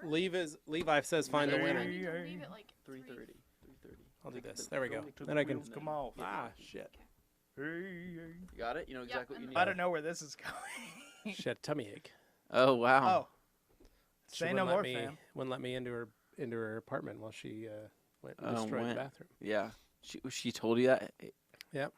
Levi says find the winner. Leave it like 3:30. I'll do this. There we go. Then I can come off. Ah, shit. You got it? You know exactly what you need? I don't know where this is going. Shit, tummy ache. Oh, wow. Oh. Say no more, fam. Wouldn't let me into her apartment while she went and destroyed the bathroom. Yeah. She told you that? Yep.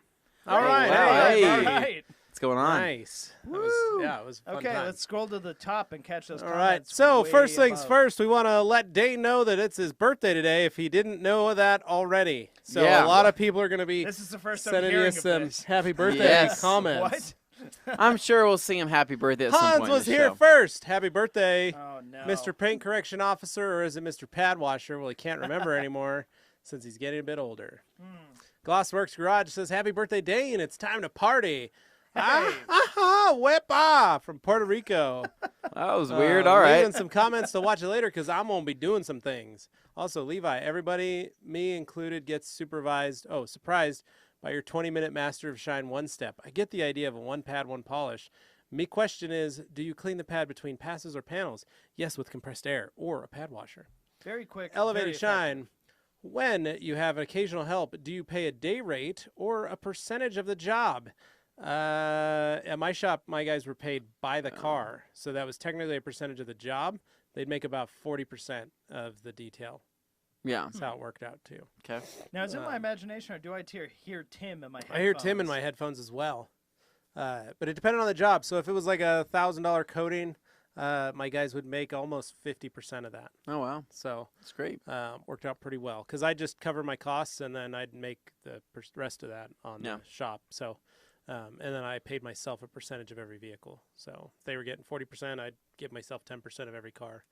All right. All right. What's going on? Nice. It was a fun Okay, time. let's scroll to the top and catch those All comments. right. So way first things above. first, we want to let Dane know that it's his birthday today if he didn't know that already. So Yeah. a lot of people are going to be This is the first time sending you hearing some of this. happy birthday Yes. comments. What? I'm sure we'll sing him happy birthday at some Hans point was in the here show. first. Happy birthday, Oh, no. Mr. Paint Correction Officer, or is it Mr. Pad Washer? Well, he can't remember anymore since he's getting a bit older. Glossworks Garage says, happy birthday, Dane. It's time to party. Wepa from Puerto Rico. That was weird. All right. Leaving some comments to watch it later because I'm going to be doing some things. Also, Levi, everybody, me included, gets surprised by your 20-minute Master of Shine one step. I get the idea of a one pad, one polish. Me question is, do you clean the pad between passes or panels? Yes, with compressed air or a pad washer. Very quick. Elevated very Shine. When you have occasional help, do you pay a day rate or a percentage of the job? At my shop, my guys were paid by the car, so that was technically a percentage of the job. They'd make about 40% of the detail. Yeah. That's how it worked out too. Okay. Now, is it my imagination, or do I hear Tim in my headphones? I hear Tim in my headphones as well. But it depended on the job. So if it was like a $1,000 coating, my guys would make almost 50% of that. Oh, wow. So That's great. worked out pretty well because I just cover my costs and then I'd make the rest of that on the shop. So, and then I paid myself a percentage of every vehicle. So if they were getting 40%, I'd give myself 10% of every car,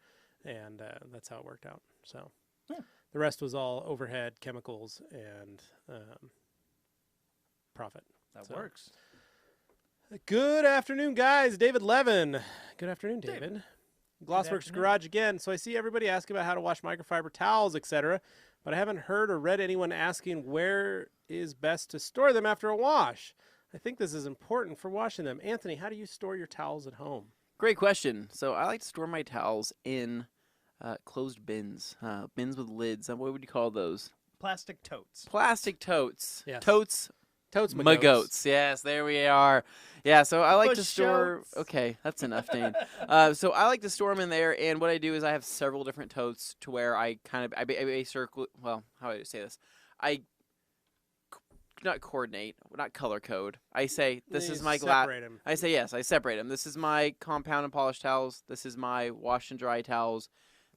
and that's how it worked out. So the rest was all overhead, chemicals, and profit. That works. Good afternoon, guys. David Levin. Good afternoon, David. Glossworks Garage again. So I see everybody asking about how to wash microfiber towels, etc., but I haven't heard or read anyone asking where is best to store them after a wash. I think this is important for washing them. Anthony, how do you store your towels at home? Great question. So I like to store my towels in closed bins, bins with lids. What would you call those? Plastic totes. Plastic totes. Yes. Totes. Totes My goats. Yes, there we are. Yeah, so I like to store. Goats. Okay, that's enough, Dane. So I like to store them in there, and what I do is I have several different totes to where I kind of I circle. Well, how do I say this? I not coordinate, not color code. I say this is my glass. I say yes. I separate them. This is my compound and polished towels. This is my wash and dry towels.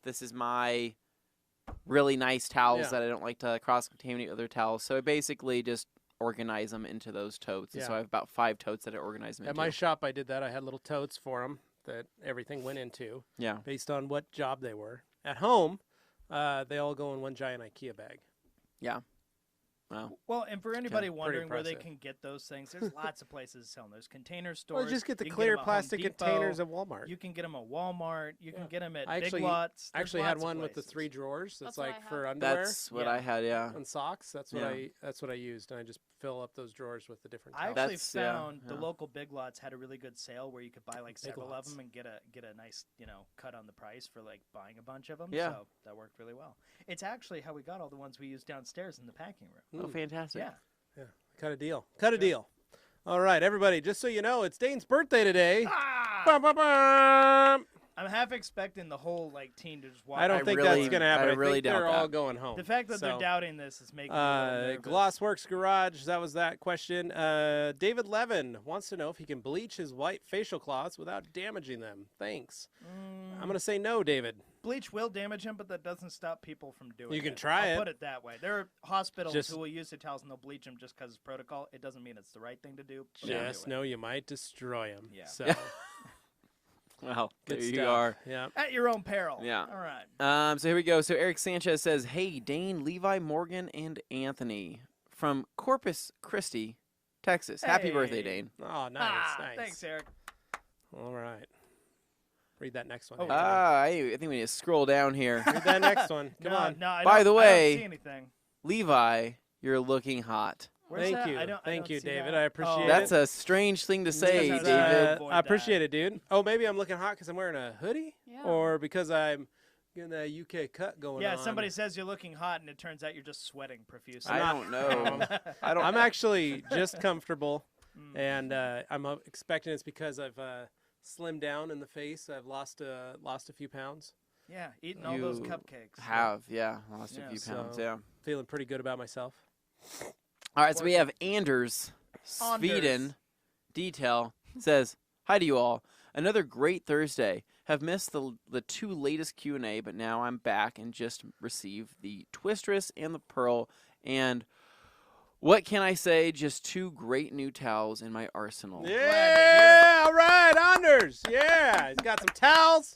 This is my really nice towels that I don't like to cross-contaminate other towels. So I basically just organize them into those totes. And so I have about 5 totes that I organize them into. At my shop, I did that. I had little totes for them that everything went into. Yeah. Based on what job they were. At home, they all go in one giant IKEA bag. Yeah. Wow. Well, and for anybody Pretty wondering where they impressive. can get those things, there's lots of places selling. There's container stores. Well, just get the You can clear them at Home plastic Depot. containers at Walmart. You can get them at Walmart. You can get them at I Big actually- Lots. I There's actually had lots of one with the places. 3 drawers. That's That's what like I for have. underwear That's what I had, yeah. and socks. That's what Yeah. that's what I used, and I just fill up those drawers with the different I towels. actually That's- found yeah. the local Big Lots had a really good sale where you could buy like Big several Lots. of them and get a nice cut on the price for like buying a bunch of them. Yeah. So that worked really well. It's actually how we got all the ones we used downstairs in the packing room. Oh, fantastic. Yeah. Yeah, cut a deal. Cut a deal. All right, everybody, just so you know, it's Dane's birthday today. Ah! Bum, bum, bum. I'm half expecting the whole team to just walk. I don't I think really- that's going to happen. I I really think they're doubt all that. going home. The fact that they're So, doubting this is making me a little nervous. Glossworks Garage, that was that question. David Levin wants to know if he can bleach his white facial cloths without damaging them. Thanks. I'm going to say no, David. Bleach will damage him, but that doesn't stop people from doing it. You can try I'll it. put it that way. There are hospitals Just- who will use the towels and they'll bleach them just because it's protocol. It doesn't mean it's the right thing to do. But they'll Just do it. know you might destroy him. Yeah. So, Well, good there stuff. you are. Yeah. At your own peril. Yeah. All right. So here we go. So Eric Sanchez says, "Hey, Dane, Levi, Morgan, and Anthony from Corpus Christi, Texas. Happy birthday, Hey. Dane." Oh, nice, nice. Thanks, Eric. All right. Read that next one. Oh, Anthony. I think we need to scroll down here. Read that next one. Come no, on. No, I By don't- the I way- don't see anything. Levi, you're looking hot. Where's Thank that? you. I don't Thank you, see David. that. I appreciate it. That's a strange thing to say, Because David. avoid I appreciate it, dude. Oh, maybe I'm looking hot because I'm wearing a hoodie? Yeah. Or because I'm Getting that UK cut going on. Yeah, somebody says you're looking hot, and it turns out you're just sweating profusely. I don't know. I'm actually just comfortable, and I'm expecting it's because I've slimmed down in the face. I've lost a few pounds. Yeah, eating all those You cupcakes. Have, lost a Yeah. few pounds, So- Feeling pretty good about myself. All right, so we have Anders Sweden Detail says, "Hi to you all. Another great Thursday. Have missed the two latest Q&A, but now I'm back and just received the Twistress and the Pearl. And what can I say? Just two great new towels in my arsenal." Yeah, all right, Anders. Yeah, he's got some towels,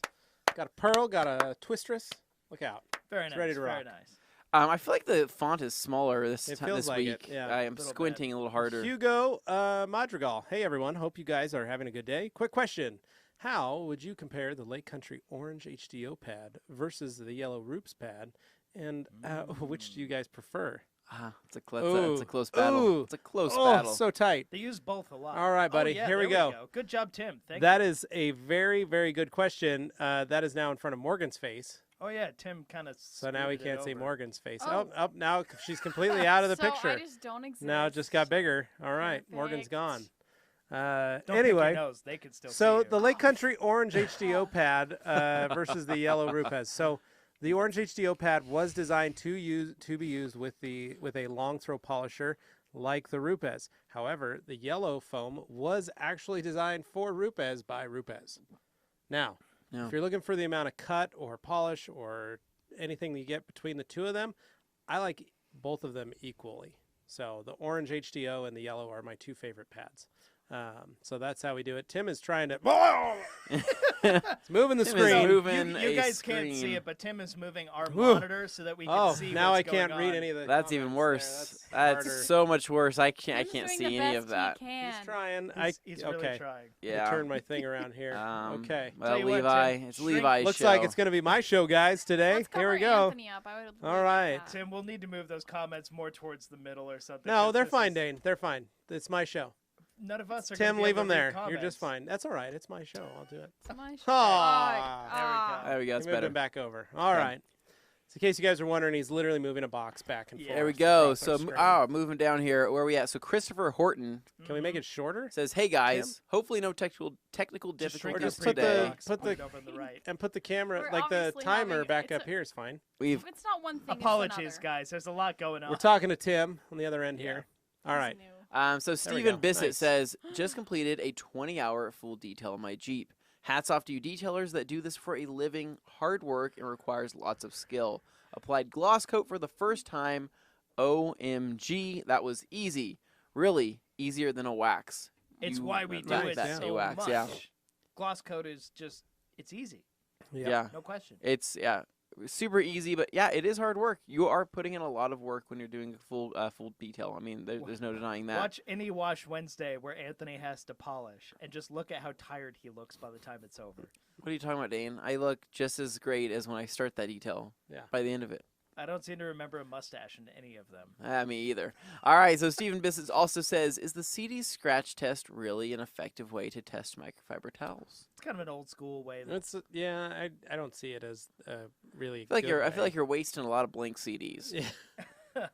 got a Pearl, got a Twistress. Look out. Very It's nice. ready to very rock. nice. I feel like the font is smaller this It feels this like week. it, yeah. I am Little bit. squinting a little harder. Hugo Madrigal. Hey, everyone. Hope you guys are having a good day. Quick question. How would you compare the Lake Country Orange HDO pad versus the Yellow Roops pad? And which do you guys prefer? It's a close battle. Ooh. It's a close Oh, battle. so tight. They use both a lot. All right, buddy. Oh, yeah, Here we there go. Good job, Tim. Thank That you. is a very, very good question. That is now in front of Morgan's face. Oh, yeah, Tim kind of. So now we can't see Morgan's face. Oh. Now she's completely out of the so picture. I just don't exist. Now it just got bigger. All right, Morgan's Perfect. gone. Don't Anyway, pick your nose. They can still so see you. the Lake Country Orange HDO pad versus the Yellow Rupes. So the Orange HDO pad was designed to be used with a long throw polisher like the Rupes. However, the yellow foam was actually designed for Rupes by Rupes. Now, No. if you're looking for the amount of cut or polish or anything that you get between the two of them, I like both of them equally. So the Orange HDO and the yellow are my two favorite pads. So that's how we do it. Tim is trying to. It's moving the Tim is screen. moving You a guys can't see screen. it, but Tim is moving our Whew. monitor so that we can Oh, see now what's I can't going read on. any of the. That's even comments worse. there. That's harder. so much worse. I Tim's can't doing see the any best of that. He can. He's trying. He's really okay. trying. Let me Yeah. turn my thing around here. okay. Well, Tell you what, Levi, Tim, it's shrink- Levi's Looks show. like it's going to be my show, guys. Today. Let's Here cover we go. Anthony up. I would All really like right. that. Tim, we'll need to move those comments more towards the middle or something. No, 'cause they're this fine, is- Dane. They're fine. It's my show. None of us are. Tim, gonna be leave able them to there. read You're comments. just fine. That's all right. It's my show. I'll do it. It's my show. Ah. There we go. He That's moved better. him back over. All Okay. right. So in case you guys are wondering, he's literally moving a box back and Yeah. forth. There we go. across So, our screen. moving down here. Where are we at? So, Christopher Horton Can we make it shorter? says, "Hey guys, hopefully no technical Just shrink difficulties Or just put that today. box, put put the- it over on the right. And put the camera, We're like the obviously timer, having- back it's up a- here is fine. We've It's not one thing. Apologies, it's another. guys. There's a lot going on. We're talking to Tim on the other end Yeah. here. All He's right. new. So we Stephen go. Bissett Nice. says, just completed a 20-hour full detail on my Jeep. Hats off to you detailers that do this for a living, hard work, and requires lots of skill. Applied gloss coat for the first time. OMG, that was easy. Really easier than a wax. It's You why we do like it that, so a wax, much. yeah. Gloss coat is just, it's easy. Yeah. No question. It's super easy, but yeah, it is hard work. You are putting in a lot of work when you're doing full detail. I mean, there's no denying that. Watch any Wash Wednesday where Anthony has to polish and just look at how tired he looks by the time it's over. What are you talking about, Dane? I look just as great as when I start that detail. Yeah. By the end of it. I don't seem to remember a mustache in any of them. Me either. All right, so Stephen Bissett also says, is the CD scratch test really an effective way to test microfiber towels? It's kind of an old school way. That's yeah. I don't see it as really. I feel like you're wasting a lot of blank CDs. Yeah.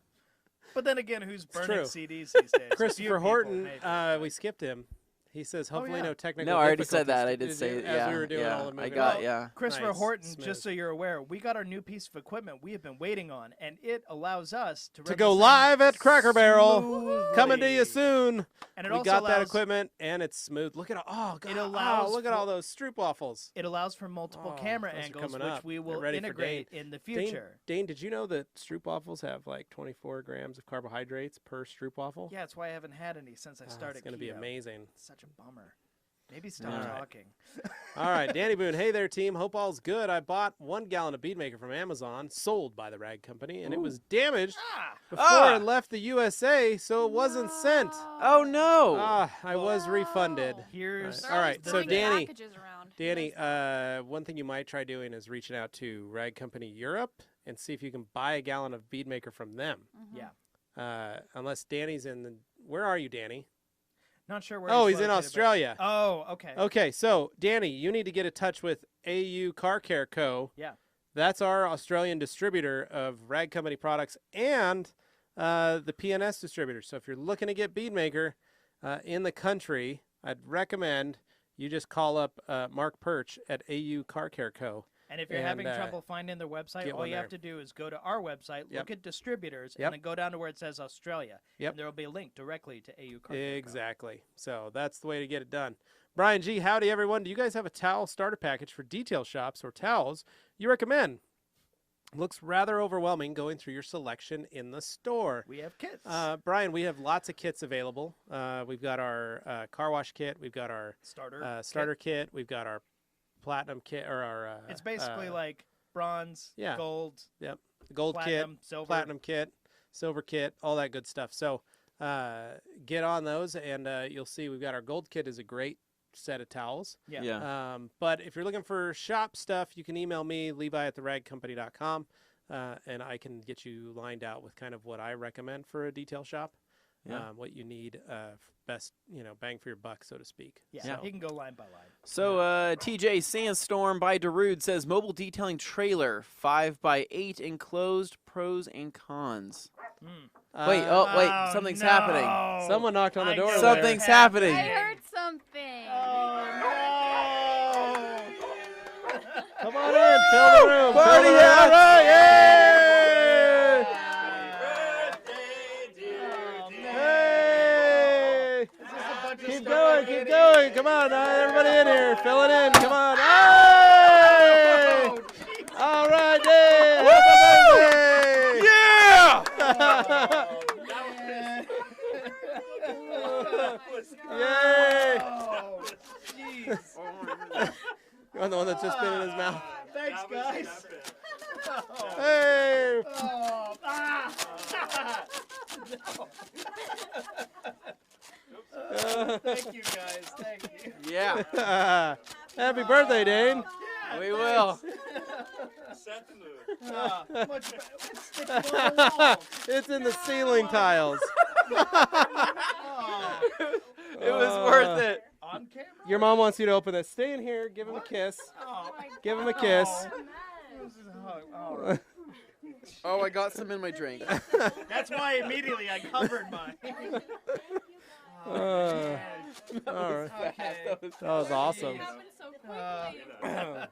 But then again, who's burning true. CDs these days? A few Christopher people, Horton. maybe. We skipped him. He says, hopefully yeah. no technical. No, I already said difficulties. that. I did say as yeah. we were doing yeah, all the I moving. got Well, yeah. Christopher Nice, Horton, smooth. just so you're aware, we got our new piece of equipment we have been waiting on, and it allows us to, To run go this thing live at Cracker Barrel. smoothly. Coming to you soon. And it We also got that allows- equipment and it's smooth. Look at oh god, allows look at for- all those stroopwafels. It allows for multiple Oh, camera those are angles, coming which up. we Get will ready for integrate in the future. Dane, did you know that stroopwafels have like 24 grams of carbohydrates per stroopwafel? Yeah, that's why I haven't had any since I started. It's gonna be keto. amazing. It's such a bummer. Maybe stop All right. talking. All right, Danny Boone. Hey there, team. Hope all's good. I bought 1 gallon of bead maker from Amazon, sold by the rag company, and it was damaged before it left the USA, so it wasn't sent. Oh no! I was refunded. Here's All right, They're so throwing Danny- packages around. Who Danny, knows that? one thing you might try doing is reaching out to Rag Company Europe and see if you can buy a gallon of bead maker from them. Yeah. Unless Danny's in the. Where are you, Danny? Not sure where. Oh, he's in located, but- Australia. Oh, okay. Okay, so Danny, you need to get in touch with AU Car Care Co. Yeah. That's our Australian distributor of Rag Company products and the PNS distributor. So if you're looking to get Beadmaker in the country, I'd recommend you just call up Mark Perch at AU Car Care Co. And if you're having trouble finding their website, all you have to do is go to our website, look at distributors, and then go down to where it says Australia. And there will be a link directly to AU Car Care Co. Exactly. So that's the way to get it done. Brian G., howdy everyone. Do you guys have a towel starter package for detail shops or towels you recommend? Looks rather overwhelming going through your selection in the store. We have kits. Brian, we have lots of kits available. We've got our car wash kit. We've got our starter kit. We've got our platinum kit, or our it's basically like bronze, gold, the gold platinum, kit, silver. platinum kit, silver kit, all that good stuff. So get on those, and you'll see we've got our gold kit is a great set of towels. But if you're looking for shop stuff, you can email me, levi@theragcompany.com, and I can get you lined out with kind of what I recommend for a detail shop. What you need, best, bang for your buck, so to speak. Yeah, he can go line by line. So TJ Sandstorm by Darude says mobile detailing trailer 5x8 enclosed, pros and cons. Wait, something's happening. Someone knocked on the door. Something's happening. I heard something. Come on in, fill the room. Party all right, yay! Keep going. Come on, everybody in here. Fill it in. Come on. Hey! All right, Dave. Happy birthday. Yeah! Yay! Oh, jeez. You want the one that's just been in his mouth? Thanks, guys. Hey! Thank you, guys. Thank you. Yeah. Happy birthday, Dane. We will. Much better. Let's stick it on the wall. It's in the ceiling tiles. It was worth it. On camera? Your mom wants you to open this. Stay in here. Give him a kiss. Give him a kiss. Oh, I got some in my drink. That's why immediately I covered mine. All right. Okay. That was awesome. Happened so quickly.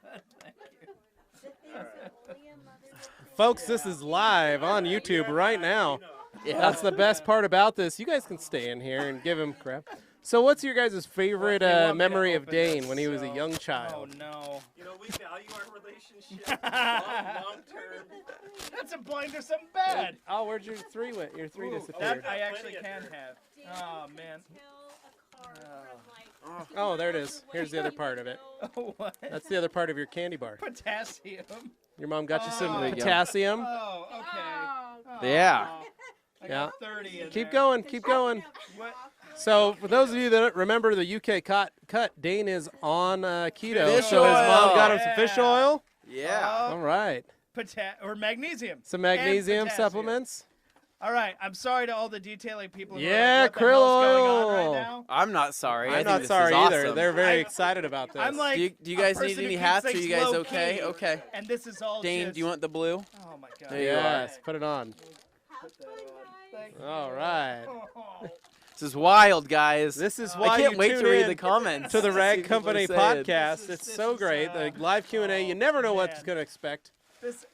Folks, this is live on YouTube right now. Yeah. That's the best part about this. You guys can stay in here and give him crap. So what's your guys' favorite memory of Dane when he was a young Oh, child? no. We value our relationship long term. That's implying there's something bad. Oh, where'd your three went? Your three That disappeared. I actually can have. Oh, man. Oh, there it is. Here's the other part of it. What? That's the other part of your candy bar. Potassium. Your mom got you some There you go. potassium. Oh, okay. Yeah. I got 30 in Keep there. going. Keep going. What? So, for those of you that remember the UK cut, Dane is on keto. Fish So his mom oil. got him some fish oil. Yeah. All right. Or magnesium. Some And magnesium potassium. supplements. All right. I'm sorry to all the detailing people. Who Yeah, are like, what the krill hell's going on oil. right now? I'm not sorry. I I'm think not this sorry is either. awesome. They're very excited about this. I'm like, Do you a guys need person who any keeps hats? Are things you guys low okay? key. Okay. And this is all Dane, just, do you want the blue? Oh my god. There you Yes, put it on. Thank you. All right. Oh. This is wild, guys. This is why I can't you wait tune to read in the comments. to the See Rag what people Company are saying. podcast. This It's is- so this great. is, The live Q&A, you never know what man. it's going to expect.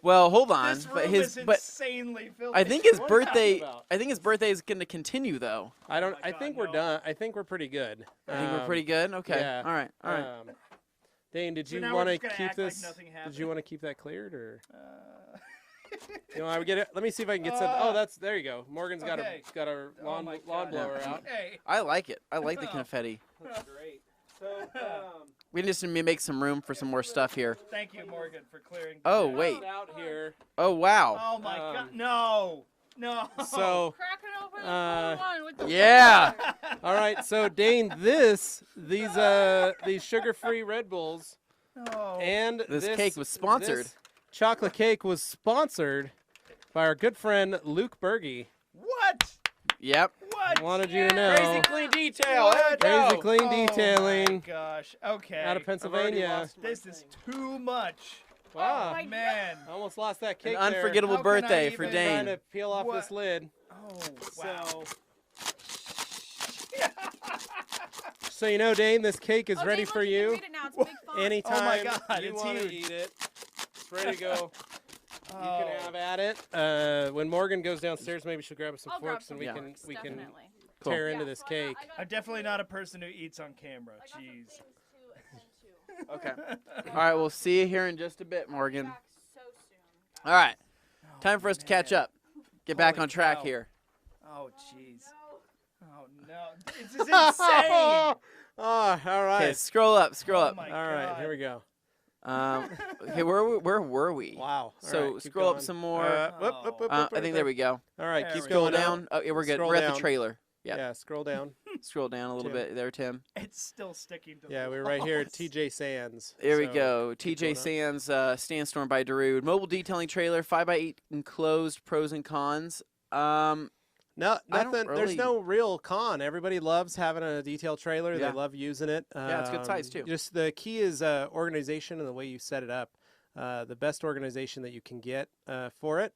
Well, hold on. This But room his is but insanely filthy. I think his What are you birthday talking about? I think his birthday is going to continue though. I don't. Oh my I God, think we're no. done. I think we're pretty good. I think we're pretty good. Okay. yeah. All right. All right. Dane, did So you now want we're to just gonna keep act like this? nothing Did you happened? want to keep that cleared, or I would get it? Let me see if I can get some. Oh, that's there you go. Morgan's got Okay. a Oh lawn my lawn God. blower out. Okay. I like it. I like the confetti. That's great. So We just need to make some room for some more stuff here. Thank you, Morgan, for clearing. Oh, wait. out here. Oh, wow. Oh my God! No, no. So Cracking open the full one with the Yeah. all right. So Dane, these sugar-free Red Bulls No. and This cake was sponsored. this chocolate cake was sponsored by our good friend Luke Berge. What? Yep. What? Wanted you to know. Crazy clean detail. What? There we Crazy go. clean Oh my detailing gosh. Okay. out of Pennsylvania. This is too much. Wow. my Man. I almost lost that cake An unforgettable How can I birthday even for there. Dane. Trying to peel off What? this lid. Oh, wow. So you know, Dane, this cake is Oh, ready Dave, for look, you. you. Can read it now. It's big font. Anytime Oh my God, you it's want to huge. eat it, it's ready to go. You Oh. can have at it. When Morgan goes downstairs, maybe she'll grab us some I'll grab forks some and we Yeah. can forks, we can definitely. Cool. tear Yeah, into this so I got- cake. I got I'm some definitely things- not a person who eats on camera. I got some Jeez. things to attend to. Okay. All right, we'll see you here in just a bit, Morgan. Back so soon. All right, Oh, time for us to catch man. up. Get back Holy on track cow. here. Oh, jeez. Oh, no. This is insane. Oh, all right. Okay, scroll up, scroll Oh up. my All right, God. here we go. Okay, where were we? Wow. All So right, keep scroll up going. some more. Whoop, I think there we go. All right, There keep we Scroll going down. Out. Oh, yeah, we're good. Scroll We're at down. the trailer. Yep. Yeah, scroll down. Scroll down a little Tim. bit there, Tim. It's still sticking to Yeah, the we're right here at walls. TJ Sands. There we So, go. keep TJ going up. Sands, Sandstorm by Darude. Mobile detailing trailer, 5x8 enclosed, pros and cons. No, I don't nothing. There's really- no real con. Everybody loves having a detail trailer. Yeah. They love using it. Yeah, it's good size, too. Just the key is organization and the way you set it up. The best organization that you can get for it.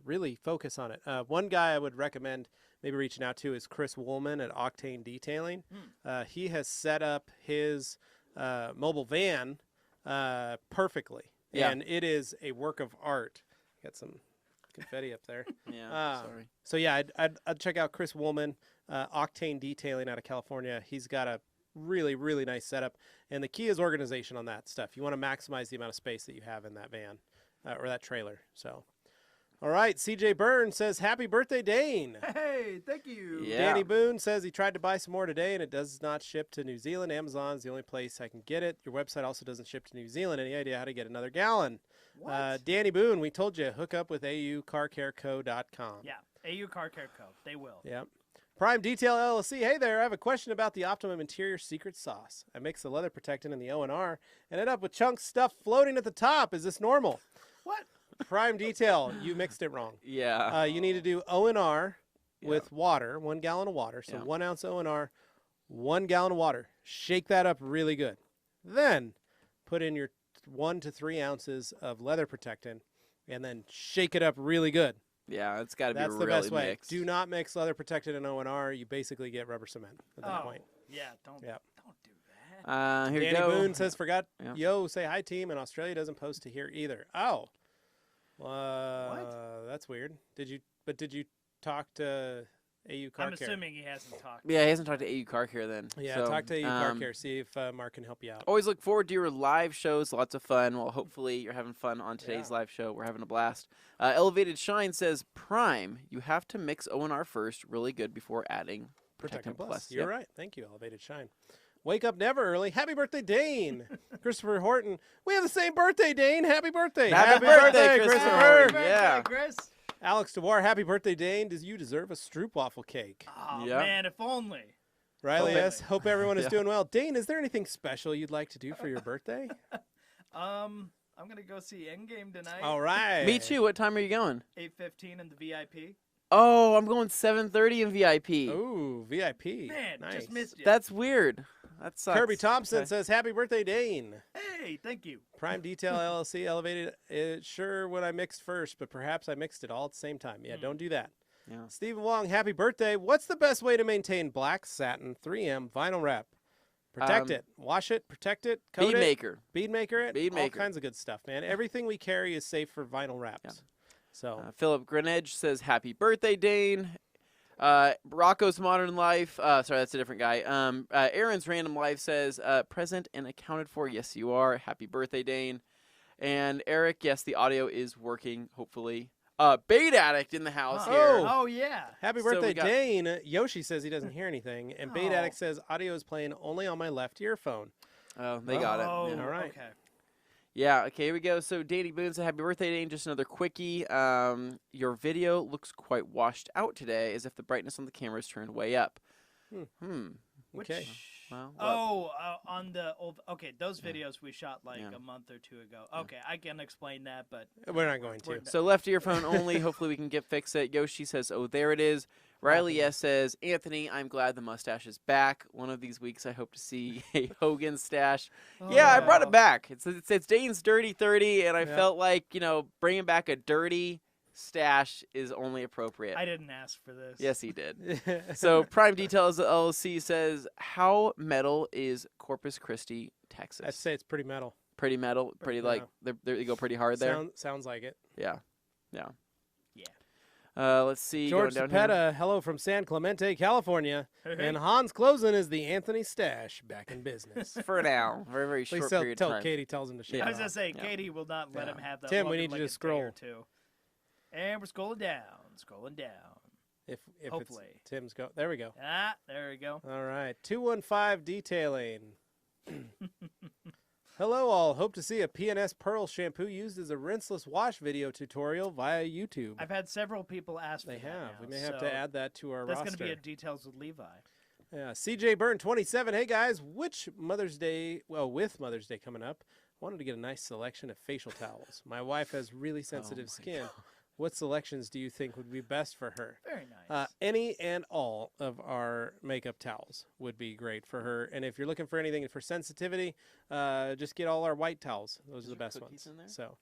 Really focus on it. One guy I would recommend maybe reaching out to is Chris Woolman at Octane Detailing. He has set up his mobile van perfectly, Yeah. and it is a work of art. Got some confetti up there. Yeah, sorry. So yeah, I'd check out Chris Woolman, Octane Detailing out of California. He's got a really, really nice setup, and the key is organization on that stuff. You want to maximize the amount of space that you have in that van or that trailer. So, all right, CJ Byrne says, "Happy birthday, Dane." Hey, thank you. Yeah. Danny Boone says he tried to buy some more today, and it does not ship to New Zealand. Amazon's the only place I can get it. Your website also doesn't ship to New Zealand. Any idea how to get another gallon? What? Danny Boone, we told you, hook up with aucarcareco.com. Yeah, AU Car Care Co. They will. Yep. Prime Detail LLC. Hey there, I have a question about the Optimum Interior Secret Sauce. I mixed the leather protectant and the O&R and ended up with chunks stuff floating at the top. Is this normal? What? Prime Detail, you mixed it wrong. Yeah. You need to do O&R with water, 1 gallon of water. So Yeah. 1 ounce O&R, 1 gallon of water. Shake that up really good. Then put in your 1 to 3 ounces of leather protectant and then shake it up really good. Yeah, it's got to be That's the really best way. mixed. Do not mix leather protectant and O&R. You basically get rubber cement at that point. Yeah, don't Yep. do that. Here Danny you go. Boone says, forgot, Yeah. yo, say hi, team, and Australia doesn't post to here either. Oh. That's weird. Did you talk to AU Car I'm Care? assuming he hasn't talked. Yeah, he hasn't talked to AU Car Care then. Yeah, so, talk to AU Car Care. See if Mark can help you out. Always look forward to your live shows. Lots of fun. Well, hopefully you're having fun on today's Yeah. live show. We're having a blast. Elevated Shine says, Prime, you have to mix O&R first really good before adding Protectant Protectant Plus. Plus. You're Yep. right. Thank you, Elevated Shine. Wake up never early. Happy birthday, Dane. Christopher Horton. We have the same birthday, Dane. Happy birthday. Happy birthday, Christopher Horton. Happy Yeah. birthday, Chris. Alex DeWar, happy birthday, Dane. Does you deserve a stroopwafel cake? Oh, Yeah. man, if only. Riley Hope- S. Hope everyone is Yeah. doing well. Dane, is there anything special you'd like to do for your birthday? I'm going to go see Endgame tonight. All right. Me too. What time are you going? 8:15 in the VIP. Oh, I'm going 7:30 in VIP. Ooh, VIP. Man, nice. just missed you. That's weird. That sucks. Kirby Thompson Okay. says, happy birthday, Dane. Hey, thank you. Prime Detail LLC elevated it sure when I mixed first, but perhaps I mixed it all at the same time. Yeah, don't do that. Yeah. Stephen Wong, happy birthday. What's the best way to maintain black satin 3M vinyl wrap? Protect it. Wash it, protect it, coat Bead it. maker. Bead maker it. Bead all maker. kinds of good stuff, man. Everything we carry is safe for vinyl wraps. Yeah. So, Philip Greenedge says, happy birthday, Dane. Rocco's Modern Life. Sorry, that's a different guy. Aaron's Random Life says, present and accounted for. Yes, you are. Happy birthday, Dane. And Eric, yes, the audio is working, hopefully. Bait Addict in the house Huh. here. Oh, yeah. happy So birthday, we got- Dane. Yoshi says he doesn't hear anything. And Bait Oh. Addict says audio is playing only on my left earphone. Oh, they got it. Oh, Yeah. All right. Okay. Yeah, okay, here we go. So Danny Boone said, happy birthday, Dane. Just another quickie. Your video looks quite washed out today, as if the brightness on the camera is turned way up. Okay. Well, on the old. Okay, those videos we shot like a month or two ago. Okay, I can explain that, but we're not going to. So left earphone only. Hopefully we can fix it. Yoshi says, "Oh, there it is." Riley S says, "Anthony, I'm glad the mustache is back. One of these weeks, I hope to see a Hogan stash." Yeah, I brought it back. It's Dane's Dirty 30, and I felt like bringing back a dirty stash is only appropriate. I didn't ask for this. Yes, he did. So Prime Details LLC says, "How metal is Corpus Christi, Texas?" I'd say it's pretty metal. Pretty metal. Pretty like they go pretty hard there. Sounds like it. Yeah. Let's see. George going down Cepeda, hello from San Clemente, California. And Hans Closen is the Anthony Stash back in business. For now. Very, very short period of time. Katie tells him to shut I was off. going to say, Katie will not let him have that. Tim, we need you to scroll. And we're scrolling down. If hopefully. Tim's go. There we go. There we go. All right. 215 Detailing. Hello all. Hope to see a PNS Pearl shampoo used as a rinseless wash video tutorial via YouTube. I've had several people ask for that now, we may have to add that to our roster. roster. That's going to be a Details with Levi. Yeah. CJ Byrne 27. Hey guys, with Mother's Day coming up, I wanted to get a nice selection of facial towels. My wife has really sensitive skin. God. What selections do you think would be best for her? Very nice. Any and all of our makeup towels would be great for her. And if you're looking for anything for sensitivity, just get all our white towels. Those are the best ones. In there? So,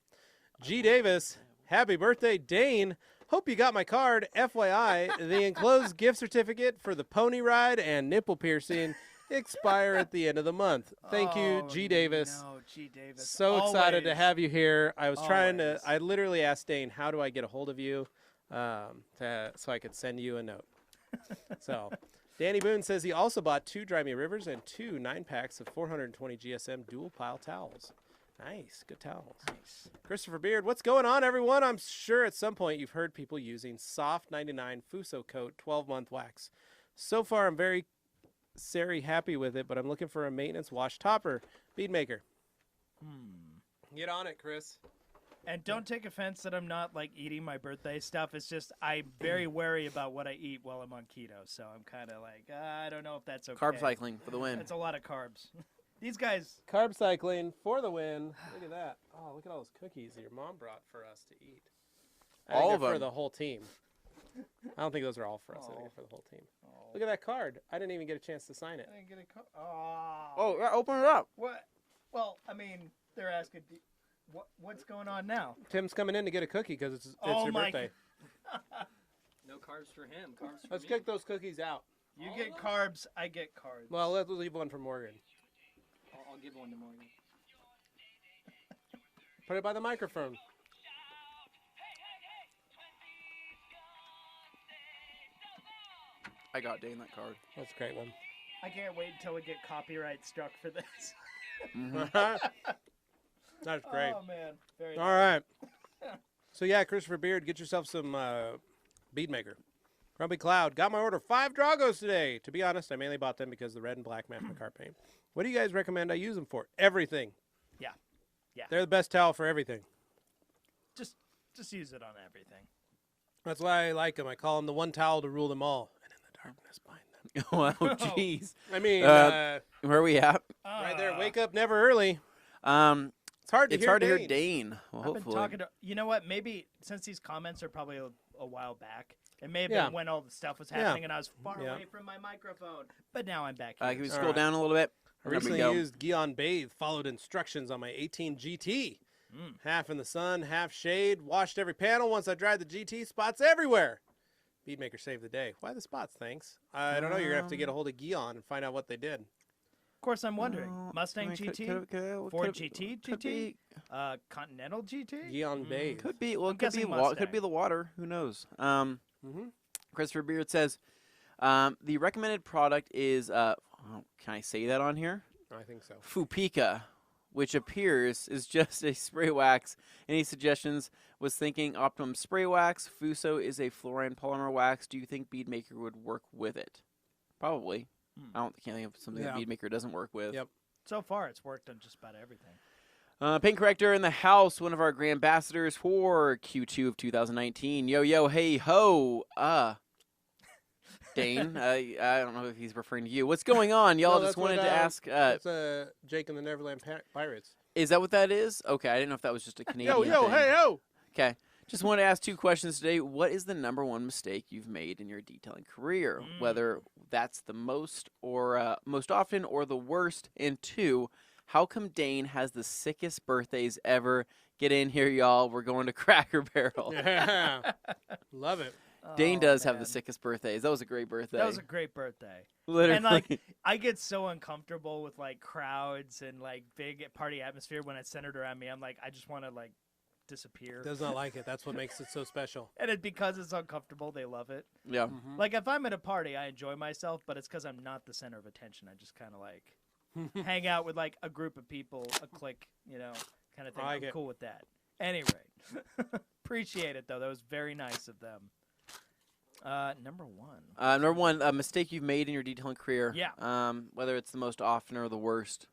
G. Davis, happy birthday, Dane. Hope you got my card. FYI, the enclosed gift certificate for the pony ride and nipple piercing expire at the end of the month. Thank you, G. Davis. No, G. Davis. So excited to have you here. I was I literally asked Dane, how do I get a hold of you so I could send you a note. So Danny Boone says he also bought 2 Dry Me Rivers and 2 9-packs of 420 GSM dual pile towels. Nice. Good towels. Nice. Christopher Beard, what's going on, everyone? I'm sure at some point you've heard people using Soft 99 Fuso Coat 12-month wax. So far, I'm very happy with it, but I'm looking for a maintenance wash topper. Bead maker. Get on it, Chris. And don't take offense that I'm not like eating my birthday stuff. It's just I'm very wary about what I eat while I'm on keto. So I'm kind of like, I don't know if that's okay. Carb cycling for the win. It's a lot of carbs. These guys. Carb cycling for the win. Look at that. Oh, look at all those cookies that your mom brought for us to eat. All of them. For the whole team. I don't think those are all for us. I think they're for the whole team. Look at that card. I didn't even get a chance to sign it. I didn't get a card. Open it up. What? Well, I mean, they're asking, what's going on now? Tim's coming in to get a cookie because it's your birthday. No carbs for him. Carbs for Let's me. kick those cookies out. You get carbs, I get carbs. Well, let's leave one for Morgan. I'll give one to Morgan. Put it by the microphone. I got Dane that card. That's a great one. I can't wait until we get copyright struck for this. That's great. Oh, man. Very All right. So, yeah, Christopher Beard, get yourself some bead maker. Grumpy Cloud, got my order 5 Dragos today. To be honest, I mainly bought them because the red and black match my car paint. What do you guys recommend I use them for? Everything. Yeah. They're the best towel for everything. Just use it on everything. That's why I like them. I call them the one towel to rule them all. And in the darkness behind them. Wow, jeez. I mean, where are we at? right there. Wake up never early. It's hard to hear Dane. Well, I've hopefully. been talking to, you know what, maybe since these comments are probably a while back, it may have been when all the stuff was happening and I was far away from my microphone. But now I'm back here. Can we scroll down a little bit? I recently used Gion Bathe, followed instructions on my 18 GT. Half in the sun, half shade. Washed every panel once I dried the GT. Spots everywhere. Beadmaker saved the day. Why the spots, thanks? I don't know. You're going to have to get a hold of Gion and find out what they did. Of course, I'm wondering. Mustang GT? Ford GT? Continental GT? Gion Bathe. Could be. Well, it could be the water. Who knows? Christopher Beard says, the recommended product is, can I say that on here? I think so. Fupika, which appears is just a spray wax. Any suggestions? Was thinking Optimum spray wax. Fuso is a fluorine polymer wax. Do you think Beadmaker would can't think of something that Beadmaker doesn't work with. Yep. So far, it's worked on just about everything. Paint Corrector in the house, one of our grand ambassadors for Q2 of 2019. Yo, hey, ho. Dane. I don't know if he's referring to you. What's going on? Y'all No, just that's what, wanted to ask. It's Jake and the Neverland Pirates. Is that what that is? Okay, I didn't know if that was just a Canadian Yo, thing. hey, ho! Okay. Just want to ask 2 questions today. What is the number 1 mistake you've made in your detailing career? Whether that's the most or most often or the worst. And 2, how come Dane has the sickest birthdays ever? Get in here, y'all. We're going to Cracker Barrel. Yeah. Love it. Dane does have the man. sickest birthdays. That was a great birthday. That was a great birthday. Literally. And like, I get so uncomfortable with like crowds and like big party atmosphere when it's centered around me. I'm like, I just want to like disappear. Does not like it. That's what makes it so special. And because it's uncomfortable, they love it. yeah. Mm-hmm. Like if I'm at a party, I enjoy myself, but it's because I'm not the center of attention. I just kind of like hang out with like a group of people, a clique, kind of thing. I like I'm it. cool with that. Anyway, appreciate it though. That was very nice of them. Number 1. Number 1, a mistake you've made in your detailing career. Yeah. Whether it's the most often or the worst.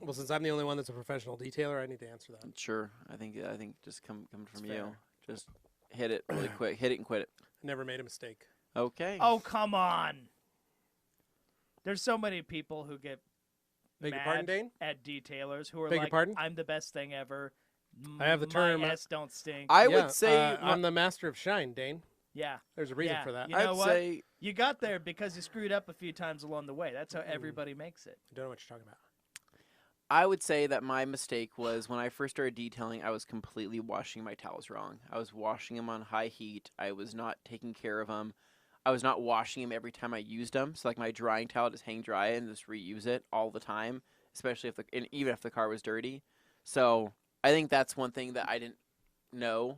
Well, since I'm the only one that's a professional detailer, I need to answer that. Sure. I think just coming from you. fair. Just hit it really quick. Hit it and quit it. I never made a mistake. Okay. Oh, come on. There's so many people who get Beg your mad pardon, Dane? at detailers who are Beg your like, pardon? I'm the best thing ever. I have the term, My ass don't stink. I Yeah, would say I'm the master of shine, Dane. yeah. There's a reason Yeah. for that. You know I'd what? say You got there because you screwed up a few times along the way. That's how everybody makes it. I don't know what you're talking about. I would say that my mistake was when I first started detailing, I was completely washing my towels wrong. I was washing them on high heat. I was not taking care of them. I was not washing them every time I used them. So like my drying towel, just hang dry it and just reuse it all the time, especially even if the car was dirty. So I think that's one thing that I didn't know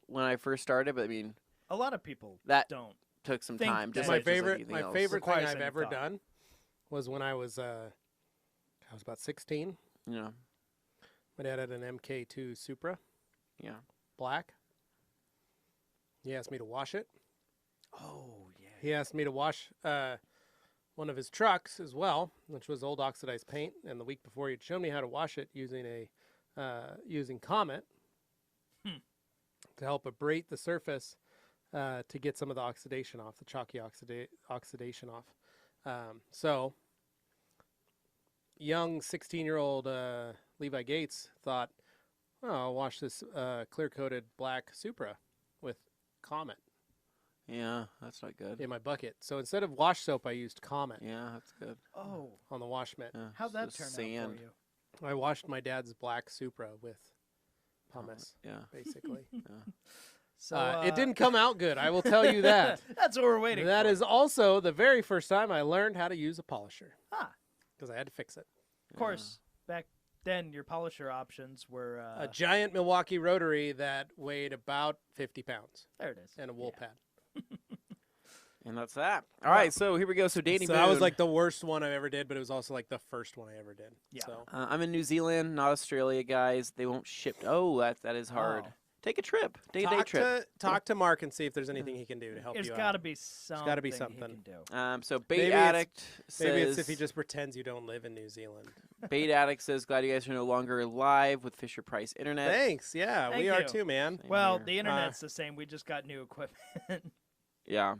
when I first started. But I mean, A lot of people that don't. took some think time. that- Just my like, just like favorite, anything my else. favorite thing Requires I've any ever thought. done was when I was about 16. Yeah. My dad had an MK2 Supra, Yeah. black. He asked me to wash it. Oh, yeah. He asked me to wash one of his trucks as well, which was old oxidized paint. And the week before, he'd shown me how to wash it using using Comet to help abrade the surface to get some of the oxidation off, the chalky oxidation off. So, young 16-year-old Levi Gates thought, oh, I'll wash this clear-coated black Supra with Comet Yeah, that's not good. in my bucket. So instead of wash soap, I used Comet Yeah, that's good. Oh, on the wash mitt. Yeah, how'd that just turn sand. out for you? I washed my dad's black Supra with pumice, Yeah. basically. So It didn't come out good, I will tell you that. That's what we're waiting That for. is also the very first time I learned how to use a polisher Ah, because I had to fix it. of course, back then your polisher options were A giant Milwaukee rotary that weighed about 50 pounds there it is. and a wool Yeah. pad. And that's that. All right, so here we go. So Danny So Boone. that was like the worst one I ever did, but it was also like the first one I ever did. Yeah. So I'm in New Zealand, not Australia, guys. They won't ship. Oh, that is hard. Oh. Take a trip. Day trip. talk to Mark and see if there's anything he can do to help There's you got to out. be something. gotta be He something. can do. So Bait Maybe it's- Addict says. Maybe it's if he just pretends you don't live in New Zealand. Bait Addict says, glad you guys are no longer live with Fisher Price Internet. Thanks. Yeah, Thank we are you. too, man. Same Well, here. the internet's the same. We just got new equipment. Yeah.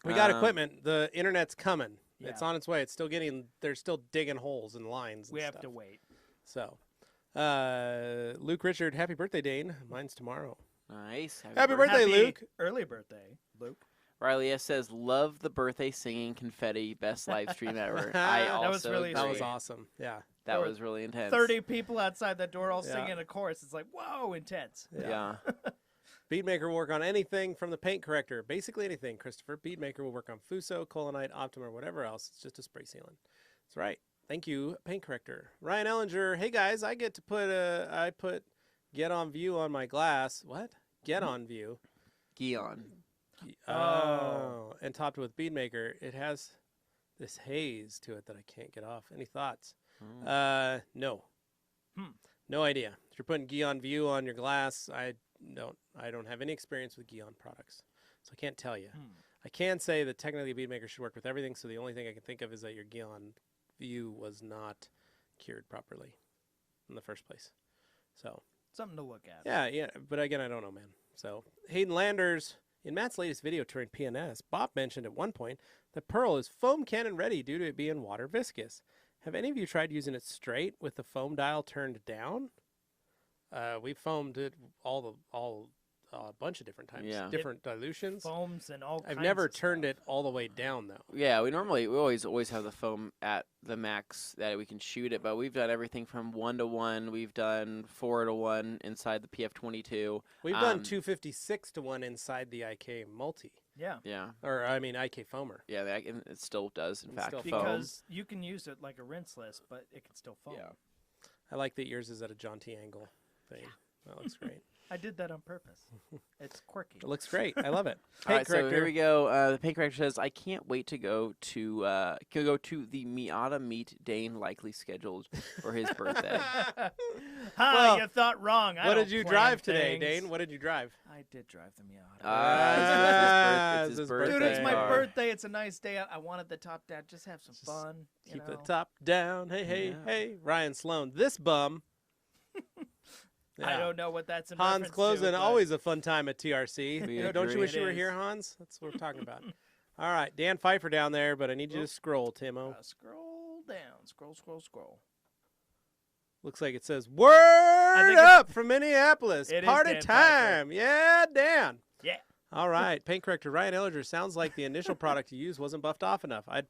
We got Um, equipment. The internet's coming. Yeah. It's on its way. It's still getting. They're still digging holes and lines. And We have stuff. to wait. So, Luke Richard, happy birthday, Dane. Mine's tomorrow. Nice. Happy birthday, Happy Luke. Early birthday, Luke. Riley S says, love the birthday singing confetti. Best live stream ever. I That also was really agree. That was Great. awesome. Yeah. That There were was really intense. 30 people outside that door all Yeah. singing a chorus. It's like, whoa, intense. Yeah. Beadmaker will work on anything from the paint corrector. Basically anything, Christopher. Beadmaker will work on Fuso, Colonite, Optima, or whatever else. It's just a spray sealant. That's right. Thank you, paint corrector. Ryan Ellinger. Hey guys, I get to put I put Get On View on my glass. What? Get On View. Gion. Oh. And topped with Beadmaker. It has this haze to it that I can't get off. Any thoughts? Oh. No. Hmm. No idea. If you're putting Gion View on your glass, I don't have any experience with Gion products, so I can't tell you. I can say that technically Beadmaker should work with everything, so the only thing I can think of is that your Gion View was not cured properly in the first place. So Something to look at. yeah, but again, I don't know, man. So Hayden Landers, In Matt's latest video touring PNS, Bob mentioned at one point that Pearl is foam cannon ready due to it being water viscous. Have any of you tried using it straight with the foam dial turned down? We foamed it a bunch of different times. Yeah. Different dilutions. Foams and all kinds I've never of turned stuff. it all the way down though. Yeah, we always have the foam at the max that we can shoot it, but we've done everything from 1-to-1. We've done 4-to-1 inside the PF22. We've done 256 to 1 inside the IK multi. Yeah. Yeah. Or I mean IK foamer. Yeah, and it still does, in It's fact, still foam. Because you can use it like a rinseless, but it can still foam. Yeah. I like that yours is at a John T. Angle thing. That looks great. I did that on purpose. It's quirky. It looks great. I love it. All Paint right, so corrector. here we go. The paint corrector says, I can't wait to go to the Miata meet Dane likely scheduled for his birthday. Well, you thought wrong. What did you drive today, Dane? What did you drive? I did drive the Miata. It's it's his his birthday. Dude, it's my car. birthday. It's a nice day. I wanted the top down. Just have some fun. you Keep the know. top down. Hey, hey, Yeah. hey. Ryan Sloan. This bum. I don't know what that's in Hans reference closing. to, but Always a fun time at TRC. We You know, don't you agree. wish It you were is. here, Hans? That's what we're talking about. All right. Dan Pfeiffer down there, but I need you to scroll, Timo. Scroll down. Scroll. Looks like it says, Word think it's- up from Minneapolis. It is Party Dan time. Yeah, Dan. Yeah. All right. Paint corrector Ryan Ellinger. Sounds like the initial product you used wasn't buffed off enough. I'd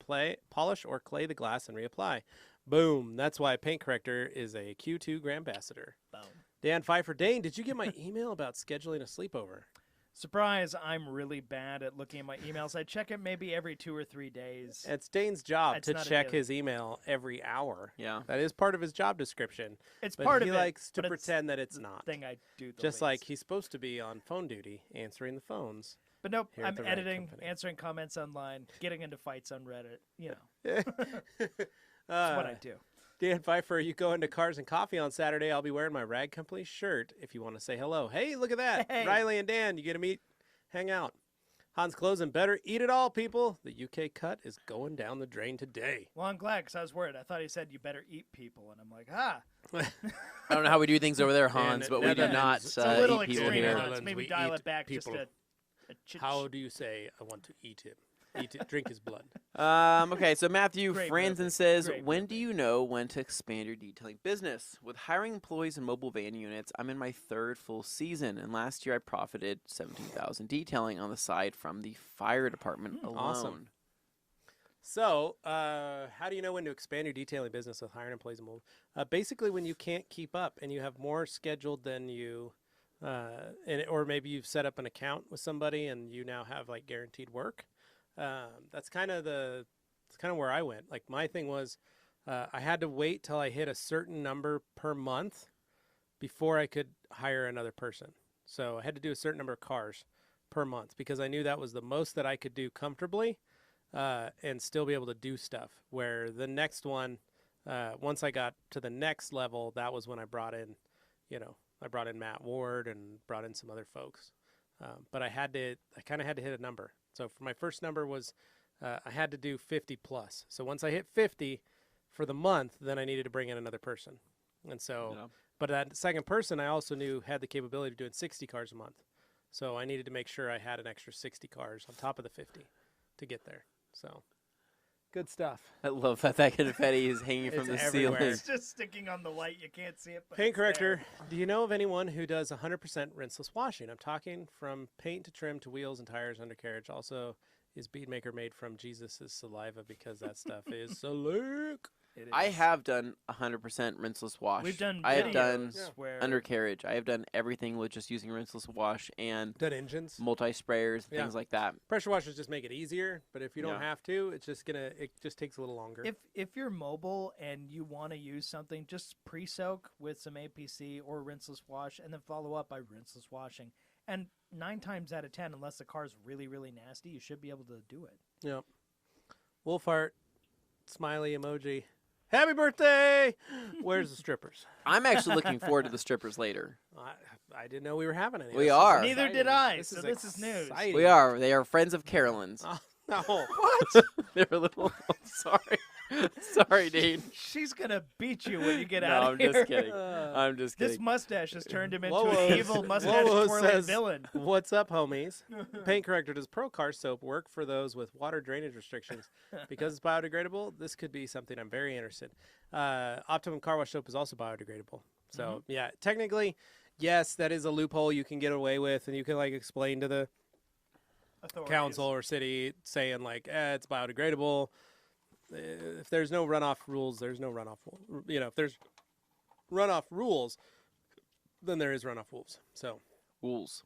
polish or clay the glass and reapply. Boom. That's why paint corrector is a Q2 Grand Ambassador. Boom. Dan Pfeiffer. Dane, did you get my email about scheduling a sleepover? Surprise, I'm really bad at looking at my emails. I check it maybe every 2 or 3 days. It's Dane's job It's to not a check daily. his email every hour. Yeah. That is part of his job description. It's But part he of it. likes to but it's pretend that it's the not. thing I do the Just least. like he's supposed to be on phone duty, answering the phones. But nope, here at I'm the right editing, company. answering comments online, getting into fights on Reddit. You know, That's that's what I do. Dan Pfeiffer, you go into Cars and Coffee on Saturday. I'll be wearing my Rag Company shirt if you want to say hello. Hey, look at that. Hey. Riley and Dan, you get to meet, hang out. Hans Closen, better eat it all, people. The UK cut is going down the drain today. Well, I'm glad because I was worried. I thought he said you better eat people, and I'm like, I don't know how we do things over there, Hans, but we do Netherlands, not it's it's a little eat people extreme. here. Let's Netherlands, maybe we dial eat it back people. just a chit. How do you say, I want to eat him? Eat it, drink his blood. Okay, so Matthew Great Franzen movie. says, Great when movie. do you know when to expand your detailing business? With hiring employees and mobile van units, I'm in my 3rd full season, and last year I profited $17,000 detailing on the side from the fire department alone. awesome. So, how do you know when to expand your detailing business with hiring employees and mobile? Basically, when you can't keep up and you have more scheduled than you, or maybe you've set up an account with somebody and you now have like guaranteed work. That's kind of where I went. Like my thing was, I had to wait till I hit a certain number per month before I could hire another person. So I had to do a certain number of cars per month because I knew that was the most that I could do comfortably. And still be able to do stuff. Where the next one, once I got to the next level, that was when I brought in, Matt Ward and brought in some other folks. But I kind of had to hit a number. So for my first number was, I had to do 50 plus. So once I hit 50 for the month, then I needed to bring in another person. And so, Yeah. but that second person I also knew had the capability of doing 60 cars a month. So I needed to make sure I had an extra 60 cars on top of the 50 to get there. So, good stuff. I love that confetti is hanging from It's the everywhere. ceiling. It's just sticking on the light. You can't see it. But Paint it's corrector, there. do you know of anyone who does 100% rinseless washing? I'm talking from paint to trim to wheels and tires, undercarriage. Also, is Beadmaker made from Jesus' saliva because that stuff is slick? It I is. have done 100% rinseless wash. We've done. I have done videos where undercarriage. I have done everything with just using rinseless wash and Done engines. multi-sprayers, Yeah. things like that. Pressure washers just make it easier, but if you don't Yeah. have to, it just takes a little longer. If you're mobile and you want to use something, just pre-soak with some APC or rinseless wash, and then follow up by rinseless washing. And 9 times out of 10, unless the car's really, really nasty, you should be able to do it. Yep. Wolfart, smiley emoji. Happy birthday! Where's the strippers? I'm actually looking forward to the strippers later. I didn't know we were having any. We This is are. Neither exciting. did I, so this is news. exciting. We are. They are friends of Carolyn's. Oh, no. They're a little. I'm sorry. Sorry, Dean. She's gonna beat you when you get No, out I'm of here. just kidding. I'm just This kidding. mustache has turned him into Whoa, an evil mustache Whoa twirling says, villain. "What's up, homies? Paint corrector, does Pro Car soap work for those with water drainage restrictions? Because it's biodegradable, this could be something I'm very interested. Optimum car wash soap is also biodegradable. So yeah, technically, yes, that is a loophole you can get away with, and you can like explain to the council or city saying like, it's biodegradable. If there's no runoff rules, there's no runoff. You know, if there's runoff rules, then there is runoff rules. So, Rules.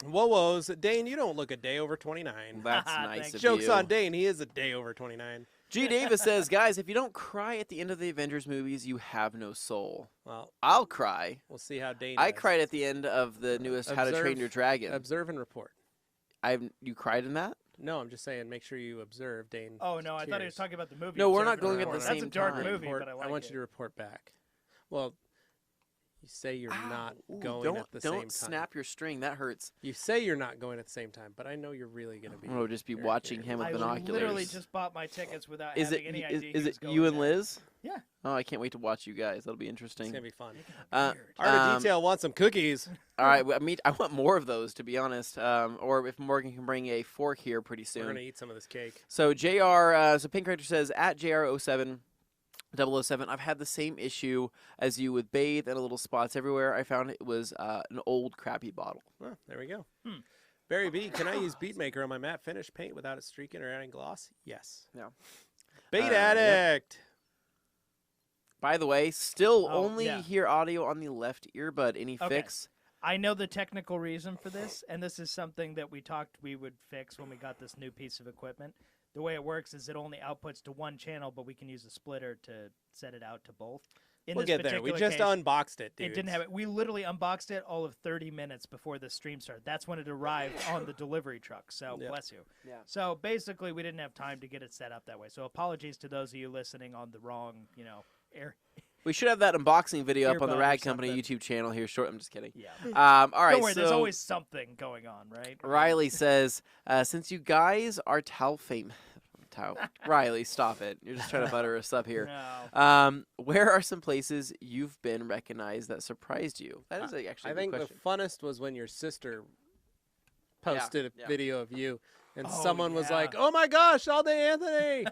whoa-woes. Dane, you don't look a day over 29. That's nice Thanks. of Joke's you. on Dane. He is a day over 29. G. Davis says, guys, if you don't cry at the end of the Avengers movies, you have no soul. Well, I'll cry. we'll see how Dane I does. cried at the end of the newest How to Train Your Dragon. Observe and report. You cried in that? No, I'm just saying make sure you observe Dane. Oh no, I thought he was tears. talking about the movie. No, we're not Observe and going at the Report. same That's a dark time. movie, Report- but I like I want it. you to report back. Well, you say you're not Ooh, going at the same time. Don't snap your string. That hurts. You say you're not going at the same time, but I know you're really going to be. We'll just be very watching curious. him with I binoculars. literally just bought my tickets without Is having it any is, idea. is he it was you going and there. Liz? Yeah. Oh, I can't wait to watch you guys. That'll be interesting. It's going to be fun. Uh, Art of Detail wants some cookies. All right, I want more of those, to be honest. Or if Morgan can bring a fork here pretty We're going soon. to eat some of this cake. So so Pink Character says at JR07 007, I've had the same issue as you with bathe and little spots everywhere. I found it was an old crappy bottle. Well, there we go. Barry B, can I use Beatmaker on my matte finish paint without it streaking or adding gloss? Yes. Yeah. Bait Yep. Addict. By the way, still Oh, only yeah. hear audio on the left earbud. Any Okay. fix? I know the technical reason for this, and this is something that we talked we would fix when we got this new piece of equipment. The way it works is it only outputs to one channel, but we can use a splitter to set it out to both. In We'll this get there. We particular just case, unboxed it, dude. it didn't have it. We literally unboxed it all of 30 minutes before the stream started. That's when it arrived on the delivery truck. So Yep. bless you. Yeah. So basically, we didn't have time to get it set up that way. So apologies to those of you listening on the wrong, air. We should have that unboxing video up on the Earbud or Rag Company something. YouTube channel here short. I'm just kidding. Yeah. All right. Don't worry. so There's always something going on, right? Riley says, since you guys are towel fame. Riley, stop it. You're just trying to butter us up here. No. Where are some places you've been recognized that surprised you? That is actually I a good think question. the funnest was when your sister posted a yeah. video of you, and Oh, someone was yeah. like, "Oh my gosh, all day Anthony!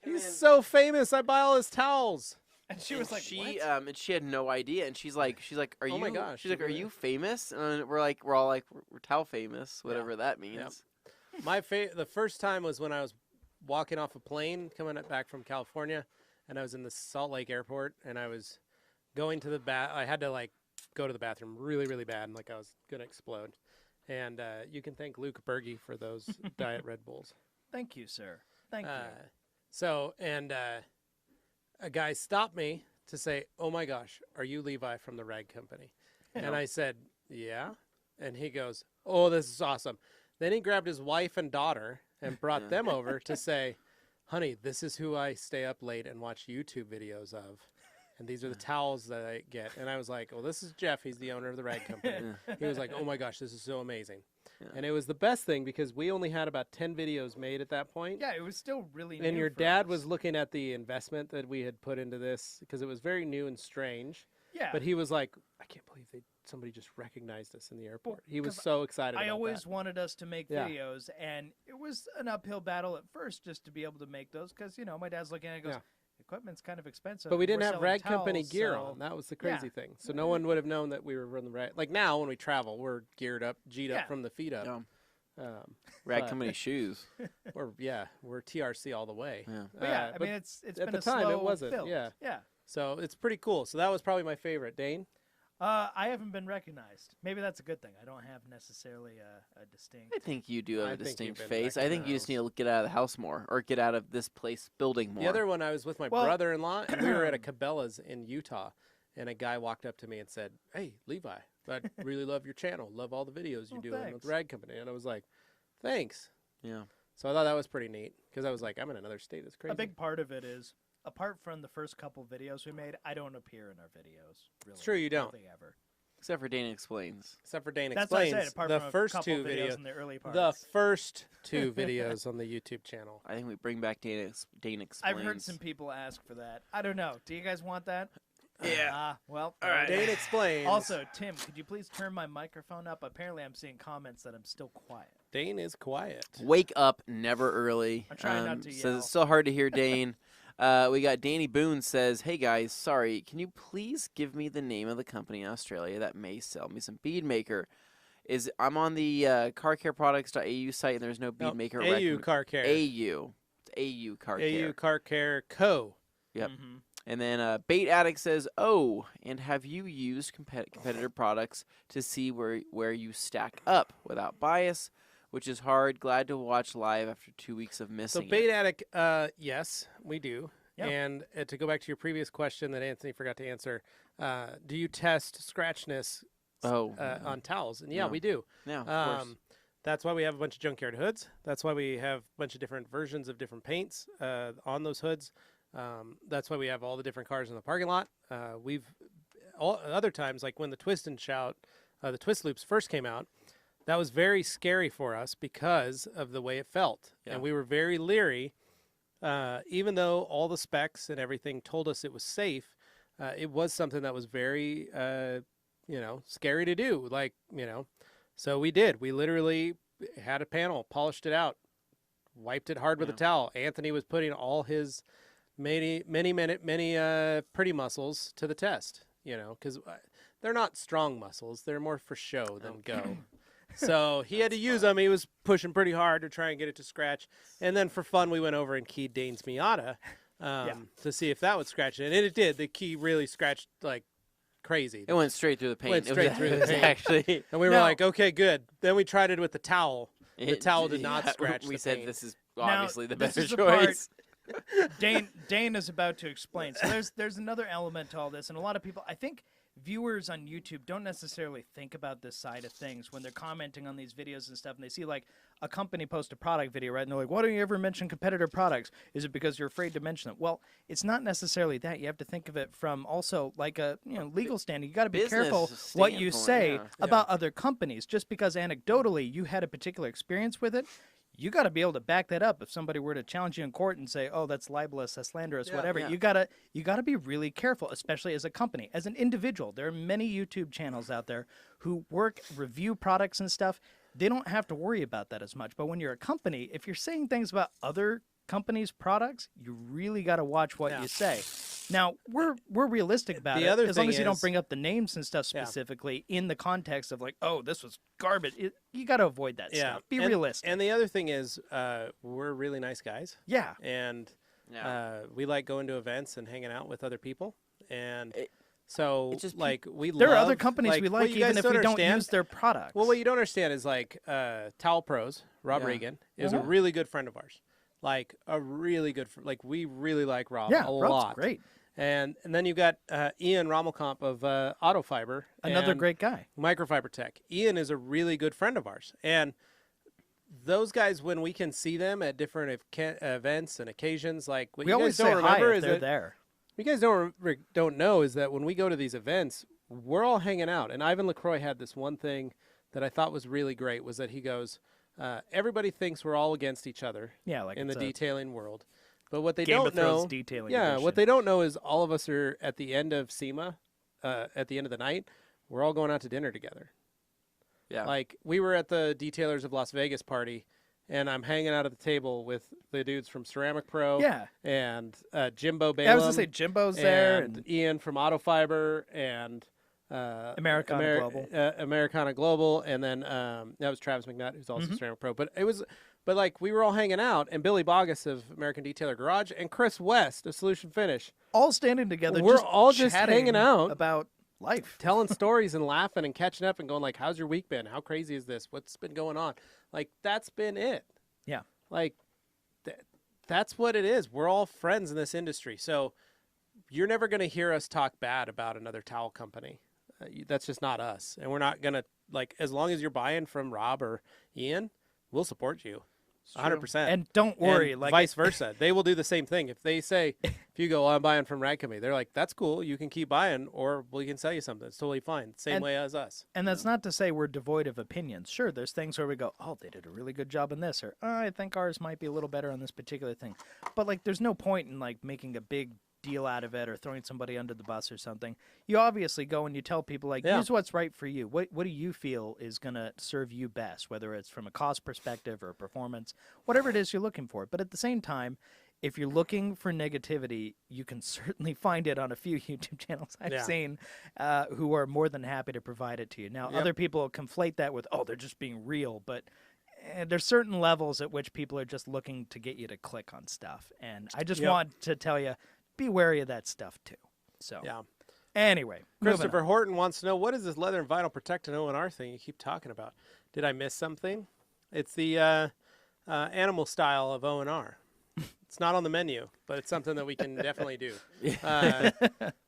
He's so famous. I buy all his towels." And she was like, she "What?" and she had no idea, and she's like, are you? Oh my gosh, She's like, you are really- you famous? And we're all like, we're towel famous, whatever that means. The first time was when I was walking off a plane coming back from California, and I was in the Salt Lake airport, and I was going to the I had to like go to the bathroom really, really bad, and like I was gonna explode. And you can thank Luke Berge for those Diet Red Bulls. Thank you, sir. Thank you. A guy stopped me to say, "Oh my gosh, are you Levi from the Rag Company?" And I said, "Yeah." And he goes, "Oh, this is awesome." Then he grabbed his wife and daughter and brought them over to say, "Honey, this is who I stay up late and watch YouTube videos of. And these are the towels that I get." And I was like, "Well, this is Jeff. He's the owner of the Rag Company." He was like, "Oh my gosh, this is so amazing." Yeah. And it was the best thing because we only had about 10 videos made at that point. Yeah, it was still really And new your for dad us. was looking at the investment that we had put into this because it was very new and strange. Yeah. But he was like, "I can't believe somebody just recognized us in the airport." He was 'cause so excited. I about always that. wanted us to make Yeah. videos, and it was an uphill battle at first just to be able to make those because, my dad's looking at it and goes, Yeah. equipment's kind of expensive. But we didn't We're have selling Rag Company towels, gear so- on. That was the Yeah. crazy thing. So no one would have known that we were from the Rag. Like now, when we travel, we're geared up, G'd Yeah. up from the feet up. Yeah. Rag Rag Company shoes. we're TRC all the way. Yeah. But yeah, I but mean, it's at been the a time, it slow wasn't, build. yeah. Yeah. So it's pretty cool. So that was probably my favorite. Dane? I haven't been recognized. Maybe that's a good thing. I don't have necessarily a distinct. I think you do have I a think you've distinct been face. I think you just need to get out of the house more or get out of this building more. The other one, I was with my Well- brother-in-law, and we were at a Cabela's in Utah, and a guy walked up to me and said, "Hey, Levi, I really love your channel. Love all the videos you Oh, do with thanks. Rag Company." And I was like, "Thanks." Yeah. So I thought that was pretty neat because I was like, "I'm in another state. That's crazy." A big part of it is, apart from the first couple videos we made, I don't appear in our videos. Really, true, you don't. hardly ever. Except for Dana Explains. Except for Dane That's what I Explains. said. Apart The from first a couple two videos videos. in the early parts. The first two videos on the YouTube channel. I think we bring back Dana Explains. I've heard some people ask for that. I don't know. Do you guys want that? Yeah. Well. All right. Dane Explains. Also, Tim, could you please turn my microphone up? Apparently, I'm seeing comments that I'm still quiet. Dane is quiet. Wake up, never early. I'm trying not to Says yell. it's still hard to hear Dane. We got Danny Boone says, "Hey guys, sorry, can you please give me the name of the company in Australia that may sell me some bead maker? I'm on the carcareproducts.au site and there's no bead maker. AU Car Care. AU. It's AU Car Care. AU Car Care Co. Yep. Mm-hmm. And then Bait Addict says, "Oh, and have you used competitor products to see where you stack up without bias, which is hard. Glad to watch live after 2 weeks of So missing Bait it." Addict, yes, we do. Yep. And to go back to your previous question that Anthony forgot to answer, do you test scratchness on towels? And yeah, No. we do. Yeah, of course. That's why we have a bunch of junkyard hoods. That's why we have a bunch of different versions of different paints on those hoods. That's why we have all the different cars in the parking lot. Other times, like when the Twist and Shout, the Twist Loops first came out, that was very scary for us because of the way it felt. Yeah. And we were very leery. Even though all the specs and everything told us it was safe, it was something that was very, scary to do. So we did. We literally had a panel, polished it out, wiped it hard with a towel. Anthony was putting all his many pretty muscles to the test, because they're not strong muscles. They're more for show than go. So he had to use them. He was pushing pretty hard to try and get it to scratch. And then for fun, we went over and keyed Dane's Miata to see if that would scratch it. And it did. The key really scratched like crazy. It went straight through the paint. Went straight through the It was paint. actually. And we were like, okay, good. Then we tried it with the towel. The towel did not yeah, scratch We the said paint. this is Now, obviously the this better is the part- choice. Dane is about to explain. So there's another element to all this, and a lot of people, I think, viewers on YouTube don't necessarily think about this side of things when they're commenting on these videos and stuff, and they see like a company post a product video, right? And they're like, "Why don't you ever mention competitor products? Is it because you're afraid to mention them?" Well, it's not necessarily that. You have to think of it from also like a legal standing. You got to be Business careful what you standpoint, say yeah. about other companies. Just because anecdotally you had a particular experience with it, you got to be able to back that up. If somebody were to challenge you in court and say, "Oh, that's libelous, that's slanderous, whatever," yeah. you gotta be really careful, especially as a company, as an individual. There are many YouTube channels out there who review products and stuff. They don't have to worry about that as much. But when you're a company, if you're saying things about other companies' products, you really got to watch what you say. Now, we're realistic about The it. other As long thing as you don't is- bring up the names and stuff specifically in the context of like, "Oh, this was garbage." You got to avoid that stuff. Be realistic. And the other thing is, we're really nice guys. Yeah. And Yeah. we like going to events and hanging out with other people. And It's just we There are love, other companies we what like you even guys if we don't understand- use their products. Well, what you don't understand is like Towel Pros, Rob Yeah. Regan, is a really good friend of ours. Like a really good we really like Rob a Rob's lot. great. And then you've got Ian Rommelkamp of Autofiber. Another and great guy. Microfiber Tech. Ian is a really good friend of ours. And those guys, when we can see them at different events and occasions, like what We you always guys say don't hi remember if is they're that there. what you guys don't know is that when we go to these events, we're all hanging out. And Ivan LaCroix had this one thing that I thought was really great was that he goes, everybody thinks we're all against each other Yeah, like in the it's a detailing world. But what they Game don't of Thrones know, detailing yeah, edition. what they don't know is all of us are at the end of SEMA, at the end of the night, we're all going out to dinner together. Yeah. Like we were at the Detailers of Las Vegas party, and I'm hanging out at the table with the dudes from Ceramic Pro, Yeah. and Jimbo Balaam, Yeah, I was gonna say Jimbo's there and Ian from Autofiber, and Americana Global. Americana Global, and then that was Travis McNutt, who's also Mm-hmm. Ceramic Pro. But like we were all hanging out, and Billy Bogus of American Detailer Garage, and Chris West of Solution Finish, all standing together. We're all just chatting hanging out. about life. telling stories and laughing and catching up and going like, "How's your week been? How crazy is this? What's been going on?" Like that's been it. Yeah. Like that's what it is. We're all friends in this industry, so you're never going to hear us talk bad about another towel company. That's just not us, and we're not gonna like as long as you're buying from Rob or Ian, we'll support you. 100%. And don't worry, And like vice versa. They will do the same thing. If they say, if you go, I'm buying from Rag Company, they're like, that's cool. You can keep buying, or we can sell you something. It's totally fine. Same way as us. And that's not to say we're devoid of opinions. Sure, there's things where we go, oh, they did a really good job in this, or oh, I think ours might be a little better on this particular thing. But like, there's no point in like making a big deal out of it or throwing somebody under the bus or something. You obviously go and you tell people like, use what's right for you. What do you feel is going to serve you best, whether it's from a cost perspective or performance, whatever it is you're looking for. But at the same time, if you're looking for negativity, you can certainly find it on a few YouTube channels I've seen who are more than happy to provide it to you. Now, other people conflate that with, oh, they're just being real. But there's certain levels at which people are just looking to get you to click on stuff. And I just want to tell you, be wary of that stuff, too. So, anyway. Christopher Horton wants to know, what is this leather and vinyl protectant O&R thing you keep talking about? Did I miss something? It's the animal style of O&R. It's not on the menu, but it's something that we can definitely do.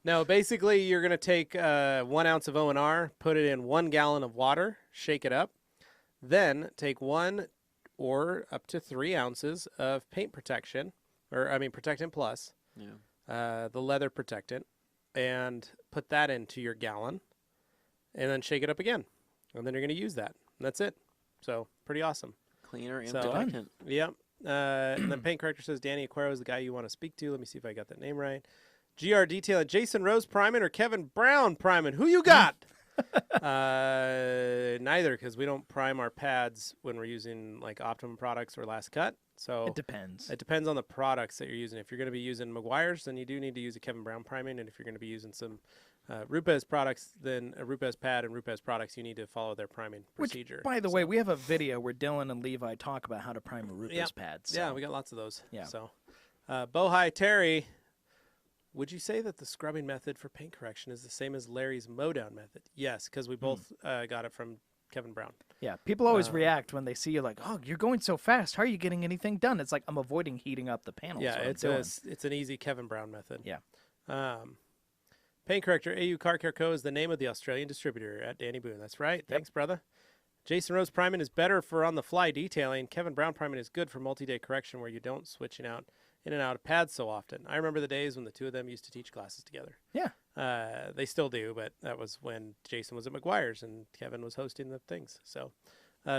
No, basically, you're going to take 1 ounce of O&R, put it in 1 gallon of water, shake it up, then take 1 or up to 3 ounces of paint protection, Protectant Plus, the leather protectant, and put that into your gallon, and then shake it up again. And then you're going to use that. And that's it. So, pretty awesome. Cleaner and So, protectant. Yep. And then Paint Corrector says Danny Aquaro is the guy you want to speak to. Let me see if I got that name right. GR Detailing, Jason Rose priming or Kevin Brown priming? Who you got? Neither, because we don't prime our pads when we're using like Optimum products or Last Cut. So it depends. It depends on the products that you're using. If you're going to be using Meguiar's, then you do need to use a Kevin Brown priming. And if you're going to be using some Rupes products, then a Rupes pad and Rupes products, you need to follow their priming procedure. Which, by the way, we have a video where Dylan and Levi talk about how to prime a Rupes pad. So. Yeah, we got lots of those. Yeah. So, Bohai Terry, would you say that the scrubbing method for paint correction is the same as Larry's mow-down method? Yes, because we both got it from Kevin Brown. Yeah, people always react when they see you like, oh, you're going so fast. How are you getting anything done? It's like, I'm avoiding heating up the panels. Yeah, it's an easy Kevin Brown method. Yeah. Paint Corrector AU Car Care Co. is the name of the Australian distributor at Danny Boone. That's right. Yep. Thanks, brother. Jason Rose priming is better for on-the-fly detailing. Kevin Brown priming is good for multi-day correction where you don't switching out in and out of pads so often. I remember the days when the two of them used to teach classes together. Yeah. They still do, but that was when Jason was at Meguiar's and Kevin was hosting the things. So,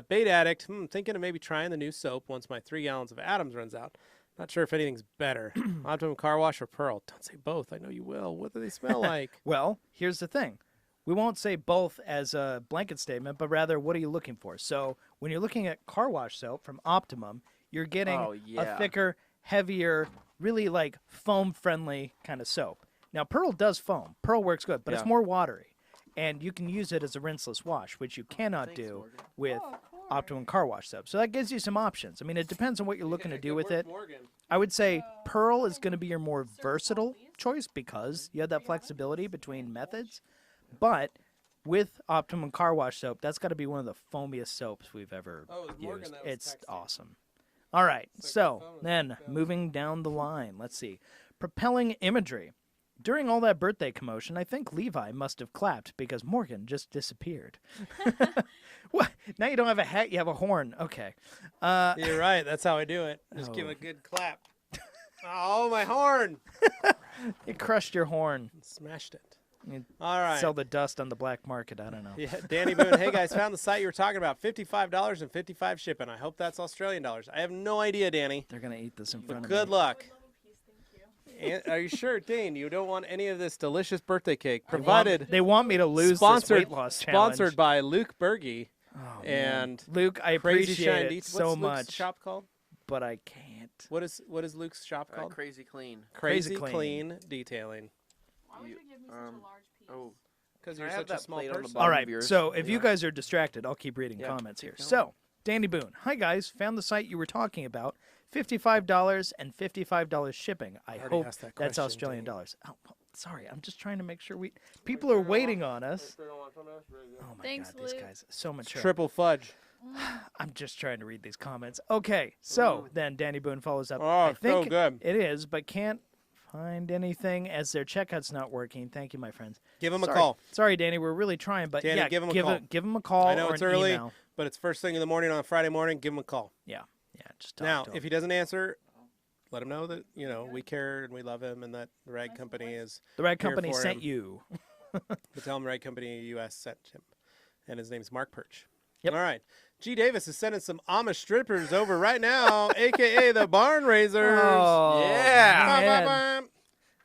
Bait Addict, thinking of maybe trying the new soap once my 3 gallons of Adams runs out. Not sure if anything's better. Optimum Car Wash or Pearl? Don't say both. I know you will. What do they smell like? Well, here's the thing. We won't say both as a blanket statement, but rather, what are you looking for? So when you're looking at car wash soap from Optimum, you're getting a thicker, heavier, really like foam-friendly kind of soap. Now, Pearl does foam. Pearl works good, but it's more watery. And you can use it as a rinseless wash, which you cannot do with Optimum Car Wash soap. So that gives you some options. I mean, it depends on what you're looking to do with it. I would say Pearl is going to be your more versatile choice because you have that flexibility between methods. But with Optimum Car Wash soap, that's got to be one of the foamiest soaps we've ever used. It's awesome. All right, so then moving down the line, let's see. Propelling imagery. During all that birthday commotion, I think Levi must have clapped because Morgan just disappeared. What? Now you don't have a hat, you have a horn. Okay. You're right. That's how I do it. Just give a good clap. Oh, my horn. You crushed your horn. Smashed it. You all right. Sell the dust on the black market. I don't know. Yeah, Danny Boone. Hey, guys, found the site you were talking about. $55 and $55 shipping. I hope that's Australian dollars. I have no idea, Danny. They're going to eat this in front of good me. luck. And, are you sure, Dane? You don't want any of this delicious birthday cake provided? They want me to lose this weight loss challenge. Sponsored by Luke Berge. Oh, and Luke, I appreciate it so What's much. Luke's shop called? But I can't. What is Luke's shop called? Crazy Clean. Crazy Clean Detailing. Why would you give me such a large piece? Oh, because you're such a small person. All right, so if you guys are distracted, I'll keep reading comments here. So, Danny Boone. Hi, guys. Found the site you were talking about. $55 and $55 shipping. I hope that's Australian dollars. Oh, sorry. I'm just trying to make sure people are waiting on us. Oh, my Thanks, God. These Luke. guys, so mature. Triple fudge. I'm just trying to read these comments. Okay, so then Danny Boone follows up. Oh, I think so good. it is, but can't find anything as their checkout's not working. Thank you, my friends. Give him a call. Sorry, Danny. We're really trying, but Danny, yeah, give him a call. Give him a call. I know or it's an early, email. but it's first thing in the morning on a Friday morning. Give him a call. Yeah. Yeah, just talk Now, to if him. he doesn't answer, let him know that we care and we love him, and that the Rag Company is The right here company for sent him. you. But tell him the Rag Company US sent him, and his name's Mark Perch. Yep. All right. G. Davis is sending some Amish strippers over right now, a.k.a. the Barn Raisers. Oh, Yeah. Ba, ba, man. ba.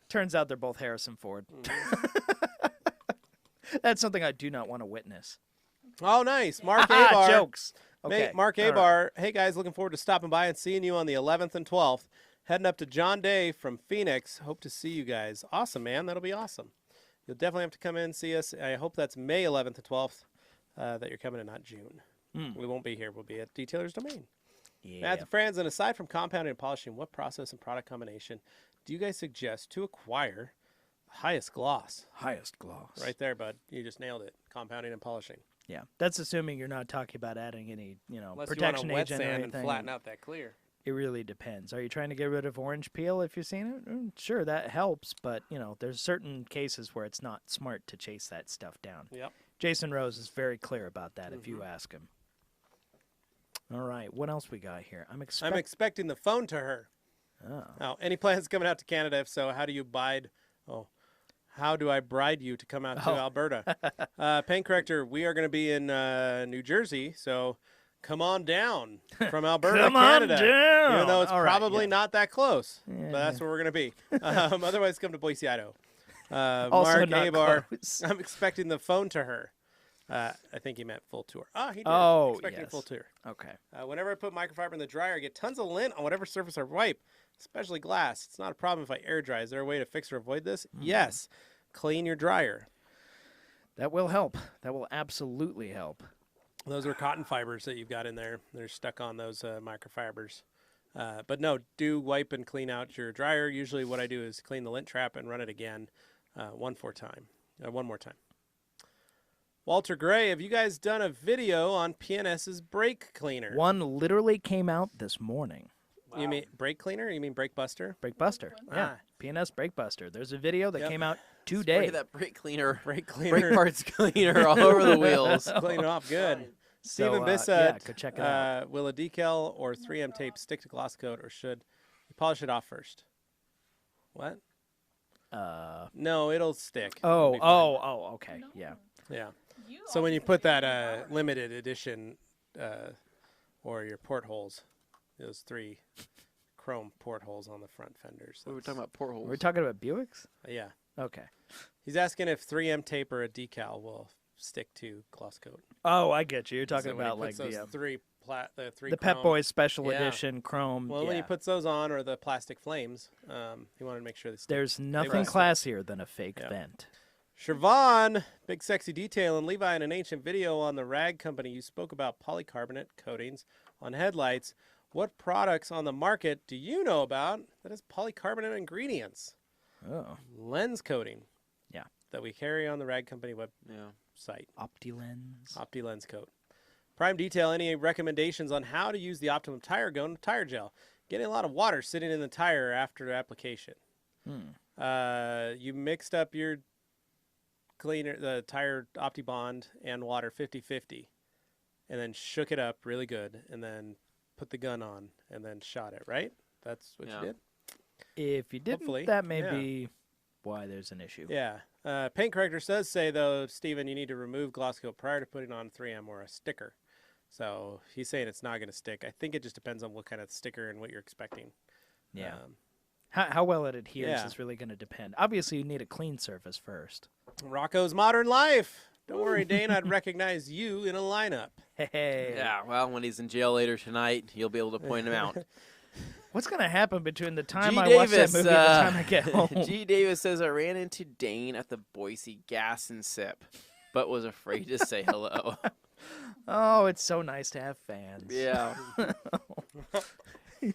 Turns out they're both Harrison Ford. Mm-hmm. That's something I do not want to witness. Oh, nice. Mark Ah, Abar. jokes. Mate, Okay. Mark all right. Abar. Hey, guys, looking forward to stopping by and seeing you on the 11th and 12th. Heading up to John Day from Phoenix. Hope to see you guys. Awesome, man. That'll be awesome. You'll definitely have to come in and see us. I hope that's May 11th and 12th that you're coming in, not June. We won't be here. We'll be at Detailer's Domain. Yeah. Matt the Franz, and aside from compounding and polishing, what process and product combination do you guys suggest to acquire the highest gloss? Highest gloss. Right there, bud. You just nailed it. Compounding and polishing. Yeah. That's assuming you're not talking about adding any, Unless protection you want agent to wet or sand anything. and flatten out that clear. It really depends. Are you trying to get rid of orange peel if you're seeing it? Sure, that helps, but there's certain cases where it's not smart to chase that stuff down. Yep. Jason Rose is very clear about that if you ask him. All right, what else we got here? I'm expecting the phone to her. Oh. Now, any plans coming out to Canada? If so, how do you bide? Oh, how do I bride you to come out to Alberta? Paint corrector, we are going to be in New Jersey, so come on down from Alberta Come to on Canada. down. Even though it's All right, probably yes. not that close, Yeah. but that's where we're going to be. Otherwise, come to Boise, Idaho. Also Mark not Abar, close. I'm expecting the phone to her. I think he meant full tour. Oh, he did. Oh, expecting yes. full tour. Okay. Whenever I put microfiber in the dryer, I get tons of lint on whatever surface I wipe, especially glass. It's not a problem if I air dry. Is there a way to fix or avoid this? Yes. Clean your dryer. That will help. That will absolutely help. Those are cotton fibers that you've got in there. They're stuck on those microfibers. But no, do wipe and clean out your dryer. Usually what I do is clean the lint trap and run it again one more time. Walter Gray, have you guys done a video on PNS's brake cleaner? One literally came out this morning. You mean brake cleaner? You mean brake buster? Brake Buster. Yeah. Ah. PNS Brake Buster. There's a video that Yep. came out Spray today. that brake cleaner, Brake cleaner. brake parts cleaner all over the wheels. Clean it off good. So, Stephen yeah, Bissett, go check it out. will a decal or 3M tape stick to gloss coat, or should you polish it off first? What? No, it'll stick. It'll be fine. Okay. Yeah. Yeah. So when you put that limited edition or your portholes, those 3 chrome portholes on the front fenders. We were talking about portholes. We're talking about Buicks? Yeah. Okay. He's asking if 3M tape or a decal will stick to gloss coat. Oh, I get you. You're So talking when he about like puts those the three the Pep chrome- Boys Special Yeah. Edition Chrome. Well, yeah. when he puts those on, or the plastic flames, he wanted to make sure they stick. There's nothing rest. classier than a fake Yeah. vent. Siobhan, Big Sexy Detail, and Levi, in an ancient video on the Rag Company, you spoke about polycarbonate coatings on headlights. What products on the market do you know about that has polycarbonate ingredients? Oh. Lens coating. Yeah. That we carry on the Rag Company Yeah. website. OptiLens. Opti Lens Coat. Prime Detail, any recommendations on how to use the Optimum Tire Gun tire gel? Getting a lot of water sitting in the tire after application. You mixed up your cleaner, the tire OptiBond and water 50-50, and then shook it up really good, and then put the gun on, and then shot it, right? That's what Yeah. you did? If you didn't, Hopefully, that may yeah. be why there's an issue. Yeah. Paint corrector does say, though, Steven, you need to remove gloss coat prior to putting on 3M or a sticker. So he's saying it's not going to stick. I think it just depends on what kind of sticker and what you're expecting. Yeah. How well it adheres yeah. is really going to depend. Obviously, you need a clean surface first. Rocco's Modern Life. Don't worry, Dane. I'd recognize you in a lineup. Hey. Yeah, well, when he's in jail later tonight, you'll be able to point him out. What's going to happen between the time G. I watch that Davis, movie and the time I get home? G. Davis says, I ran into Dane at the Boise Gas and Sip, but was afraid to say hello. Oh, it's so nice to have fans. Yeah.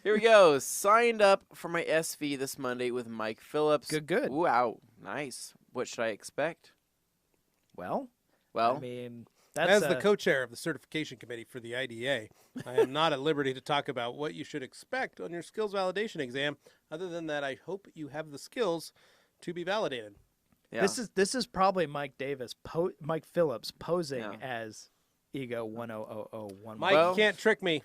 Here we go. Signed up for my SV this Monday with Mike Phillips. Good. Wow, nice. What should I expect? Well, Well, I mean, that's As the co-chair of the certification committee for the IDA, I am not at liberty to talk about what you should expect on your skills validation exam, other than that I hope you have the skills to be validated. yeah. This is probably Mike Phillips posing Yeah. as Ego 100011. Mike, Well- you can't trick me.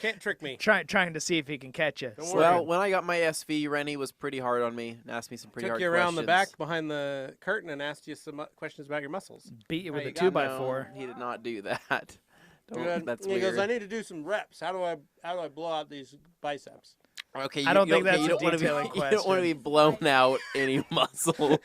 Can't trick me. Trying to see if he can catch you. Don't worry. Well, when I got my SV, Rennie was pretty hard on me and asked me some pretty Took hard you around questions. the back behind the curtain and asked you some questions about your muscles. Beat you with How a you got 2x4. No, he did not do that. That's he weird. goes, I need to do some reps. How do I blow out these biceps? Okay, I don't think that's you a don't wanna detailing be, You don't want to be blown out any muscles.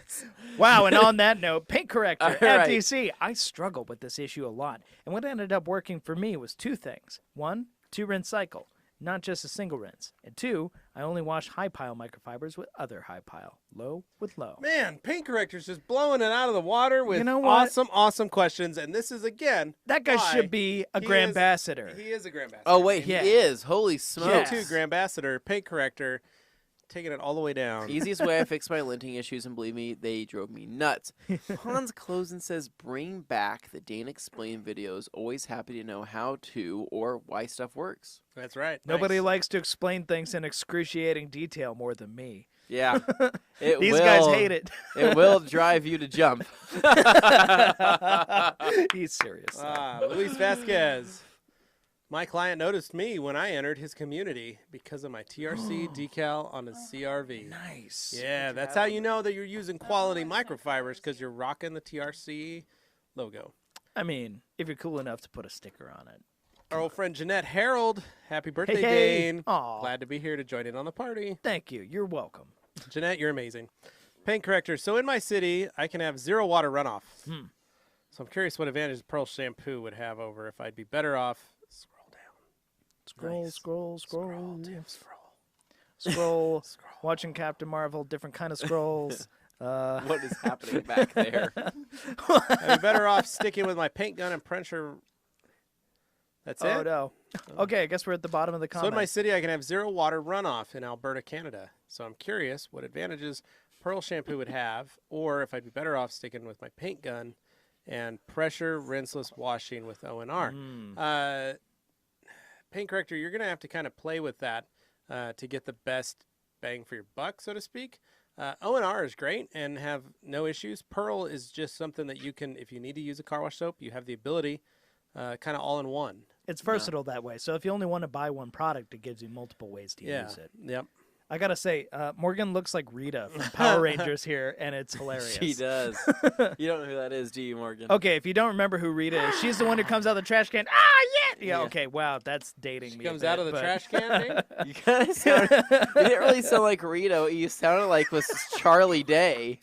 Wow, and on that note, paint corrector All at right. DC. I struggled with this issue a lot. And what ended up working for me was two things. One, 2-rinse cycle, not just a single rinse. And two, I only wash high pile microfibers with other high pile, low with low. Man, paint corrector's just blowing it out of the water with You know what? awesome questions. And this is, again, That guy why should be a he Grand is- Ambassador. He is a Grand Ambassador. Oh wait, Yeah. he is. Holy smokes! Too, Grand Ambassador, paint corrector, taking it all the way down. Easiest way I fixed my linting issues, and believe me, they drove me nuts. Hans Closen says, bring back the Dane Explain videos. Always happy to know how to or why stuff works. That's right. Nobody Nice. likes to explain things in excruciating detail more than me. Yeah. It These will, guys hate it. It will drive you to jump. He's serious. Luis Vasquez. My client noticed me when I entered his community because of my TRC decal on his CRV. Nice. Yeah, that's how you know that you're using quality microfibers, because you're rocking the TRC logo. I mean, if you're cool enough to put a sticker on it. Our old friend Jeanette Harold, happy birthday, Hey. Dane. Aw. Glad to be here to join in on the party. Thank you. You're welcome. Jeanette, you're amazing. Paint corrector. So in my city, I can have 0 water runoff. So I'm curious what advantage Pearl shampoo would have over if I'd be better off. Scroll down. Scroll, Nice. scroll, scroll. Tim, Scroll. Watching Captain Marvel, different kind of scrolls. What is happening back there? I'd be better off sticking with my paint gun and pressure. That's Oh, it. no. Okay, I guess we're at the bottom of the So in comment. my city, I can have 0 water runoff in Alberta, Canada. So I'm curious what advantages Pearl shampoo would have, or if I'd be better off sticking with my paint gun and pressure rinseless washing with ONR. Paint corrector, you're going to have to kind of play with that to get the best bang for your buck, so to speak. ONR is great and have no issues. Pearl is just something that you can, if you need to use a car wash soap, you have the ability kind of all in one. It's versatile that way. So if you only want to buy one product, it gives you multiple ways to use it. Yep. I got to say, Morgan looks like Rita from Power Rangers here, and it's hilarious. She does. You don't know who that is, do you, Morgan? Okay, if you don't remember who Rita is, she's the one who comes out of the trash can. Yeah, okay, wow, that's dating me. Comes a bit, out of the but- trash can, Dave? You kind of sounded. You didn't really sound like Rito. You sounded like was Charlie Day.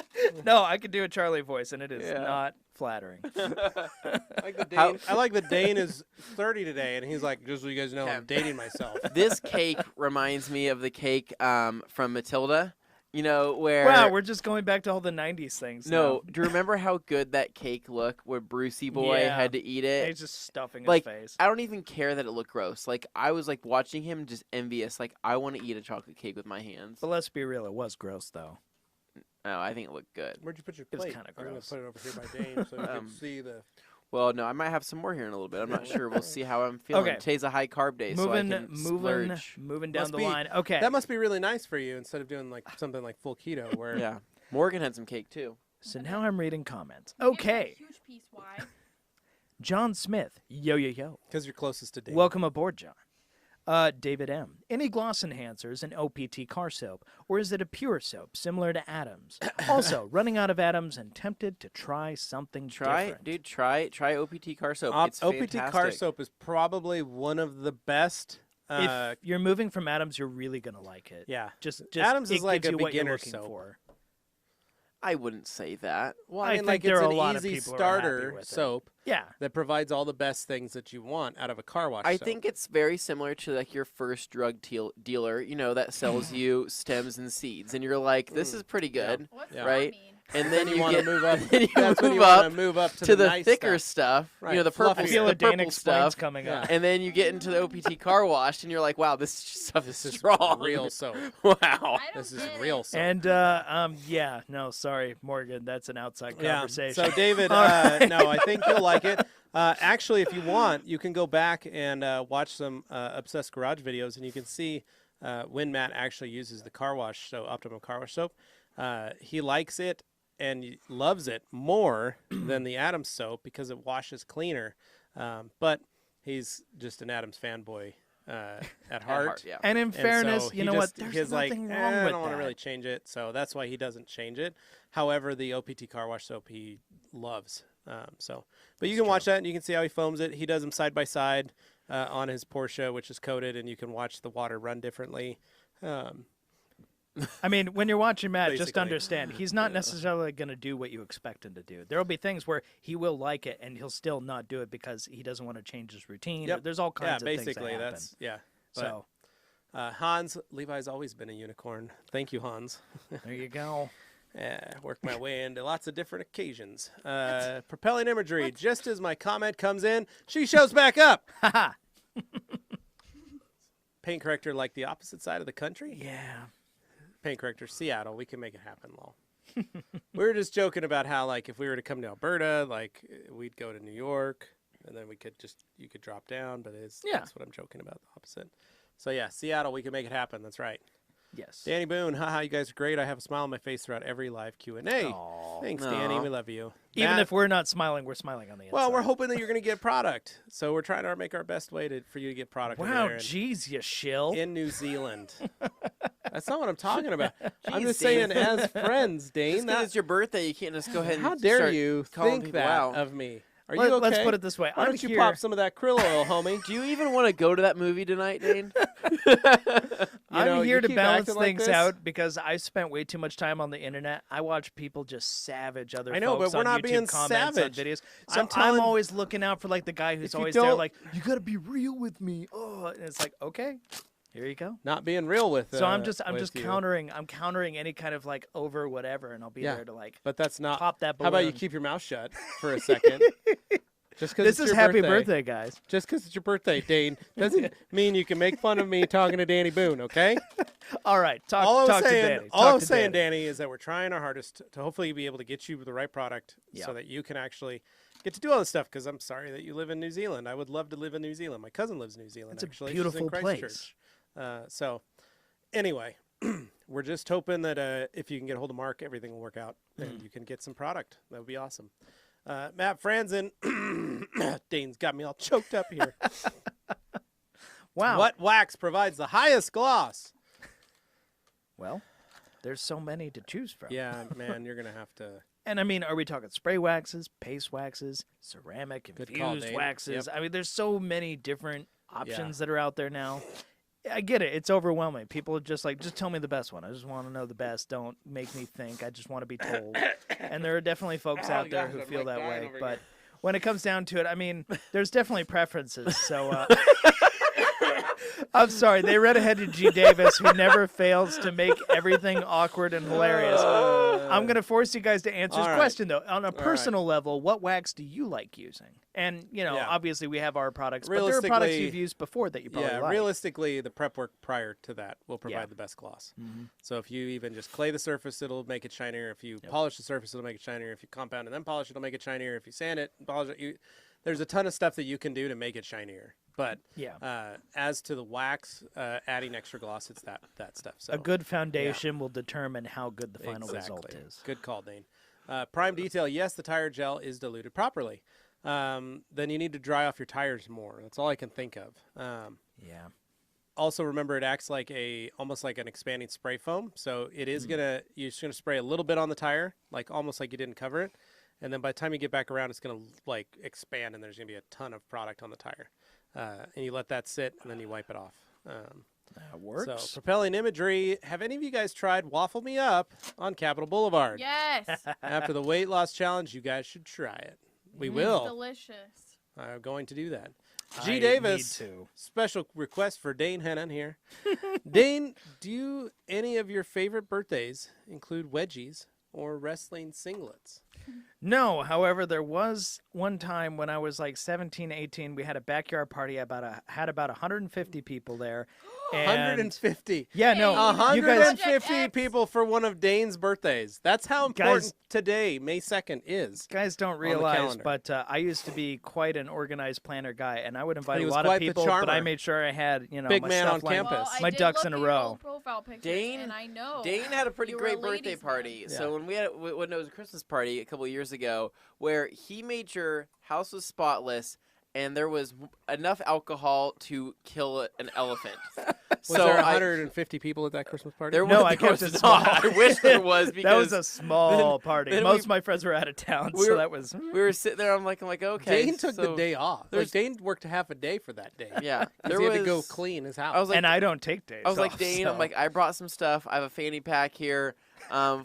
No, I can do a Charlie voice, and it is Yeah. not flattering. I like the Dane is 30 today, and he's like, just so you guys know, I'm dating myself. This cake reminds me of the cake from Matilda. You know where? Wow, we're just going back to all the '90s things. No, do you remember how good that cake looked? Where Brucey Boy Yeah. had to eat now. it. He's just stuffing Like his face. I don't even care that it looked gross. Like I was like watching him, just envious. Like I want to eat a chocolate cake with my hands. But let's be real, it was gross though. Oh, I think it looked good. Where'd you put your It was plate? kinda I'm going gross. to put it over here by Dane so you can see the... Well, no, I might have some more here in a little bit. I'm not sure. We'll see how I'm feeling. Okay. Today's a high carb day, so I can splurge. moving down Must the be- line. Okay. That must be really nice for you instead of doing like something like full keto where... Yeah, Morgan had some cake too. So now I'm reading comments. Here's a Okay. huge piece why. John Smith. Yo, yo, yo. Because you're closest to Dane. Welcome aboard, John. David M. Any gloss enhancers in OPT car soap, or is it a pure soap similar to Adams? Also, running out of Adams and tempted to try something different. Dude. Try OPT car soap. It's OPT car fantastic. soap is probably one of the best... If you're moving from Adams, you're really gonna like it. yeah. Just Adams it is like gives a you what you're beginner looking soap. for. I wouldn't say that. Well, I I mean, think like there it's are a an lot of easy people who are happy starter with it. soap Yeah. that provides all the best things that you want out of a car wash I soap. think it's very similar to like your first drug dealer, you know, that sells you stems and seeds, and you're like, this is pretty good, What's Yeah. that right? mean? And then you want to get move up. then you That's when move you want up to move up to the nice thicker stuff. stuff, you know, the Right, purple, I fluffy. feel the a Dane purple Explains stuff, coming Yeah. up. and then you get into the OPT car wash, and you're like, wow, this stuff is This is strong. real soap. Wow. I don't This is get real it. soap. And yeah, no, sorry, Morgan, that's an outside conversation. So David, All right. no, I think you'll like it. Actually, if you want, you can go back and watch some Obsessed Garage videos, and you can see when Matt actually uses the car wash, so Optimum car wash soap. He likes it and loves it more than the Adams soap because it washes cleaner. But he's just an Adams fanboy at heart. Yeah. And in fairness, so you he know what? just- There's he's like, nothing "Eh, wrong I with don't want to that. really change it, so that's why he doesn't change it. However, the OPT car wash soap he loves. But you can watch that and you can see how he foams it. He does them side by side on his Porsche, which is coated, and you can watch the water run differently. I mean, when you're watching Matt, just Basically. understand he's not necessarily going to do what you expect him to do. There will be things where he will like it and he'll still not do it because he doesn't want to change his routine. Yep. There's all kinds of basically things that happen. that's But, So Hans, Levi's always been a unicorn. Thank you, Hans. there you go. Work my way into lots of different occasions. Propelling imagery. Just as my comment comes in, she shows back up. Haha. Paint corrector like the opposite side of the country? Yeah. Paint corrector, Seattle. We can make it happen, lol. We were just joking about how, like, if we were to come to Alberta, like, we'd go to New York, and then you could drop down, but that's what I'm joking about, the opposite. So, yeah, Seattle, we can make it happen. That's right. Yes. Danny Boone, haha, you guys are great. I have a smile on my face throughout every live Q&A. Aw. Thanks, Aw. Danny. We love you. Even Matt, if we're not smiling, we're smiling on the inside. well, we're hoping that you're going to get product. So we're trying to make our best way for you to get product over Wow, there jeez, you shill. in New Zealand. That's not what I'm talking about. I'm Jeez, just Dane. saying as friends, Dane. Just because it's your birthday, you can't just go ahead and How dare start you calling think people that out. of me? Are you okay? Let's put it this way. Why I'm don't you here. pop some of that krill oil, homie? Do you even want to go to that movie tonight, Dane? I'm here to keep balance acting like things this. out because I spent way too much time on the internet. I watch people just savage other I know, folks but we're on not YouTube being comments savage. on videos. I'm So telling- I'm always looking out for like the guy who's If you always there don't- like, you got to be real with me. Oh, and it's like, okay, here you go. Not being real with. So I'm with just you. countering. I'm countering any kind of like over whatever, and I'll be Yeah. there to like But that's not. pop that How about you balloon. keep your mouth shut for a second? Just because This is happy birthday, guys. Just because it's your birthday, Dane, doesn't mean you can make fun of me talking to Danny Boone. Okay. All right, talk all to I'm saying, Danny. all Talk I'm to saying, Danny, is that we're trying our hardest to hopefully be able to get you the right product Yeah. so that you can actually get to do all this stuff. Because I'm sorry that you live in New Zealand. I would love to live in New Zealand. My cousin lives in New Zealand. It's a actually. beautiful She's in place. Christchurch. So, anyway, we're just hoping that if you can get a hold of Mark, everything will work out and you can get some product. That would be awesome. Matt Franzen, Dane's got me all choked up here. Wow. What wax provides the highest gloss? Well, there's so many to choose from. Yeah, man, you're gonna have to. And I mean, are we talking spray waxes, paste waxes, ceramic Good call, infused Dane. waxes? Yep. I mean, there's so many different options that are out there now. I get it. It's overwhelming. People are just like, just tell me the best one. I just want to know the best. Don't make me think. I just want to be told. And there are definitely folks out there who feel that way. But when it comes down to it, I mean, there's definitely preferences. So I'm sorry. They read ahead to G. Davis, who never fails to make everything awkward and hilarious. I'm going to force you guys to answer his All right. question, though. On a personal level, what wax do you like using? And, you know, Yeah. obviously we have our products, but there are products Realistically- you've used before that you probably Yeah, like. realistically, the prep work prior to that will provide Yeah. the best gloss. Mm-hmm. So if you even just clay the surface, it'll make it shinier. If you polish the surface, it'll make it shinier. If you compound and then polish, it'll make it shinier. If you sand it, polish it, there's a ton of stuff that you can do to make it shinier. But Yeah. as to the wax, adding extra gloss, it's that stuff. So A good foundation will determine how good the final result exactly. is. Good call, Dane. Prime detail, yes, the tire gel is diluted properly. Then you need to dry off your tires more. That's all I can think of. Yeah. Also, remember it acts like almost like an expanding spray foam. So it is you're just gonna spray a little bit on the tire, like almost like you didn't cover it, and then by the time you get back around, it's gonna like expand, and there's gonna be a ton of product on the tire. And you let that sit, and then you wipe it off. That works. So propelling imagery. Have any of you guys tried Waffle Me Up on Capitol Boulevard? Yes. After the weight loss challenge, you guys should try it. We It's will. delicious. I'm going to do that. I G. need Davis, to. special request for Dane Hennon here. Dane, do any of your favorite birthdays include wedgies or wrestling singlets? No, however, there was one time when I was like 17, 18, we had a backyard party. Had about 150 people there. And 150. Yeah, no, Hey, you guys, 150 Project X. people for one of Dane's birthdays. That's how important today, May 2nd, is. guys don't the realize, calendar. but I used to be quite an organized planner guy, and I would invite He a was lot quite of the people, but I charmer. made sure I had, you know, Big my man stuff on lined up. campus. Well, I My did ducks look in a at your row. old profile pictures, Dane- and I know. Dane had a pretty You were a great birthday ladies' man. party. Yeah. So when it was a Christmas party a couple of years ago, where he made sure house was spotless, and there was enough alcohol to kill an elephant. Was there 150 people at that Christmas party? There No, was, I there kept was it not. small. I wish there was because That was a small party. then Most of my friends were out of town, so that was. we were sitting there. I'm like, okay. Dane took the so day off. there's- Like Dane worked half a day for that day. Yeah, Because he had to go clean his house. I was like, And I don't take days. I was like, off, Dane, so. I'm like, I brought some stuff. I have a fanny pack here,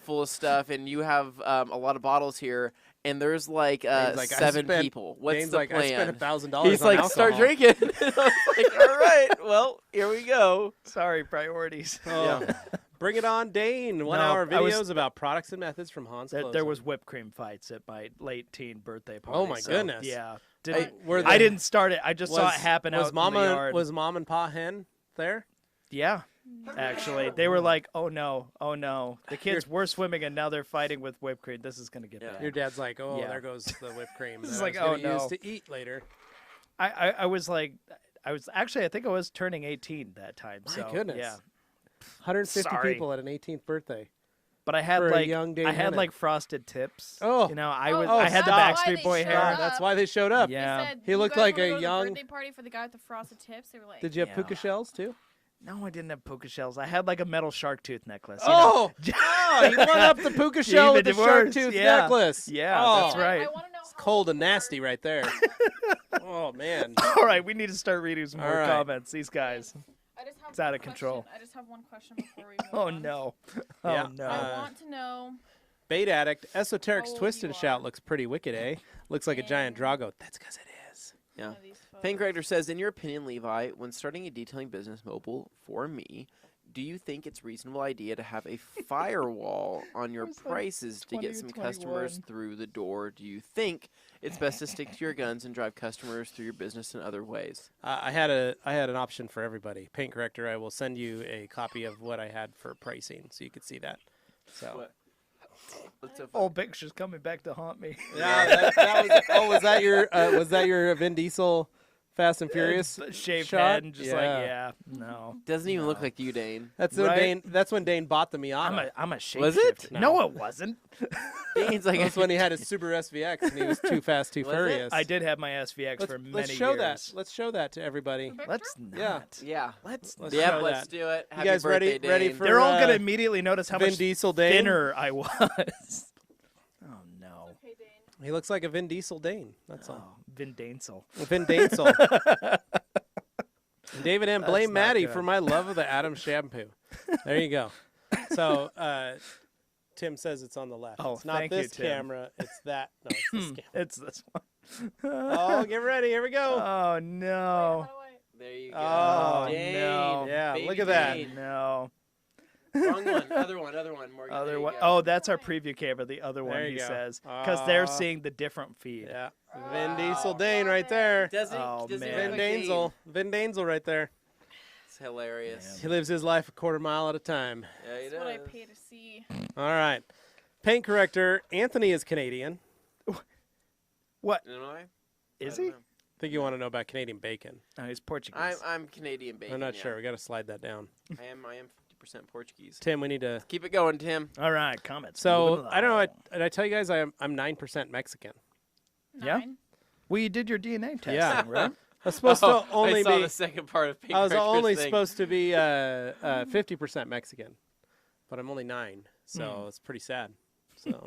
full of stuff, and you have a lot of bottles here. And there's like Dane's like, 7 people. What's Dane's the like, plan? I spent $1,000 He's on like, alcohol. start drinking. And I was like, all right, well, here we go. Sorry, priorities. Oh. Bring it on, Dane. 1 hour I was- videos about products and methods from Hans There Clothing. was whipped cream fights at my late teen birthday party. Oh, my so, goodness. Yeah. were I they- didn't start it. I just saw it happen was out Mama, in the yard. Was Mom and Pa Hen there? Yeah. Actually, they were like, "Oh no, oh no, the kids were swimming and now they're fighting with whipped cream. This is gonna get bad." Your dad's like, oh, Yeah. there goes the whipped cream. This that is I like, was gonna oh, no. use to eat later. I was like, I think I was turning 18 that time. My so, goodness. Yeah. 150 Sorry. people at an 18th birthday. But I had For a like young Dane I had Hennett. like frosted tips. Oh. You know, I Oh, had the stop. Backstreet Boy Shut hair. up. That's why they showed up. Yeah. They said, He "You looked guys like wanna a go to the young- birthday party for the guy with the frosted tips." They were like, Did you have Yeah. puka shells too? No, I didn't have puka shells. I had like a metal shark tooth necklace. Oh, he went up the puka shell with the Even shark worse, tooth yeah. necklace. Yeah, oh, that's right. I want to know It's how cold and nasty right there. Oh man. All right, we need to start reading some more All right. comments. These guys. I just have It's out one of control. question. I just have one question before we move Oh on. no. Yeah. Oh no. I want to know. Bait addict, Esoteric's How old twist you and shout are. looks pretty wicked, eh? Looks like a giant And- Drago. That's because it is. Yeah. one of these Pain photos. Corrector says, in your opinion, Levi, when starting a detailing business mobile for me, do you think it's a reasonable idea to have a firewall on your was like prices to 20 get or some customers 21. through the door? Do you think it's best to stick to your guns and drive customers through your business in other ways? I had an option for everybody. Paint Corrector, I will send you a copy of what I had for pricing so you could see that. So. What? What's so funny? Old pictures coming back to haunt me. Yeah, that was. Oh, was that your Vin Diesel Fast and Furious Shaved shot? head and just Yeah. like, yeah, no. Doesn't even look No. like you, Dane. That's when Right? Dane. That's when Dane bought the Miata. I'm a shapeshifter. Was it? No, it wasn't. Dane's like, That's when he had his Subaru SVX and he was too fast, too Was it? furious. I did have my SVX for many let's show years. that. Let's show that to everybody. Picture? Let's Yeah. not. yeah. Let's Let's Yep, show let's that. do it. You Happy guys ready- birthday, ready Dane. for- They're all uh, gonna immediately notice how Vin much Diesel Dane. thinner I was. Oh no. Okay, Dane. He looks like a Vin Diesel Dane. That's Oh, all. Vin Dansel. Vin Diesel. David M. That's Blame not Maddie good. for my love of the Adam shampoo. There you go. So Tim says it's on the left. Oh, it's not thank you, this Tim. camera. It's that. No, it's this camera. It's this one. Oh, get ready. Here we go. Oh no. How do I- There you go. Oh, Dane. no. Yeah, Baby look at that. Dane. No. Wrong one. Other one. Morgan. Other there you one. go. Oh, that's our preview camera. The other one, There you he go. says, because they're Aw. seeing the different feed. Yeah. Vin Diesel Dane right there. Doesn't, Oh, doesn't man. look Vin like Dane. Dansel. Vin Dansel right there. It's hilarious. He lives his life a quarter mile at a time. Yeah, he That's what I does. pay to see. All right. Paint Corrector. Anthony is Canadian. What Illinois? is I he? don't know. I think you want to know about Canadian bacon. No, he's Portuguese. I'm Canadian bacon. I'm not yeah. sure. We got to slide that down. I am 50% Portuguese. Tim, we need to. Keep it going, Tim. All right, comments. So Moving I don't know. along. Did I tell you guys I'm 9% Mexican? Yeah? 9. Well, you did your DNA testing, Yeah. right? I was supposed Oh, to only I saw be. the second part of Pink I was Corrector's only thing. supposed to be 50% Mexican, but I'm only 9, so it's pretty sad. So,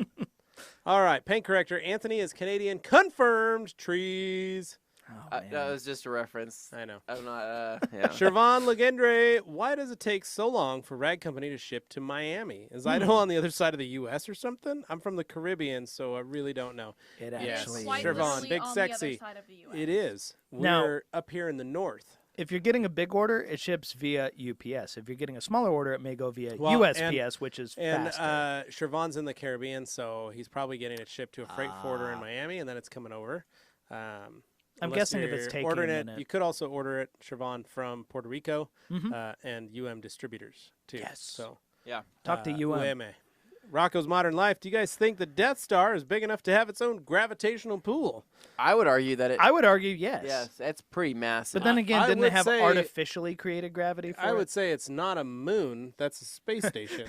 all right, Paint Corrector. Anthony is Canadian. Confirmed. Trees. Oh, man. That was just a reference. I know. I'm not. Yeah. Shervon Legendre, why does it take so long for Rag Company to ship to Miami? Is Idaho on the other side of the U.S. or something? I'm from the Caribbean, so I really don't know. It Yes. actually Shervon, Quite is. literally Big on sexy. The other side of the US. It is. Now- We're up here in the north. If you're getting a big order, it ships via UPS. If you're getting a smaller order, it may go via Well, USPS, which is And faster. Shervon's in the Caribbean, so he's probably getting it shipped to a freight forwarder in Miami, and then it's coming over. I'm Unless guessing if it's you're taking ordering a it, minute. you could also order it, Shervon, from Puerto Rico Mhm. and UM distributors too. Yes. So Yeah. Talk to UM. UM. Rocco's Modern Life. Do you guys think the Death Star is big enough to have its own gravitational pool? I would argue that it. I would argue yes. Yes, that's pretty massive. But then again, I didn't they would have say- artificially created gravity for I it? would say it's not a moon. That's a space station.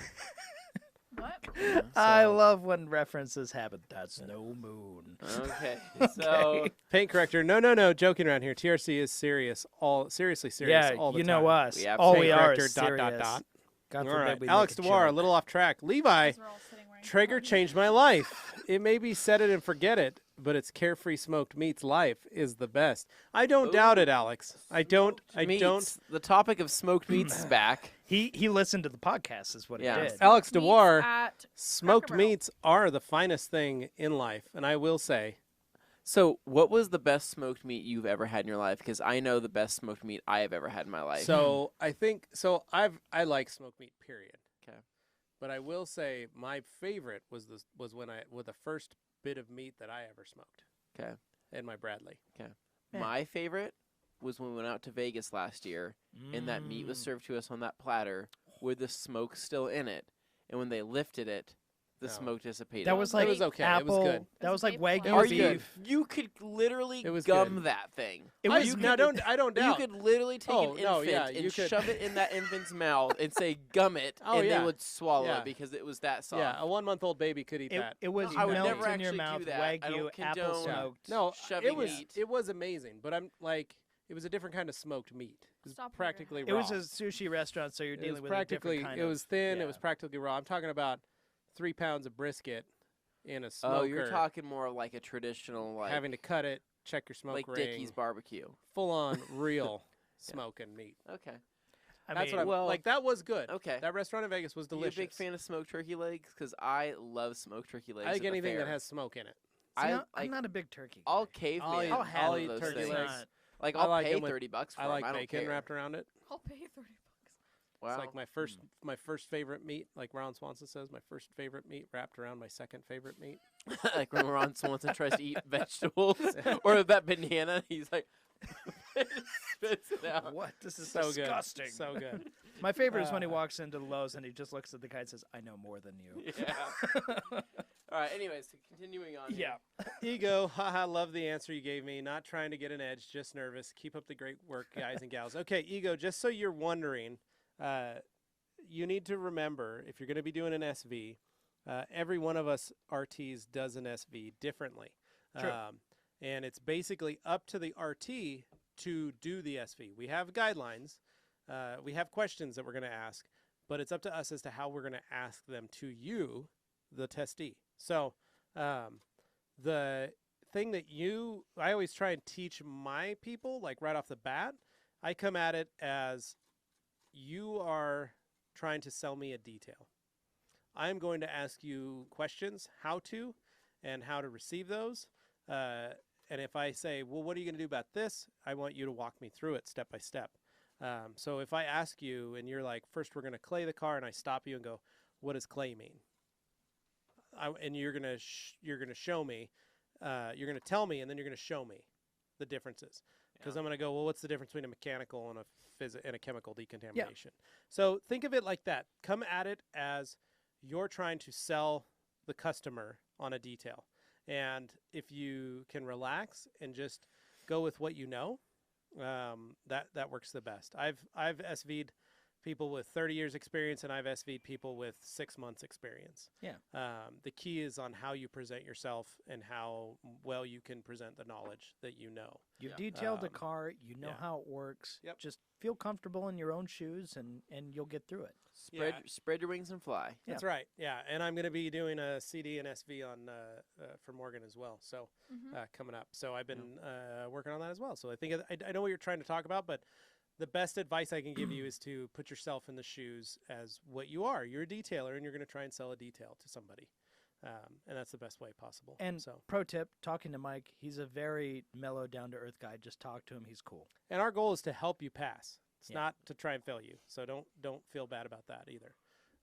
What? Yeah, I so- love when references happen. That's no moon. Okay, so Paint corrector. No. Joking around here. TRC is seriously serious Yeah, all the you time. know us. We All we Paint are corrector, is dot, serious. dot. God All forbid right. we Alex make a DeWar, a joke. little off track. Levi, Guys are all sitting wearing Traeger clothes. changed my life. It may be set it and forget it, but its carefree smoked meats life is the best. I don't doubt it, Alex. I don't. meats. The topic of smoked meats is back. He listened to the podcast, is what Yeah. he did. Alex Meats DeWar, at smoked Cracker Barrel. meats are the finest thing in life, and I will say, So, what was the best smoked meat you've ever had in your life? Because I know the best smoked meat I have ever had in my life. so I think so. I like smoked meat, period. 'Kay. But I will say my favorite was the first bit of meat that I ever smoked. 'Kay. In my Bradley. Yeah. My favorite was when we went out to Vegas last year, and that meat was served to us on that platter with the smoke still in it. And when they lifted it, the No. smoke dissipated. That was It like was okay. It apple. was good. That was like Vape Wagyu fly. Are you? beef. You could literally It was gum good. that thing. It I, was now, I don't You doubt. could literally take Oh, an no, infant yeah, and you could. shove it in that infant's mouth and say "gum it," Oh, and yeah. they would swallow Yeah. it because it was that soft. Yeah, a 1-month-old baby could eat that. It was I would melt never in your actually mouth. do that. I Wagyu don't apple condone smoked. No, shoving meat. it was amazing, but I'm like, it was a different kind of smoked meat. It was Stop with your practically head. raw. It was a sushi restaurant, so you're It was dealing with practically. a different kind It was thin. yeah. It was practically raw. I'm talking about 3 pounds of brisket in a smoker. Oh, you're talking more like a traditional, like having to cut it, check your smoke like ring, Dickie's barbecue. full on real smoking meat. Okay. That's what I'm well, like. That was good. Okay. That restaurant in Vegas was You a delicious. big fan of smoked turkey legs? Because I love smoked turkey legs. I like at the anything that fair. has smoke in it. See, I I'm like not a big turkey. all guy. caveman. I'll eat- have I'll one eat of those turkey things. legs. Like I I'll like pay 'em with- $30 for I 'em. like I don't bacon care. wrapped around it. I'll pay you $30. Wow. It's like my first favorite meat, like Ron Swanson says, my first favorite meat wrapped around my second favorite meat. Like when Ron Swanson tries to eat vegetables or that banana, he's like spits it out. What? This is So disgusting. good. So good. My favorite is when he Uh, walks into Lowe's and he just looks at the guy and says, "I know more than you." Yeah. All right. Anyways, continuing on. here. Yeah. Ego, haha, love the answer you gave me. Not trying to get an edge, just nervous. Keep up the great work, guys and gals. Okay, Ego, just so you're wondering, you need to remember if you're going to be doing an SV, every one of us RTs does an SV differently. True. And it's basically up to the RT to do the SV. We have guidelines, we have questions that we're going to ask, but it's up to us as to how we're going to ask them to you, the testee. So, the thing that I always try and teach my people, like right off the bat, I come at it as you are trying to sell me a detail. I'm going to ask you questions, how to, and how to receive those. And if I say, well, what are you going to do about this? I want you to walk me through it step by step. So if I ask you and you're like, first we're going to clay the car, and I stop you and go, what does clay mean? And you're gonna show me, you're gonna tell me, and then you're gonna show me the differences. Because Yeah. I'm gonna go, well, what's the difference between a mechanical and a chemical decontamination? So think of it like that. Come at it as you're trying to sell the customer on a detail, and if you can relax and just go with what you know, that works the best. I've SV'd people with 30 years experience, and I've SV'd people with 6 months experience. Yeah. The key is on how you present yourself and how well you can present the knowledge that you know. You've Yeah. detailed the car. You know yeah. how it works. Yep. Just feel comfortable in your own shoes, and you'll get through it. Spread your wings and fly. That's right. Yeah, and I'm going to be doing a CD and SV on for Morgan as well. So coming up. So I've been working on that as well. So I think I know what you're trying to talk about, but the best advice I can give you is to put yourself in the shoes as what you are. You're a detailer, and you're going to try and sell a detail to somebody, and that's the best way possible. And so, pro tip, talking to Mike, he's a very mellow, down-to-earth guy. Just talk to him. He's cool. and our goal is to help you pass. It's Yeah. not to try and fail you. So don't feel bad about that either.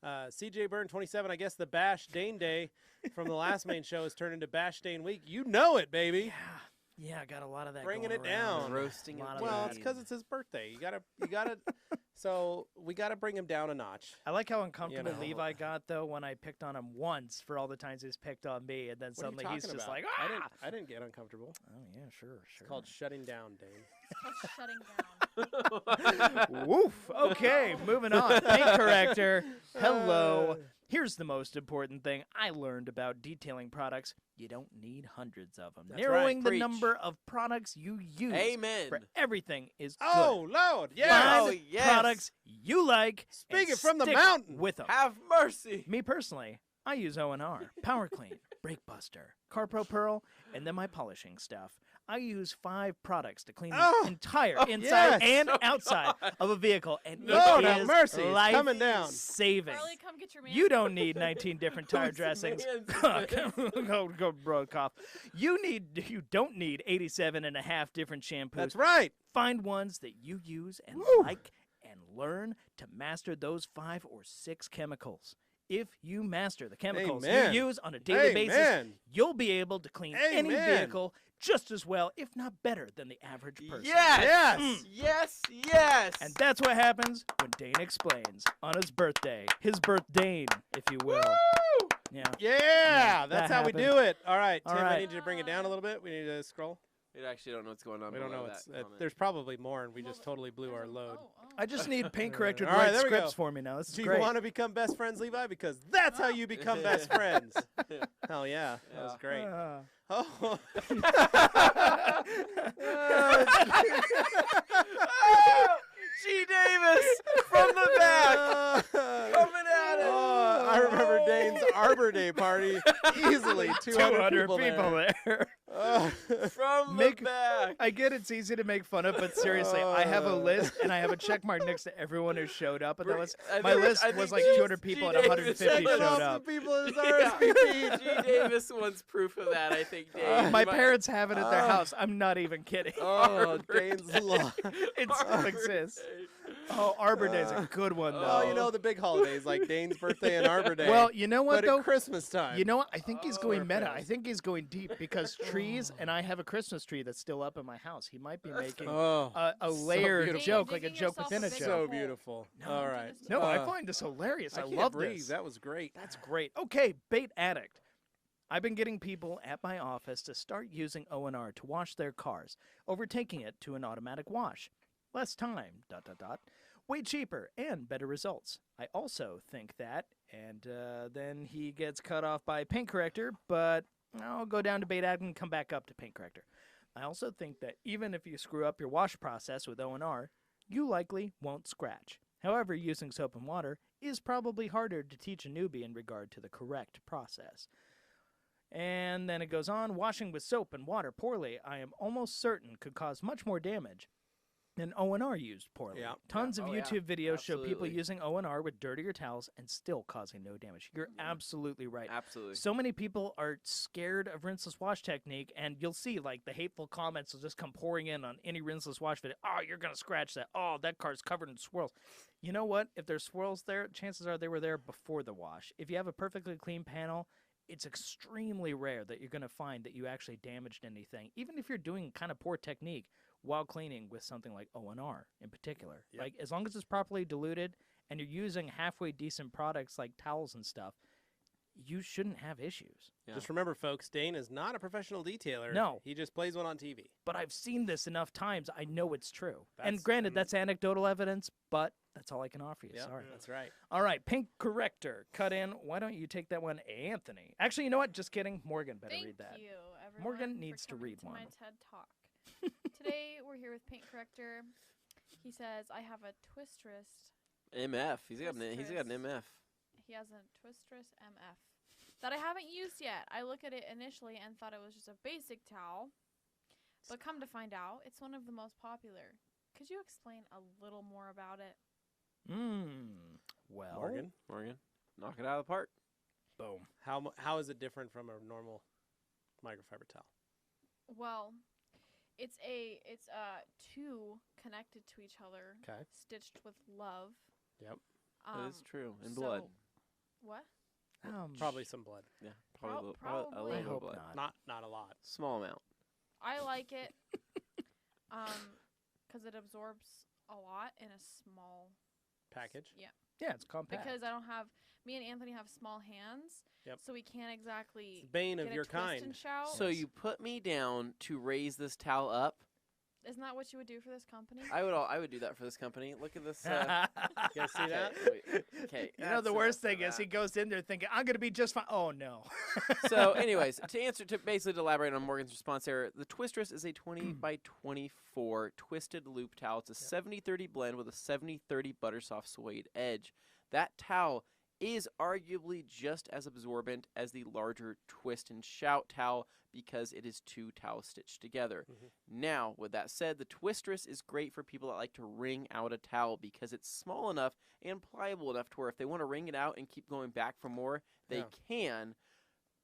CJ Byrne 27. I guess the Bash Dane Day from the last main show has turned into Bash Dane Week. You know it, baby. Yeah, I got a lot of that Bringing going it around. down. Roasting A lot of of Well, that. it's because it's his birthday. You gotta. So we gotta bring him down a notch. I like how uncomfortable know. Levi got though when I picked on him once for all the times he's picked on me, and then What are you suddenly he's talking just about? like, ah! I didn't get uncomfortable. Oh yeah, sure. It's called shutting down, Dane. It's called shutting down. Woof. Okay, moving on. Paint corrector. Hello. Here's the most important thing I learned about detailing products. You don't need hundreds of them. That's Narrowing right. the Preach. number of products you use Amen. for everything is good. Oh, Lord. Find Yeah. Oh, yes. products you like. Speak and it from the stick mountain. with them. Have mercy. Me personally, I use O&R, Power Clean, Brake Buster, CarPro Pearl, and then my polishing stuff. I use 5 products to clean the Oh, entire inside yes. and Oh, outside God. of a vehicle, and Lord it have is mercy, it's life coming down. saving. Charlie, come get your man. You don't need 19 different tire Whose dressings. man's is go, bro, cough. You don't need 87 and a half different shampoos. That's right. Find ones that you use and like, and learn to master those 5 or 6 chemicals. If you master the chemicals Amen. you use on a daily basis, Amen. you'll be able to clean any Amen. vehicle just as well, if not better, than the average person. Yes. Yes. Yes. Yes. And that's what happens when Dane explains on his birthday. His birthday, if you will. Woo! Yeah. Yeah, that that's how we happened. do it. All right, All Tim, I right. need you to bring it down a little bit. We need to scroll. We actually don't know what's going on. We don't below know. that It's comment. there's probably more, and we just totally blew our load. I just need paint corrector to All right, write there we go. scripts for me now. This is Do you great. want to become best friends, Levi? Because that's how you become best friends. Hell yeah, that was Yeah. great. Ah. Oh. Oh, G. Davis from the back coming at it. Oh, I remember Dane's Arbor Day party. Easily 200 people there. there. Oh. From Make- the back. I get it's easy to make fun of, but seriously, I have a list and I have a check mark next to everyone who showed up. And the list, my list was like 200 people and 150 showed up. People is Yeah. RSVP. G. Davis wants proof of that, I think, Dave. My You might- parents have it at their house. I'm not even kidding. Oh, Dane's law. It still exists. Oh, Arbor Day's a good one, though. Oh, you know the big holidays like Dane's birthday and Arbor Day. Well, you know what, but though? at Christmas time. You know what? I think he's going meta. I fails. think he's going deep because trees, and I have a Christmas tree that's still up in my house. He might be making Oh, a so layered beautiful. joke, like a Digging joke yourself within a a big joke. so hole. beautiful. No, All do right. this No, to I Uh, find this hilarious. I can't love breathe. this. That was great. That's great. Okay, bait addict. I've been getting people at my office to start using O&R to wash their cars, overtaking it to an automatic wash. Less time, ... Way cheaper and better results. I also think that, and then he gets cut off by paint corrector, but I'll go down to bait addict and come back up to paint corrector. I also think that even if you screw up your wash process with O&R, you likely won't scratch. However, using soap and water is probably harder to teach a newbie in regard to the correct process. And then it goes on, washing with soap and water poorly, I am almost certain could cause much more damage than O&R used poorly. Yeah. Tons Yeah. of Oh, yeah. YouTube videos show people Absolutely. using O&R with dirtier towels and still causing no damage. You're absolutely right. Absolutely. So many people are scared of rinseless wash technique, and you'll see like the hateful comments will just come pouring in on any rinseless wash video. Oh, you're gonna scratch that. Oh, that car's covered in swirls. You know what? If there's swirls there, chances are they were there before the wash. If you have a perfectly clean panel, it's extremely rare that you're gonna find that you actually damaged anything, even if you're doing kind of poor technique while cleaning with something like O&R in particular. Yep. Like as long as it's properly diluted and you're using halfway decent products like towels and stuff, you shouldn't have issues. Yeah. Just remember, folks, Dane is not a professional detailer. No. He just plays one on TV. But I've seen this enough times, I know it's true. And That's- granted, that's anecdotal evidence, but that's all I can offer you. Yeah, Sorry. that's right. All right, pink corrector, cut in. Why don't you take that one, Anthony? Actually, you know what? Just kidding. Morgan better Thank read that. you, everyone. Morgan for needs to coming read to one. my TED Talk. Today we're here with paint corrector. He says I have a twistress. MF. He's got an MF. He has a twistress MF that I haven't used yet. I look at it initially and thought it was just a basic towel, but come to find out, it's one of the most popular. Could you explain a little more about it? Well, Morgan, Knock it out of the park. boom. how is it different from a normal microfiber towel? Well, it's two connected to each other, Okay. stitched with love. Yep. That is true. In so- blood. What? Probably some blood. Yeah. Prob- a probably. little I bit of hope blood. not. Not a lot. Small amount. I like it, because it absorbs a lot in a small Package. Yeah. Yeah, it's compact. Because I don't have. Me and Anthony have small hands. Yep. So we can't exactly It's the bane of get a your twist kind. and shout. So you put me down to raise this towel up, Isn't that what you would do for this company? I would do that for this company. Look at this. You guys see that? Okay. You know, the worst thing is he goes in there thinking, I'm going to be just fine. Oh, no. So, anyways, to elaborate on Morgan's response there, the Twistress is a 20 by 24 twisted loop towel. It's a 70-30 blend with a 70-30 buttersoft suede edge. That towel is arguably just as absorbent as the larger twist and shout towel because it is 2 towels stitched together. Now, with that said, the Twistress is great for people that like to wring out a towel because it's small enough and pliable enough to where if they want to wring it out and keep going back for more, they can.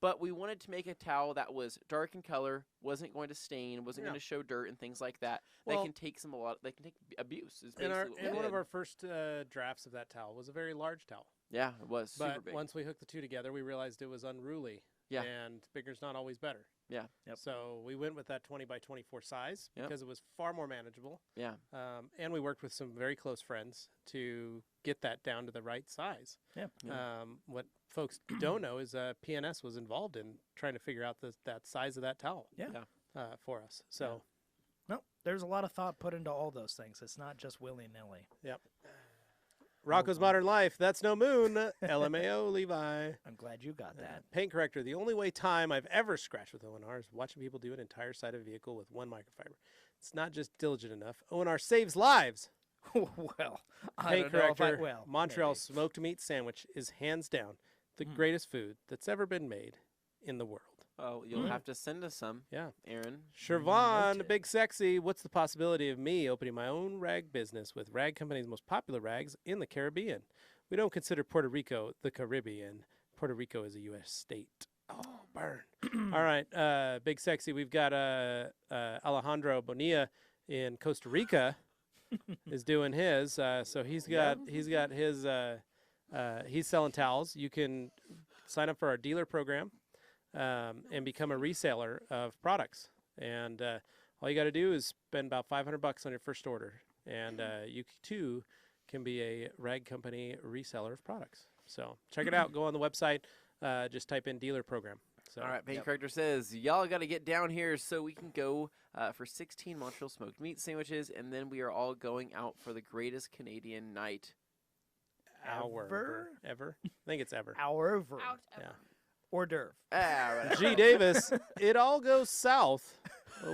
But we wanted to make a towel that was dark in color, wasn't going to stain, wasn't going to show dirt and things like that. Well, they can take they can take abuse. Is In, basically what we one of did. our first drafts of that towel was a very large towel. Yeah, it was super But big. once we hooked the two together, we realized it was unruly. Yeah. And bigger's not always better. Yeah. Yep. So we went with that 20 by 24 size Yep. because it was far more manageable. Yeah. And we worked with some very close friends to get that down to the right size. Yeah. What folks don't know is PNS was involved in trying to figure out that size of that towel Yeah. for us. So, No, there's a lot of thought put into all those things. It's not just willy-nilly. yep. Rocco's Modern Life, that's no moon. LMAO, Levi. I'm glad you got that. Paint corrector. The only time I've ever scratched with ONR is watching people do an entire side of a vehicle with one microfiber. It's not just diligent enough. ONR saves lives. Well, I Paint don't know if corrector. well, Montreal maybe. smoked meat sandwich is hands down the greatest food that's ever been made in the world. Oh, you'll have to send us some, Yeah. Aaron. Shervon, Noted. Big Sexy, what's the possibility of me opening my own rag business with Rag Company's most popular rags in the Caribbean? We don't consider Puerto Rico the Caribbean. Puerto Rico is a U.S. state. Oh, burn. All right, Big Sexy, we've got Alejandro Bonilla in Costa Rica is doing his. So he's got his he's selling towels. You can sign up for our dealer program and become a reseller of products. And all you got to do is spend about $500 on your first order, and you too can be a Rag Company reseller of products. So check it out. Go on the website. Just type in dealer program. So All right, Paint Corrector says, y'all got to get down here so we can go for 16 Montreal smoked meat sandwiches, and then we are all going out for the greatest Canadian night. Ever? I think it's ever. However, Out Yeah. ever. hors d'oeuvre. G. Davis, it all goes south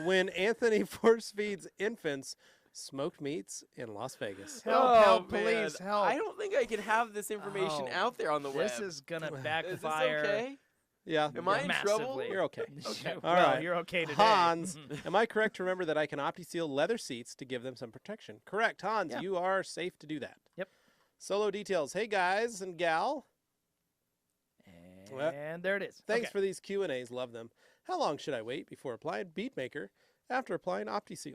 when Anthony force feeds infants smoked meats in Las Vegas. Help, please, help. I don't think I can have this information Oh, out there on the web. This is gonna Is this backfire. okay? Yeah. Am I in trouble? Massively. You're okay. Okay. All Well, right. you're okay today. Hans, am I correct to remember that I can OptiSeal leather seats to give them some protection? Correct, Hans. Yeah. You are safe to do that. Yep. Solo details. Hey, guys and gal. Well, And there it is. Thanks Okay. for these Q&As. Love them. How long should I wait before applying Beatmaker after applying OptiSeal?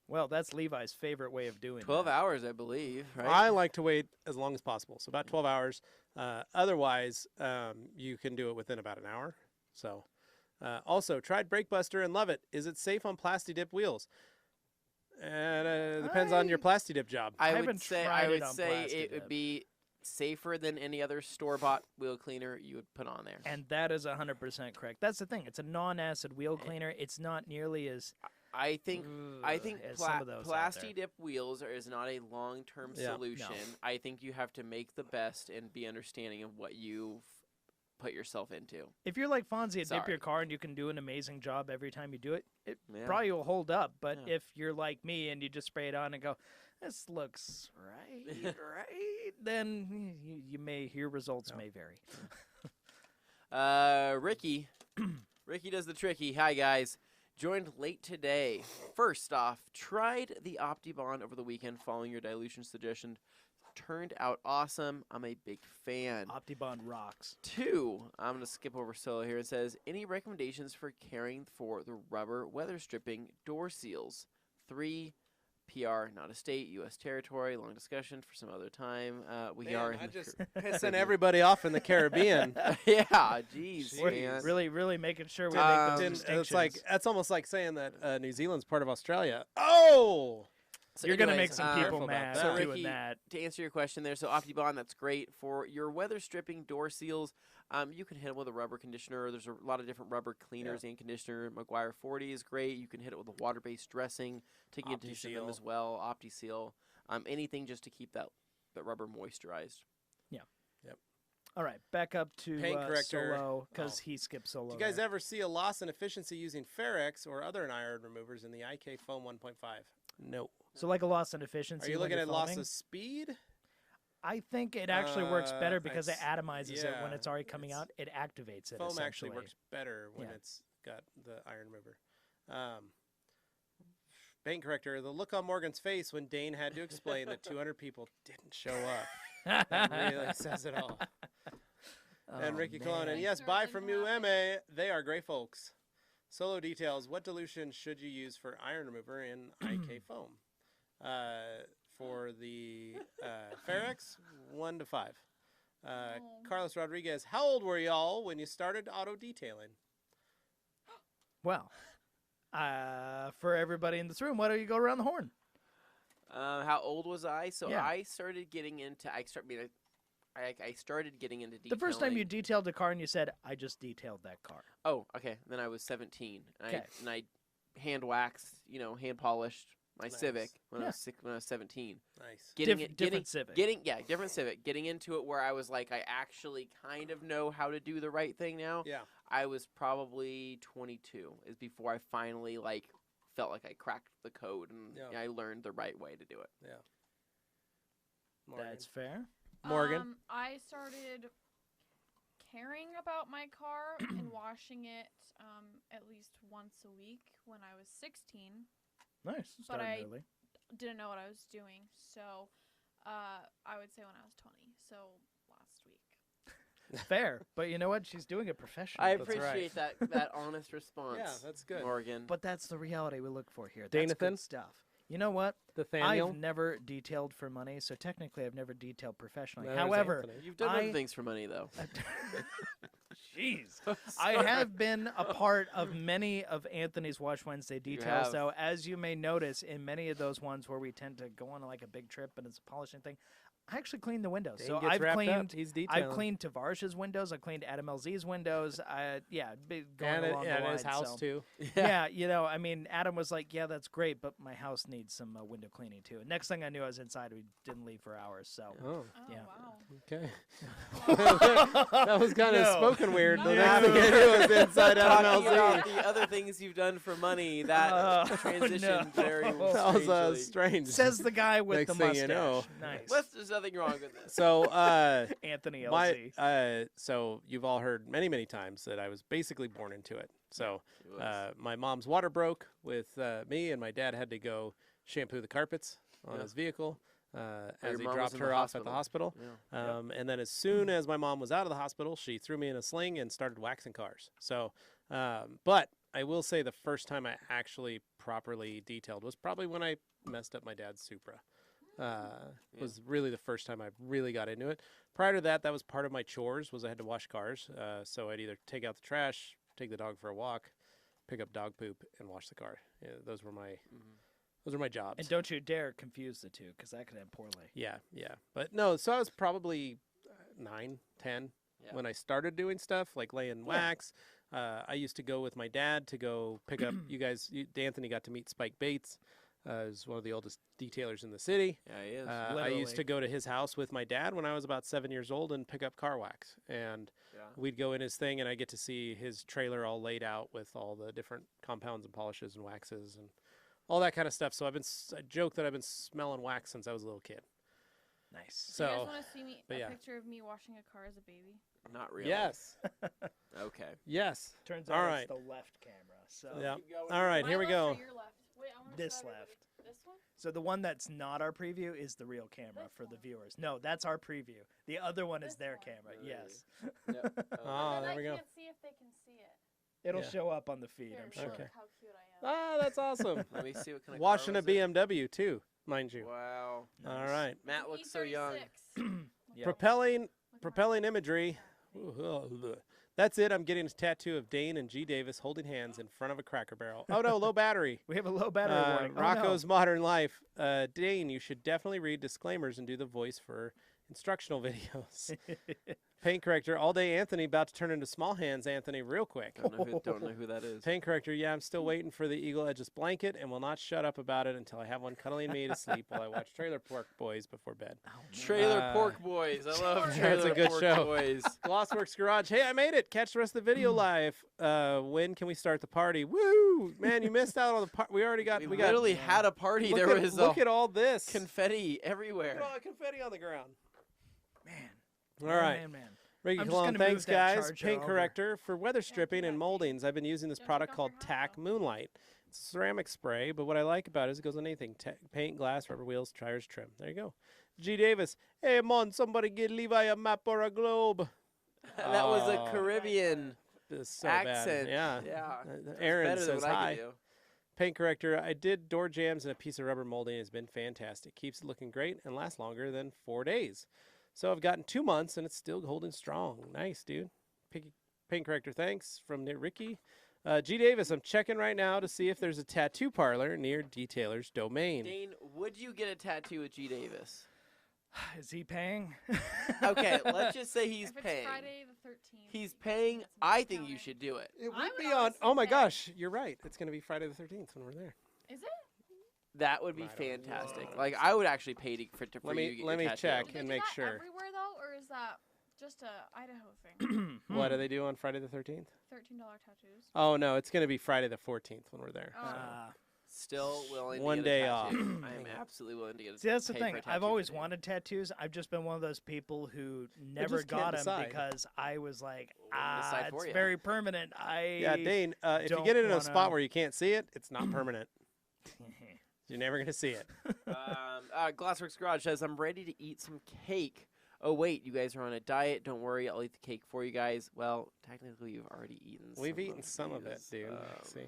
Well, that's Levi's favorite way of doing 12 that. hours, I believe, right? I like to wait as long as possible, so about 12 hours. Otherwise, you can do it within about an hour. So, also, tried Brakebuster and love it. Is it safe on Plasti-Dip wheels? Depends on your Plasti-Dip job. I haven't would say tried it on it plastic would yet. be safer than any other store-bought wheel cleaner you would put on there. And that is 100% correct. That's the thing. It's a non-acid wheel cleaner. It's not nearly as I think as some of those out there. Plasti-Dip wheels is not a long-term Yeah. solution. No. I think you have to make the best and be understanding of what you've put yourself into. If you're like Fonzie and dip Sorry. your car and you can do an amazing job every time you do it, it Yeah. probably will hold up. But Yeah. if you're like me and you just spray it on and go, this looks right, then your results may vary. Ricky, Ricky does the tricky. Hi guys, joined late today. First off, tried the OptiBond over the weekend following your dilution suggestion. Turned out awesome. I'm a big fan. Optibond rocks. 2, I'm going to skip over solo here. It says, any recommendations for caring for the rubber weather stripping door seals? 3, PR, not a state, U.S. territory. Long discussion for some other time. We are in I the just Car- pissing everybody off in the Caribbean. yeah, jeez, We're man. really making sure we Um, make those It's distinctions. like that's almost like saying that New Zealand's part of Australia. Oh, So You're gonna anyways, make some careful people about mad that. So doing Ricky, that. to answer your question there, so OptiBond, that's great for your weather stripping door seals. You can hit them with a rubber conditioner. There's a lot of different rubber cleaners and conditioner. Maguire 40 is great. You can hit it with a water-based dressing, taking addition to them OptiSeal. as well. OptiSeal, anything just to keep that rubber moisturized. All right, back up to Paint corrector. Solo because Oh. he skipped Solo. Did you guys there. ever see a loss in efficiency using Ferrex or other iron removers in the IK Foam 1.5? No. So like a loss in efficiency. Are you when looking you're at loss foaming? of speed? I think it actually works better because it it's- atomizes it when yeah, it's already coming it's- out. It activates it. Foam actually essentially. works better when Yeah. it's got the iron remover. Paint corrector. The look on Morgan's face when Dane had to explain that 200 people didn't show up. That really says it all. And Oh, Ricky man. Cologne. And yes, Thanks, buy Erwin from Howard. UMA. They are great folks. Solo details. What dilution should you use for iron remover in IK foam? For the Ferrex, 1 to 5. Carlos Rodriguez. How old were y'all when you started auto detailing? Well, for everybody in this room, why don't you go around the horn? How old was I? So Yeah. I started getting into. I started getting into detailing. The first time you detailed a car and you said, "I just detailed that car." Oh, okay. Then I was 17, and Okay. I hand waxed, hand polished my Nice. Civic when Yeah. I was 17. Nice. Different Civic. Different Civic. Getting into it where I was like, I actually kind of know how to do the right thing now. Yeah. I was probably 22 is before I finally felt like I cracked the code and Yeah. I learned the right way to do it. Morgan. That's fair. Morgan. I started caring about my car and washing it at least once a week when I was 16. Nice. But Starting I- early. Didn't know what I was doing, so I would say when I was 20. So last week. Fair, but you know what? She's doing it professionally. I That's right. appreciate that honest response. Yeah, that's good. Morgan. But that's the reality we look for here. That's Danathan? good stuff. You know what? Nathaniel. I've never detailed for money, so technically I've never detailed professionally. There's However, Anthony. You've done other I- things for money though. jeez, I have been a part of many of Anthony's Wash Wednesday details, have. though, as you may notice in many of those ones where we tend to go on like a big trip and it's a polishing thing. I actually cleaned the windows. Dane So gets I've wrapped up. cleaned. He's I've detailing. cleaned Tavarish's windows. I've cleaned Adam LZ's windows. Going and along the and line. his house so. too. Yeah, I mean, Adam was like, "Yeah, that's great, but my house needs some window cleaning too." And next thing I knew, I was inside. We didn't leave for hours. So Oh, Oh Yeah. wow. okay. That was kind of No. spoken weird. The No. next thing I knew was inside out Talking LZ. about the other things you've done for money, that Oh, transitioned no. very That was strangely. strange. says the guy with Next the thing mustache. you know. Nice, There's nothing wrong with this. So, Anthony LZ. so you've all heard many times that I was basically born into it. So, It was- my mom's water broke with me, and my dad had to go shampoo the carpets on Yeah. his vehicle your as he mom was dropped in her the off at the hospital. Yeah. And then as soon as my mom was out of the hospital, she threw me in a sling and started waxing cars. So, but I will say the first time I actually properly detailed was probably when I messed up my dad's Supra. Was really the first time I really got into it. Prior to that, that was part of my chores was I had to wash cars. So I'd either take out the trash, take the dog for a walk, pick up dog poop, and wash the car. Yeah, those were my jobs. And don't you dare confuse the two, because that could end poorly. Yeah. But no, so I was probably 9, 10 Yeah. when I started doing stuff like laying wax. I used to go with my dad to go pick up. D'Anthony got to meet Spike Bates. He's one of the oldest detailers in the city. Yeah, he is. I used Literally. to go to his house with my dad when I was about 7 years old and pick up car wax. And Yeah. we'd go in his thing, and I get to see his trailer all laid out with all the different compounds and polishes and waxes and all that kind of stuff. So I joke that I've been smelling wax since I was a little kid. Nice. Do you guys So want to see but a yeah. picture of me washing a car as a baby? Not really. yes, Okay. yes. Turns All out right. it's the left camera. So Yeah. Keep going. All right, My here we left go. or your left? Wait, I want to this left. This one? So the one that's not our preview is the real camera This for the one. viewers. No, that's our preview. The other one is This their one. camera. Really? Yes. Yep. Ah, And there I we go. can't see if they can see it. It'll Yeah. show up on the feed, Here, I'm look sure. Okay. how cute I am. Ah, that's awesome. Let me see what kind of Washing car a was it? BMW too, mind you. Wow. All right. Matt looks so young. E36. Yeah. Propelling Look at my- propelling imagery. Ooh, That's it. I'm getting a tattoo of Dane and G. Davis holding hands in front of a Cracker Barrel. Oh, no, low battery. We have a low battery warning. Rocco's Modern Life. Dane, you should definitely read disclaimers and do the voice for instructional videos. Paint corrector, all day Anthony, about to turn into small hands Anthony real quick. Don't know who that is. Paint corrector, yeah, I'm still waiting for the Eagle Edges blanket and will not shut up about it until I have one cuddling me to sleep while I watch Trailer Park Boys before bed. Trailer Pork Boys. I love That's Trailer a good Pork show. Boys. Glossworks Garage, hey, I made it. Catch the rest of the video live. When can we start the party? Woo! Man, you missed out on the party. We already got. We We got. literally had a party. Look There at, was look at all this confetti Look everywhere. at all the confetti on the ground. Man. All right. Man. Ricky I'm just Cologne, gonna thanks move that guys. charger Paint over. corrector for weather stripping and moldings. I've been using this Don't product take off called your hat, Tack though. Moonlight. It's ceramic spray, but what I like about it is it goes on anything. Paint, glass, rubber wheels, tires, trim. There you go. G. Davis, hey, Mon, somebody get Levi a map or a globe. That was Oh. a Caribbean This is so accent. bad. Yeah. Yeah. Aaron Better than says what I hi. could do. Paint corrector, I did door jams and a piece of rubber molding. It's been fantastic. Keeps it looking great and lasts longer than 4 days. So I've gotten 2 months and it's still holding strong. Nice, dude. Paint corrector, thanks from Ricky. G. Davis, I'm checking right now to see if there's a tattoo parlor near Detailer's Domain. Dane, would you get a tattoo with G. Davis? Is he paying? Okay, let's just say he's If it's paying. Friday the 13th. He's paying. I think you should do it. It I would would be on. honestly Oh my say- gosh, you're right. It's going to be Friday the 13th when we're there. Is it? That would be I don't fantastic. know. Like I would actually pay for you to Let me get your tattoo. check. Do they and do make that sure. everywhere though, or is that just a Idaho thing? What do they do on Friday the 13th? $13 tattoos. Oh no, it's going to be Friday the 14th when we're there. Oh. so. Still willing. One to get day a off. tattoo. I Dang am it. absolutely willing to get. See, that's the pay for thing. a I've tattoo always for Dane. wanted tattoos. I've just been one of those people who never just can't got them decide. because I was like, We'll decide for it's ya. very permanent. Yeah, Dane, if you don't get it in a wanna- spot where you can't see it, it's not permanent. You're never going to see it. Glassworks Garage says, I'm ready to eat some cake. Oh, wait, you guys are on a diet. Don't worry, I'll eat the cake for you guys. Well, technically, you've already eaten We've some eaten of some of it, these. dude. See.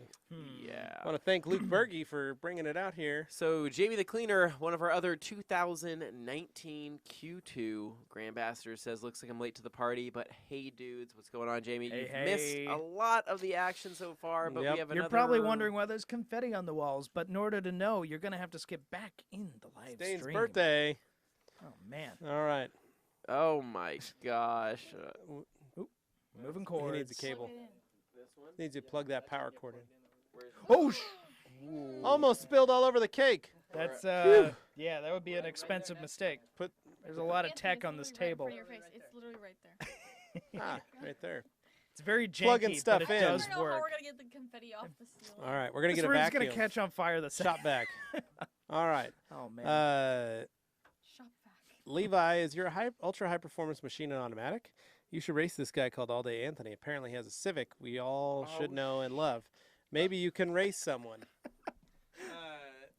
Yeah. I want to thank Luke Berge for bringing it out here. So, Jamie the Cleaner, one of our other 2019 Q2 Grand Ambassadors, says, looks like I'm late to the party, but hey, dudes, what's going on, Jamie? Hey, You've missed hey. a lot of the action so far, but Yep. we have another... You're probably wondering why there's confetti on the walls, but in order to know, you're going to have to skip back in the live Dane's stream. birthday. Oh, man. All right. Oh, my gosh. Moving He cords. needs a cable. Plug it in. This one? Needs to plug that power cord in. Oh, Almost spilled all over the cake. that's, yeah, that would be an expensive mistake. Put There's a lot of Anthony, tech it's on this literally right in table. front of your face. It's literally right there. right there. It's very janky, Plugging stuff but it in. I does don't know how work. we're gonna get the confetti off the ceiling. All right, we're gonna This get a room's vacuum. going to catch on fire the second. Shop back. All right. Oh, man. Shop vac. Levi, is your ultra high performance machine an automatic? You should race this guy called All Day Anthony. Apparently he has a Civic we all should know and love. Maybe you can race someone.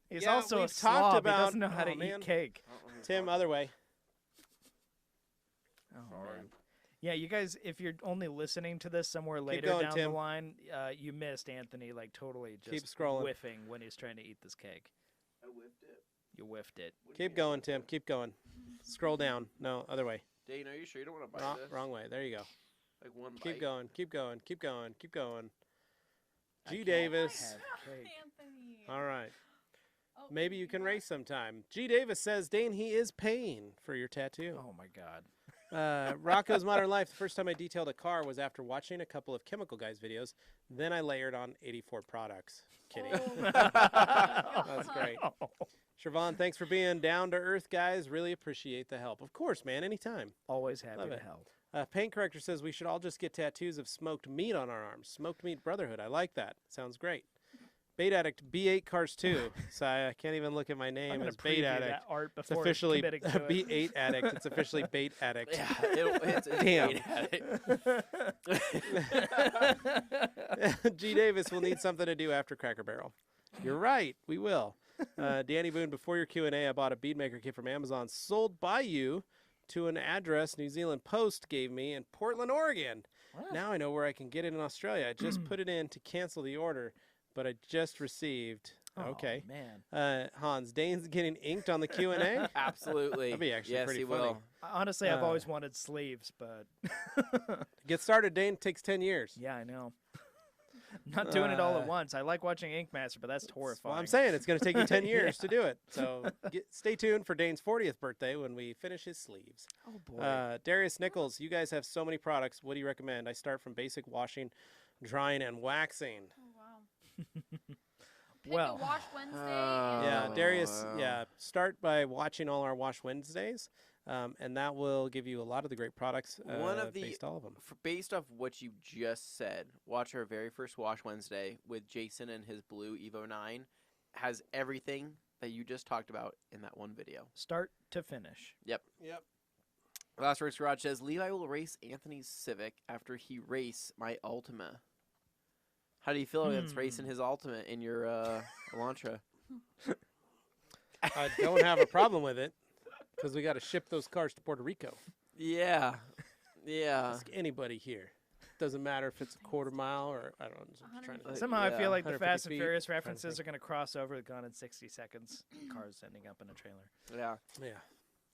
He's yeah, also a we've slob. talked He about- doesn't know how oh, to man. eat cake. Tim, other way. Oh, man. Yeah, you guys, if you're only listening to this somewhere later going, down Tim. the line, you missed Anthony like totally just Keep scrolling. whiffing when he's trying to eat this cake. I whipped it. You whiffed it. Keep going, Tim. Keep going. Scroll down. No, other way. Dane, are you sure you don't want to bite Wrong, this? wrong way. There you go. Like one bite. Keep going. Keep going. Keep going. Keep going. I G. can't Davis. have cake. Anthony. All right. Oh, Maybe you can race sometime. G. Davis says, Dane, he is paying for your tattoo. Oh my God. Rocco's Modern Life. The first time I detailed a car was after watching a couple of Chemical Guys videos. Then I layered on 84 products. Kidding. Oh, That's great. Siobhan, thanks for being down to earth, guys. Really appreciate the help. Of course, man. Anytime. Always happy Love to it. help. Paint Corrector says we should all just get tattoos of smoked meat on our arms. Smoked Meat Brotherhood. I like that. Sounds great. Bait Addict B8 Cars 2. So I can't even look at my I'm name gonna as Bait preview Addict. that art It's before officially committing to it. B8 Addict. It's officially Bait Addict. Yeah, it's Damn. Bait Addict. G. Davis will need something to do after Cracker Barrel. You're right. We will. Danny Boone, before your Q&A, I bought a bead maker kit from Amazon, sold by you to an address New Zealand Post gave me in Portland, Oregon. What? Now I know where I can get it in Australia. I just put it in to cancel the order, but I just received Okay. Man. Hans, Dane's getting inked on the Q&A? Absolutely. That'd be actually yes, pretty he funny. will. Honestly, I've always wanted sleeves, but Get started, Dane. Takes 10 years. yeah, I know. Not doing it all at once. I like watching Ink Master, but that's horrifying. Well, I'm saying it's going to take you 10 years to do it. So stay tuned for Dane's 40th birthday when we finish his sleeves. Oh boy. Darius Nichols, you guys have so many products. What do you recommend? I start from basic washing, drying, and waxing. Oh, wow. Pick Well. a Wash Wednesday. Yeah, Oh, Darius, wow. yeah, start by watching all our Wash Wednesdays, and that will give you a lot of the great products, One of the based all of them. based off what you just said, watch our very first Wash Wednesday with Jason and his blue Evo 9. Has everything that you just talked about in that one video. Start to finish. Yep. Glassworks Garage says Levi will race Anthony's Civic after he race my Ultima. How do you feel against racing his Ultima in your Elantra? I don't have a problem with it because we got to ship those cars to Puerto Rico. Yeah, yeah. Ask anybody here. Doesn't matter if it's a quarter mile or I don't know. I'm just trying to Somehow I yeah, feel like the 150 Fast and feet, Furious trying to references think. are going to cross over. Gone in 60 seconds. Cars ending up in a trailer. Yeah. Yeah,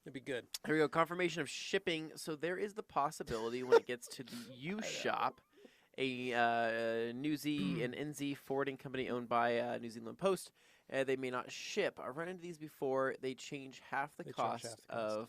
it'd be good. Here we go. Confirmation of shipping. So there is the possibility when it gets to the used shop, a New Z and NZ forwarding company owned by New Zealand Post, they may not ship. I've run into these before. They change half the They change cost half the cost. of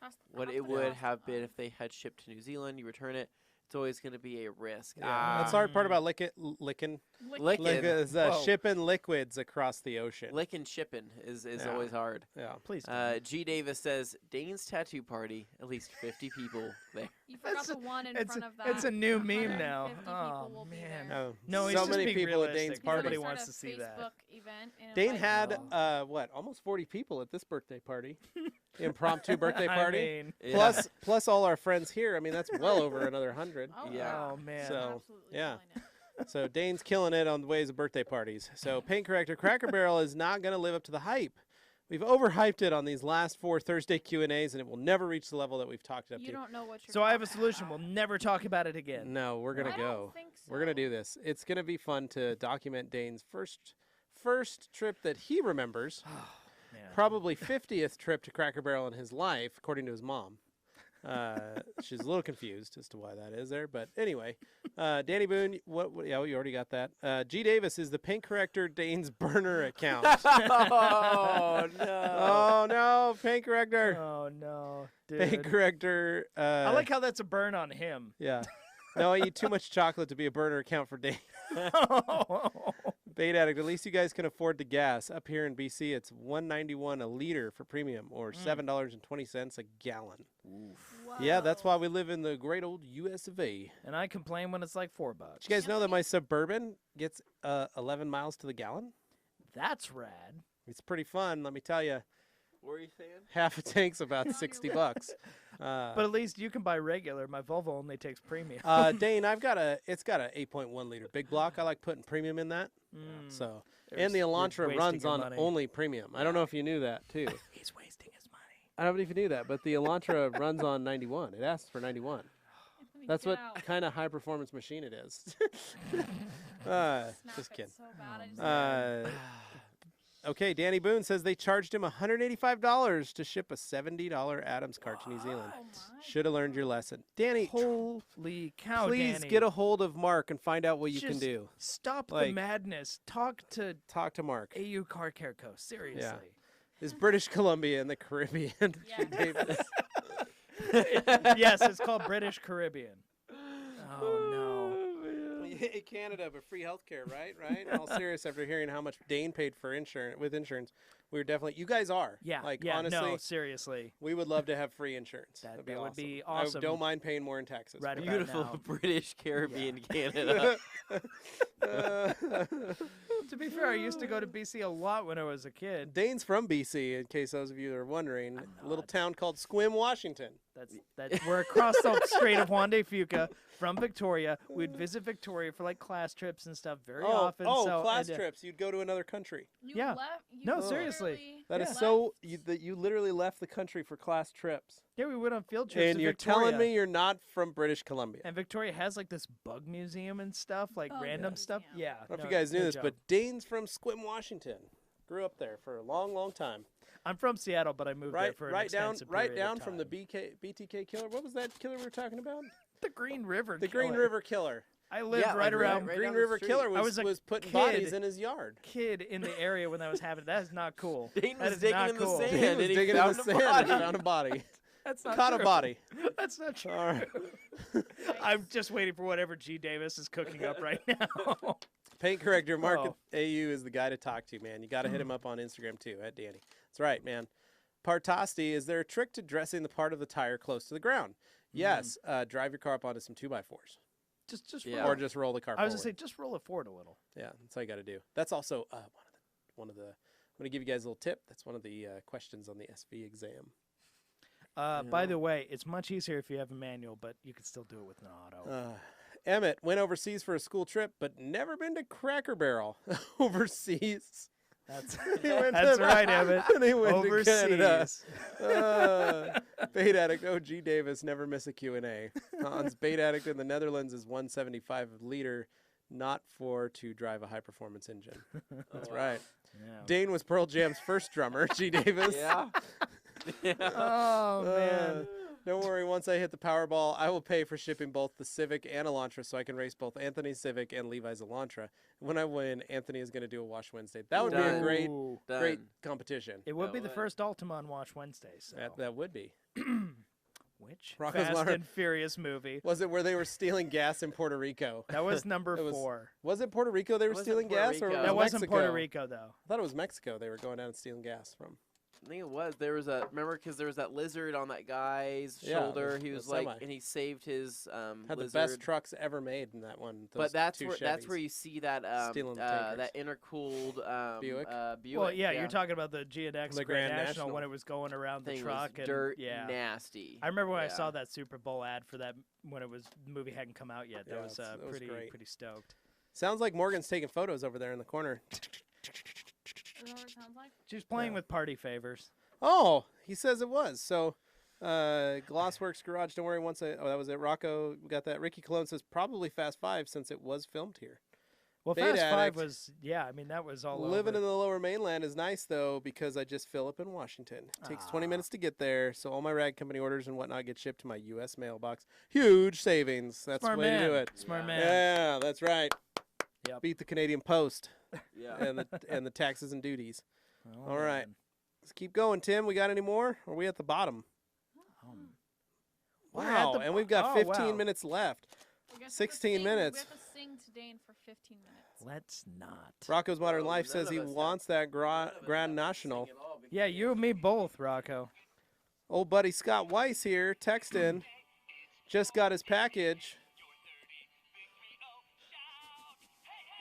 Cost- what half it the would cost. have been if they had shipped to New Zealand. You return it. It's always going to be a risk. Yeah, that's the hard part about licking. Licking. Is Whoa. shipping liquids across the ocean. Licking shipping is Yeah. always hard. Yeah. Please don't. G. Davis says, Dane's tattoo party, at least 50 people there. You forgot That's the one in it's front of that. it's a new meme now. 150 Oh people will be man. there. Oh, No, he's so just many being people at realistic. Dane's He's gonna party. Nobody start wants a to see that. Facebook event and Dane invite had people. what, almost 40 people at this birthday party, impromptu birthday I party. mean, Yeah. Plus all our friends here. I mean, that's well over another 100. Oh, Yeah. oh man. So, absolutely yeah. killing it. So Dane's killing it on the ways of birthday parties. So Paint Corrector Cracker Barrel is not going to live up to the hype. We've overhyped it on these last 4 Thursday Q&As, and it will never reach the level that we've talked it up You to. don't know what you're So I have a talking solution. about. We'll never talk about it again. No, we're going I to don't go. think We're going to so. do this. It's going to be fun to document Dane's first trip that he remembers. Man. Probably 50th trip to Cracker Barrel in his life, according to his mom. She's a little confused as to why that is there, but anyway, Danny Boone, yeah, you already got that. G Davis is the Paint Corrector Dane's burner account. Oh, no. Oh no, Paint Corrector, Oh no, Paint dude. Corrector. I like how that's a burn on him. Yeah. No, I eat too much chocolate to be a burner account for Dane. Bait Addict, at least you guys can afford the gas. Up here in BC, it's $1.91 a liter for premium, or $7.20 a gallon. Yeah, that's why Whoa. we live in the great old US of A. And I complain when it's like $4. Did you guys know that my Suburban gets 11 miles to the gallon? That's rad. It's pretty fun, let me tell you. What were you saying? Half a tank's about On your 60 list. bucks. But at least you can buy regular. My Volvo only takes premium. Dane, it's got a 8.1 liter big block. I like putting premium in that. So, and the You're Elantra wasting runs your on money. only premium. I don't know if you knew that too. He's wasting his money. I don't know if you knew that, but the Elantra runs on 91. It asks for 91. Anthony, That's get what out. kind of high performance machine it is. Snap Just it kidding. So bad. I just Okay, Danny Boone says they charged him $185 to ship a $70 Adams cart to New Zealand. oh my. Should have learned your lesson. Danny, Holy cow, please Danny. get a hold of Mark and find out what you can Just do. Stop the Like- madness. Talk to Talk to Mark. AU Car Care Co. Seriously. Is British Columbia and the Caribbean. Yeah. Davis. Yes, it's called British Caribbean. Oh no. Canada, but free healthcare, right? Right. In all serious, after hearing how much Dane paid for insurance, we were definitely. You guys are. Yeah. Like yeah, honestly, no, seriously. we would love to have free insurance. That- That'd be that would awesome. be I awesome. don't mind paying more in taxes. Right about Beautiful now. British Caribbean Canada. To be fair, I used to go to BC a lot when I was a kid. Dane's from BC, in case those of you are wondering. A little not. town called Squim, Washington. That's we're across the Strait of Juan de Fuca from Victoria. We'd visit Victoria for like class trips and stuff very often. So class and, trips. You'd go to another country. You Yeah. left. You No, literally seriously. That is left- so that you literally left the country for class trips. Yeah, we went on field trips. And to you're Victoria. telling me you're not from British Columbia. And Victoria has like this bug museum and stuff, like Oh, random yeah. stuff. Museum. Yeah. I don't know if no, you guys knew no this, joke. but Dane's from Squim, Washington. Grew up there for a long, long time. I'm from Seattle, but I moved there for an extensive right period of down from the time. BTK killer. What was that killer we were talking about? the Green River. The Green Killer. River Killer. I lived Yeah, right like around right Green down the River street. Killer I was a was putting kid. bodies in his yard. kid in the area when that was happening. That is not cool. Dane That was is digging not in the cool. sand. Dane was and he digging in found the a sand body. and found a body. That's not Caught true. a body. That's not true. All right. I'm just waiting for whatever G. Davis is cooking up right now. Paint corrector Mark Oh. AU is the guy to talk to, man. You got to hit him up on Instagram too, at Danny. That's right, man. Partasti, is there a trick to dressing the part of the tire close to the ground? Yes. Drive your car up onto some 2x4s. just Yeah. roll. Or just roll the car I was forward. gonna say just roll it forward a little. Yeah, that's all you got to do. That's also one of the. I'm going to give you guys a little tip. That's one of the questions on the SV exam. By the way, it's much easier if you have a manual, but you can still do it with an auto. Emmett went overseas for a school trip, but never been to Cracker Barrel overseas. That's He went that's to- right, Evan. And he went to Canada. Overseas. Bait addict OG Davis never miss a Q&A. Hans bait addict in the Netherlands is 175 liter, not for to drive a high performance engine. That's right. Yeah. Dane was Pearl Jam's first drummer. G Davis. Yeah. yeah. Oh man. Don't worry, once I hit the Powerball, I will pay for shipping both the Civic and Elantra so I can race both Anthony's Civic and Levi's Elantra. When I win, Anthony is going to do a Wash Wednesday. That would be a Done. great Ooh. great Done. competition. It would That be the would. first Ultima on Watch Wednesday. So. That would be. Which Rocco's Fast Modern- and Furious movie? Was it where they were stealing gas in Puerto Rico? That was number It was- 4. Was it Puerto Rico they were wasn't stealing Puerto gas? Or Rico. was That it wasn't Mexico? Puerto Rico though. I thought it was Mexico they were going down and stealing gas from. I think it was. There was a because there was that lizard on that guy's Yeah, shoulder. the- He the was like, semi. and he saved his Had lizard. the best trucks ever made in that one. But that's two where Chevys. you see that Stealing the tankers. that intercooled Buick? Buick. Well, yeah, you're talking about the GNX The Grand Grand National National. when it was going around the thing truck was and dirt yeah. nasty. I remember when I Yeah. saw that Super Bowl ad for that when it was the movie hadn't come out yet. That Yeah, was that was great. pretty stoked. Sounds like Morgan's taking photos over there in the corner. Is that what it sounds like? She's playing Yeah. with party favors. Oh, he says it was. So, Glossworks Garage, don't worry. That was it. Rocco got that. Ricky Cologne says probably Fast 5 since it was filmed here. Well, Bait Fast 5 Addict. was I mean that was all Living over. in the lower mainland is nice, though, because I just fill up in Washington. It takes 20 Ah. minutes to get there, so all my rag company orders and whatnot get shipped to my U.S. mailbox. Huge savings. That's Smart the way man. to do it. Smart Yeah. man. Yeah, that's right. Yep. Beat the Canadian Post Yeah. and the taxes and duties. Oh, All right. man. Let's keep going, Tim. We got any more? Or are we at the bottom? We're at Wow, the and bo- we've got oh, 15 wow. minutes left. We have to 16 sing- minutes. We have to sing to Dane for 15 minutes. Let's not. Rocco's Modern Well, Life none says of he us have- wants that None of us Grand have to sing National. at all because Yeah, you and me both, Rocco. Old buddy Scott Weiss here, texting. Just got his package.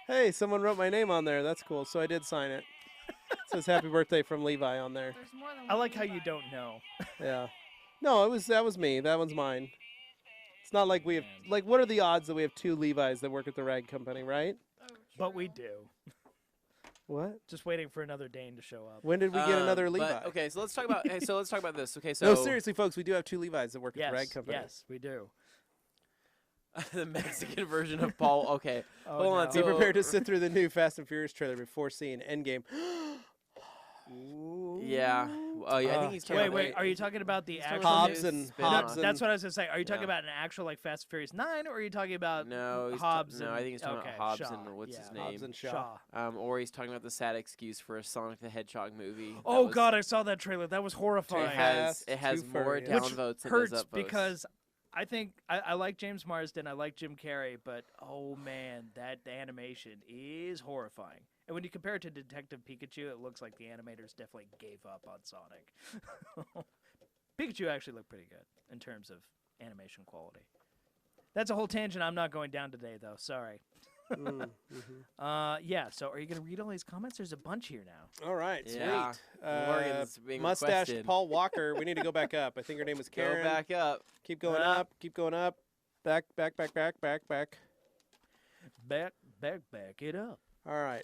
Hey, someone wrote my name on there. That's cool. So I did sign it. It says happy birthday from Levi on there. There's more than I one like how Levi. you don't know. Yeah. No, that was me. That one's mine. It's not like we have Man. what are the odds that we have 2 Levi's that work at the rag company, right? Oh, But we true. do. What? Just waiting for another Dane to show up. When did we get another but- Levi? okay, so let's talk about. Hey, so let's talk about this. Okay, so No, seriously, folks, we do have 2 Levi's that work at Yes, the rag company. yes, we do. the Mexican version of Paul. Okay, Oh, hold on. no. Be So, prepared to sit through the new Fast and Furious trailer before seeing Endgame. yeah. Oh yeah, I think he's talking Wait, about wait. the- Are you talking about the he's talking actual? about Hobbs the and spin-off. Hobbs That's what I was gonna say. Are you talking Yeah. about an actual like Fast and Furious 9, or are you talking about No, he's Hobbs? no, and, I think he's talking okay, about Hobbs Shaw, and what's his yeah. name? Hobbs and Shaw. Or he's talking about the sad excuse for a Sonic the Hedgehog movie. that Oh was- God, I saw that trailer. That was horrifying. it has Too more furry. down Which votes than hurts does up votes. because I think I like James Marsden, I like Jim Carrey, but oh man, that animation is horrifying. And when you compare it to Detective Pikachu, it looks like the animators definitely gave up on Sonic. Pikachu actually looked pretty good in terms of animation quality. That's a whole tangent I'm not going down today, though. Sorry. Yeah. So are you gonna read all these comments? There's a bunch here now. All right, Yeah. sweet. Morgan's being Mustache requested. Paul Walker. We need to go back up. I think her name was Karen. Go back up. Keep going up. Keep going up. Back. Back it up. All right.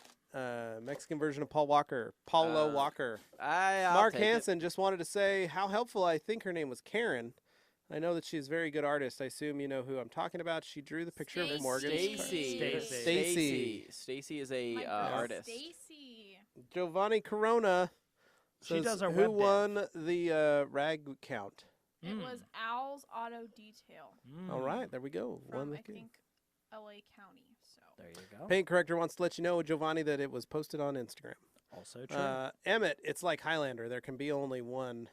Mexican version of Paul Walker. Paulo Walker. I'll Mark take it. Hansen just wanted to say how helpful. I think her name was Karen. I know that she's a very good artist. I assume you know who I'm talking about. She drew the picture of Morgan's Stacy. Stacy is a My girl artist. Stacy. Giovanni Corona. She says, does our who web dev. won the rag count? It was Owl's Auto Detail All right, there we go. from, Won the I think, LA County. So There you go. Paint corrector wants to let you know, Giovanni, that it was posted on Instagram. Also true. Emmett, it's like Highlander. There can be only one.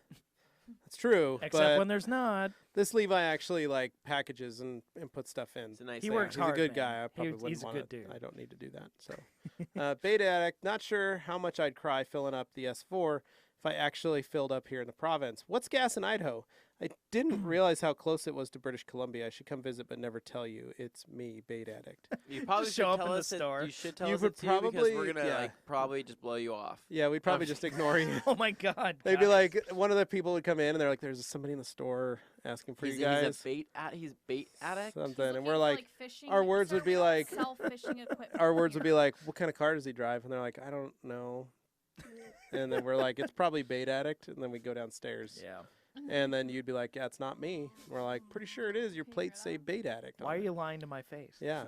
That's true. Except but when there's not. this Levi actually like packages and puts stuff in. It's a nice He thing. works He's a hard, good man. guy. I probably He's wouldn't a want good to. dude. I don't need to do that. So, Beta Addict, not sure how much I'd cry filling up the S4 if I actually filled up here in the province. What's gas in Idaho? I didn't realize how close it was to British Columbia. I should come visit but never tell you. It's me, Beta Addict. You probably Just should show up tell in the us store. You should tell You us would it too, because probably- we're gonna yeah. like probably just blow you off. Yeah, we'd probably just ignore you. Oh my God. They'd be guys. like, one of the people would come in and they're like, "There's somebody in the store asking for He's, you guys." he's a bait addict. Something, He's and we're looking like, for, fishing our words would be like- self-fishing equipment. our words would be like, "What kind of car does he drive?" And they're like, "I don't know." And then we're like, "It's probably Bait Addict." And then we go downstairs. Yeah. And then you'd be like, "Yeah, it's not me." And we're like, "Pretty sure it is. Your Can you plates hear say that? Bait Addict." on Why are it." you lying to my face? Yeah.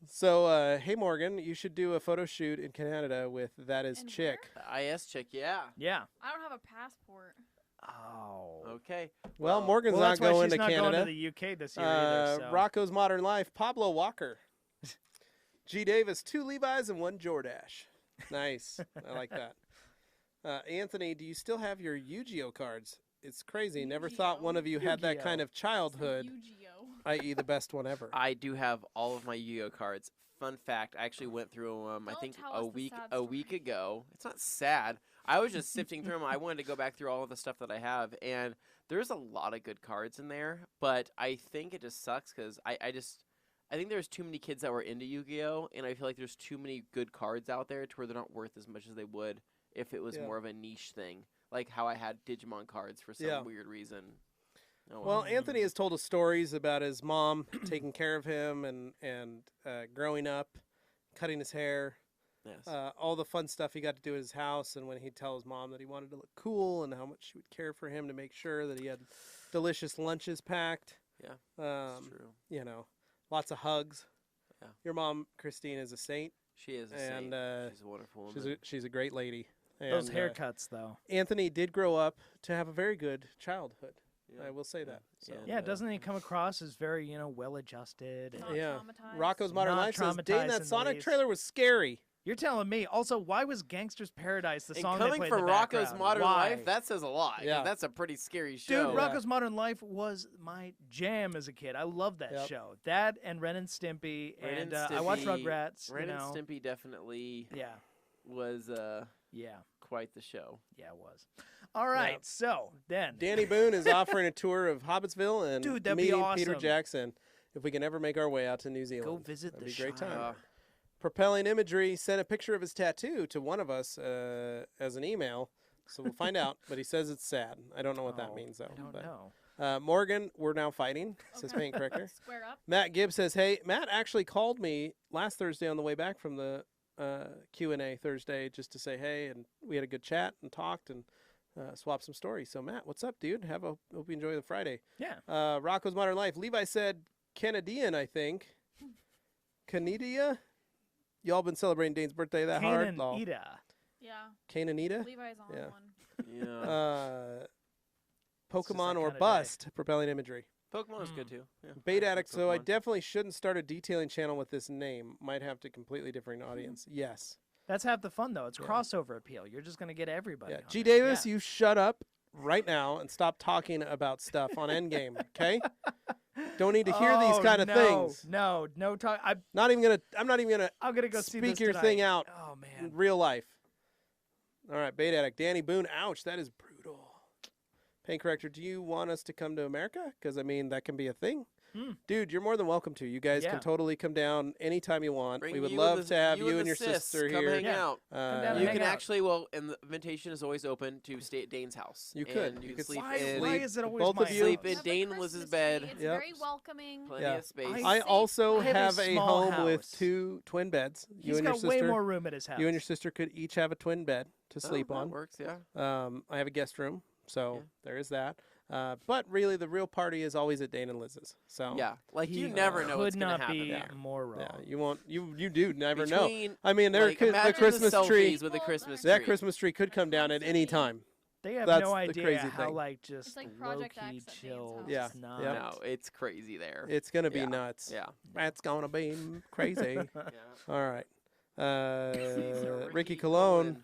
So, hey Morgan, you should do a photo shoot in Canada with That Is And Chick. IS chick, yeah. Yeah. I don't have a passport. Oh. Okay. Well, Morgan's Well, not that's why going she's to not Canada. going to the UK this year either. So. Rocco's Modern Life, Pablo Walker. G. Davis, 2 Levi's and 1 Jordache. Nice. I like that. Anthony, do you still have your Yu-Gi-Oh cards? It's crazy. Never thought one of you had that Yu-Gi-Oh. kind of childhood, Yu-Gi-Oh. i.e. the best one ever. I do have all of my Yu-Gi-Oh cards. Fun fact, I actually went through them. I Don't think tell a us the sad week story. ago. It's not sad. I was just sifting through them. I wanted to go back through all of the stuff that I have, and there's a lot of good cards in there. But I think it just sucks because I think there's too many kids that were into Yu-Gi-Oh, and I feel like there's too many good cards out there to where they're not worth as much as they would if it was Yeah. more of a niche thing, like how I had Digimon cards for some Yeah. weird reason. Oh, Well, Anthony has told us stories about his mom taking care of him and growing up, cutting his hair, yes. all the fun stuff he got to do at his house, and when he'd tell his mom that he wanted to look cool and how much she would care for him to make sure that he had delicious lunches packed. Yeah, Um, that's true. you know, lots of hugs. Yeah. Your mom, Christine, is a saint. She is a and, saint. She's a wonderful woman. She's a great lady. Those And, haircuts, though. Anthony did grow up to have a very good childhood. Yeah. I will say that. So. Yeah. Yeah, doesn't he come across as very, well adjusted? And Not Yeah. traumatized. Rocco's Modern Not Life says, traumatized "Dang, in that the Sonic least." trailer was scary." You're telling me. Also, why was Gangster's Paradise the And song coming they played from in the Rocco's background? Modern Why? Life, that says a lot. 'cause Yeah. That's a pretty scary show. Dude, Rocco's Modern Life was my jam as a kid. I loved that Yep. show. That and Ren and Stimpy, Ren and and I watched Stimpy- Rugrats. Ren you and know. Stimpy definitely Yeah, was yeah, quite the show. yeah, it was. All right, so then. Danny Boone is offering a tour of Hobbitsville and Dude, that'd me be and Peter awesome. Jackson if we can ever make our way out to New Zealand. Go visit That'd the be a great time. Shire. Propelling Imagery sent a picture of his tattoo to one of us as an email, so we'll find out. But he says it's sad. I don't know what that Oh, means, though. I don't but, know. Morgan, we're now fighting, says Okay. Paint Corrector. Square up. Matt Gibbs says, hey, Matt actually called me last Thursday on the way back from the Q&A Thursday just to say hey, and we had a good chat and talked and swapped some stories. So, Matt, what's up, dude? Hope you enjoy the Friday. Yeah. Rocco's Modern Life. Levi said Canadian, I think. Canadia? Y'all been celebrating Dane's birthday that hard? Kanan Lol. Ida. Yeah. Cananita? Levi's on Yeah. one. Yeah. Pokemon that or kinda day. bust, propelling imagery. Pokemon is good too. Yeah. Bait I like Addict, so I Pokemon. definitely shouldn't start a detailing channel with this name. Might have to completely different audience. Yes. That's half the fun, though. It's Yeah. crossover appeal. You're just going to get everybody. Yeah. on G. it. Davis, Yeah. you shut up right now and stop talking about stuff on Endgame, okay? Don't need to hear these Oh, kind of no, things. No talk. I'm I'm not even gonna gonna go see speak this your tonight. thing out Oh in man. real life. All right, Bait Addict. Danny Boone, ouch, that is brutal. Paint Corrector, do you want us to come to America? Because, I mean, that can be a thing. dude, you're more than welcome to. You guys Yeah. can totally come down anytime you want. Bring we would you love and to have you you and the your sis sister come here. hang Yeah. out. Come down and You hang can out. actually, well, and the invitation is always open to stay at Dane's house. You could. And You you could can sleep Why, in. why is it always both my of you- Sleep house? in Have a Dane Christmas Liz's tree. bed. It's Yep. very welcoming. Plenty Yeah. of space. I Safe also place. I have have a a small home with house. 2 twin beds. You He's and your got way sister. more room at his house. You and your sister could each have a twin bed to Oh, sleep that on. works, yeah. I have a guest room, so Yeah. there is that. But really, the real party is always at Dane and Liz's. So Yeah, like He you never know what's could gonna not happen be there. more wrong. yeah, you won't. You do never know. Between, I mean, there like, could the imagine Christmas the tree. selfies with the Christmas That tree. Christmas tree could come down at any time. They have That's no the idea crazy how thing. like just like Project low-key X at Dane's chill. house. Yeah, It's not. yeah. No, it's crazy there. It's gonna be Yeah. nuts. Yeah. That's gonna be crazy. Yeah. All right. So Ricky Cologne.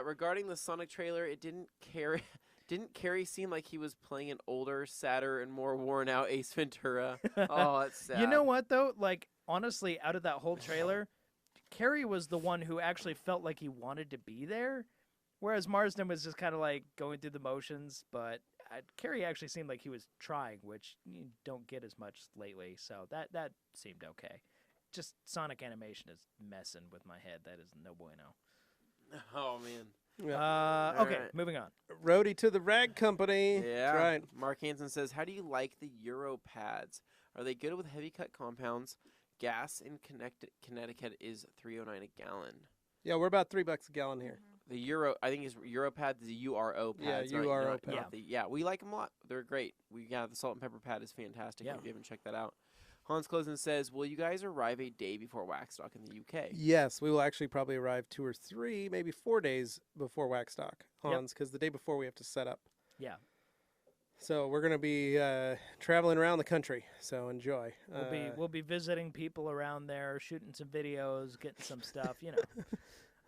Regarding the Sonic trailer, it didn't carry. Didn't Carrie seem like he was playing an older, sadder, and more worn out Ace Ventura? Oh, that's sad. You know what though? Like honestly, out of that whole trailer, Carrie was the one who actually felt like he wanted to be there, whereas Marsden was just kind of like going through the motions. But Carrie actually seemed like he was trying, which you don't get as much lately. So that seemed okay. Just Sonic animation is messing with my head. That is no bueno. Oh man. Yeah. Okay, Alright. moving on. Roadie to the rag company. Yeah. That's right. Mark Hansen says, "How do you like the Euro pads? Are they good with heavy cut compounds? Gas in Connecticut is $3.09 a gallon. Yeah, we're about $3 a gallon here. The Euro, I think is Euro pad. The URO pads. Yeah, not- URO not- pad. not the- yeah, we like them a lot. They're great. The salt and pepper pad is fantastic. Yeah. If you haven't checked that out. Hans Closen says, "Will you guys arrive a day before Waxstock in the UK?" Yes, we will actually probably arrive 2 or 3, maybe 4 days before Waxstock, Yep. Hans, because the day before we have to set up. Yeah, So we're gonna be traveling around the country. So enjoy. we'll be visiting people around there, shooting some videos, getting some stuff. You know.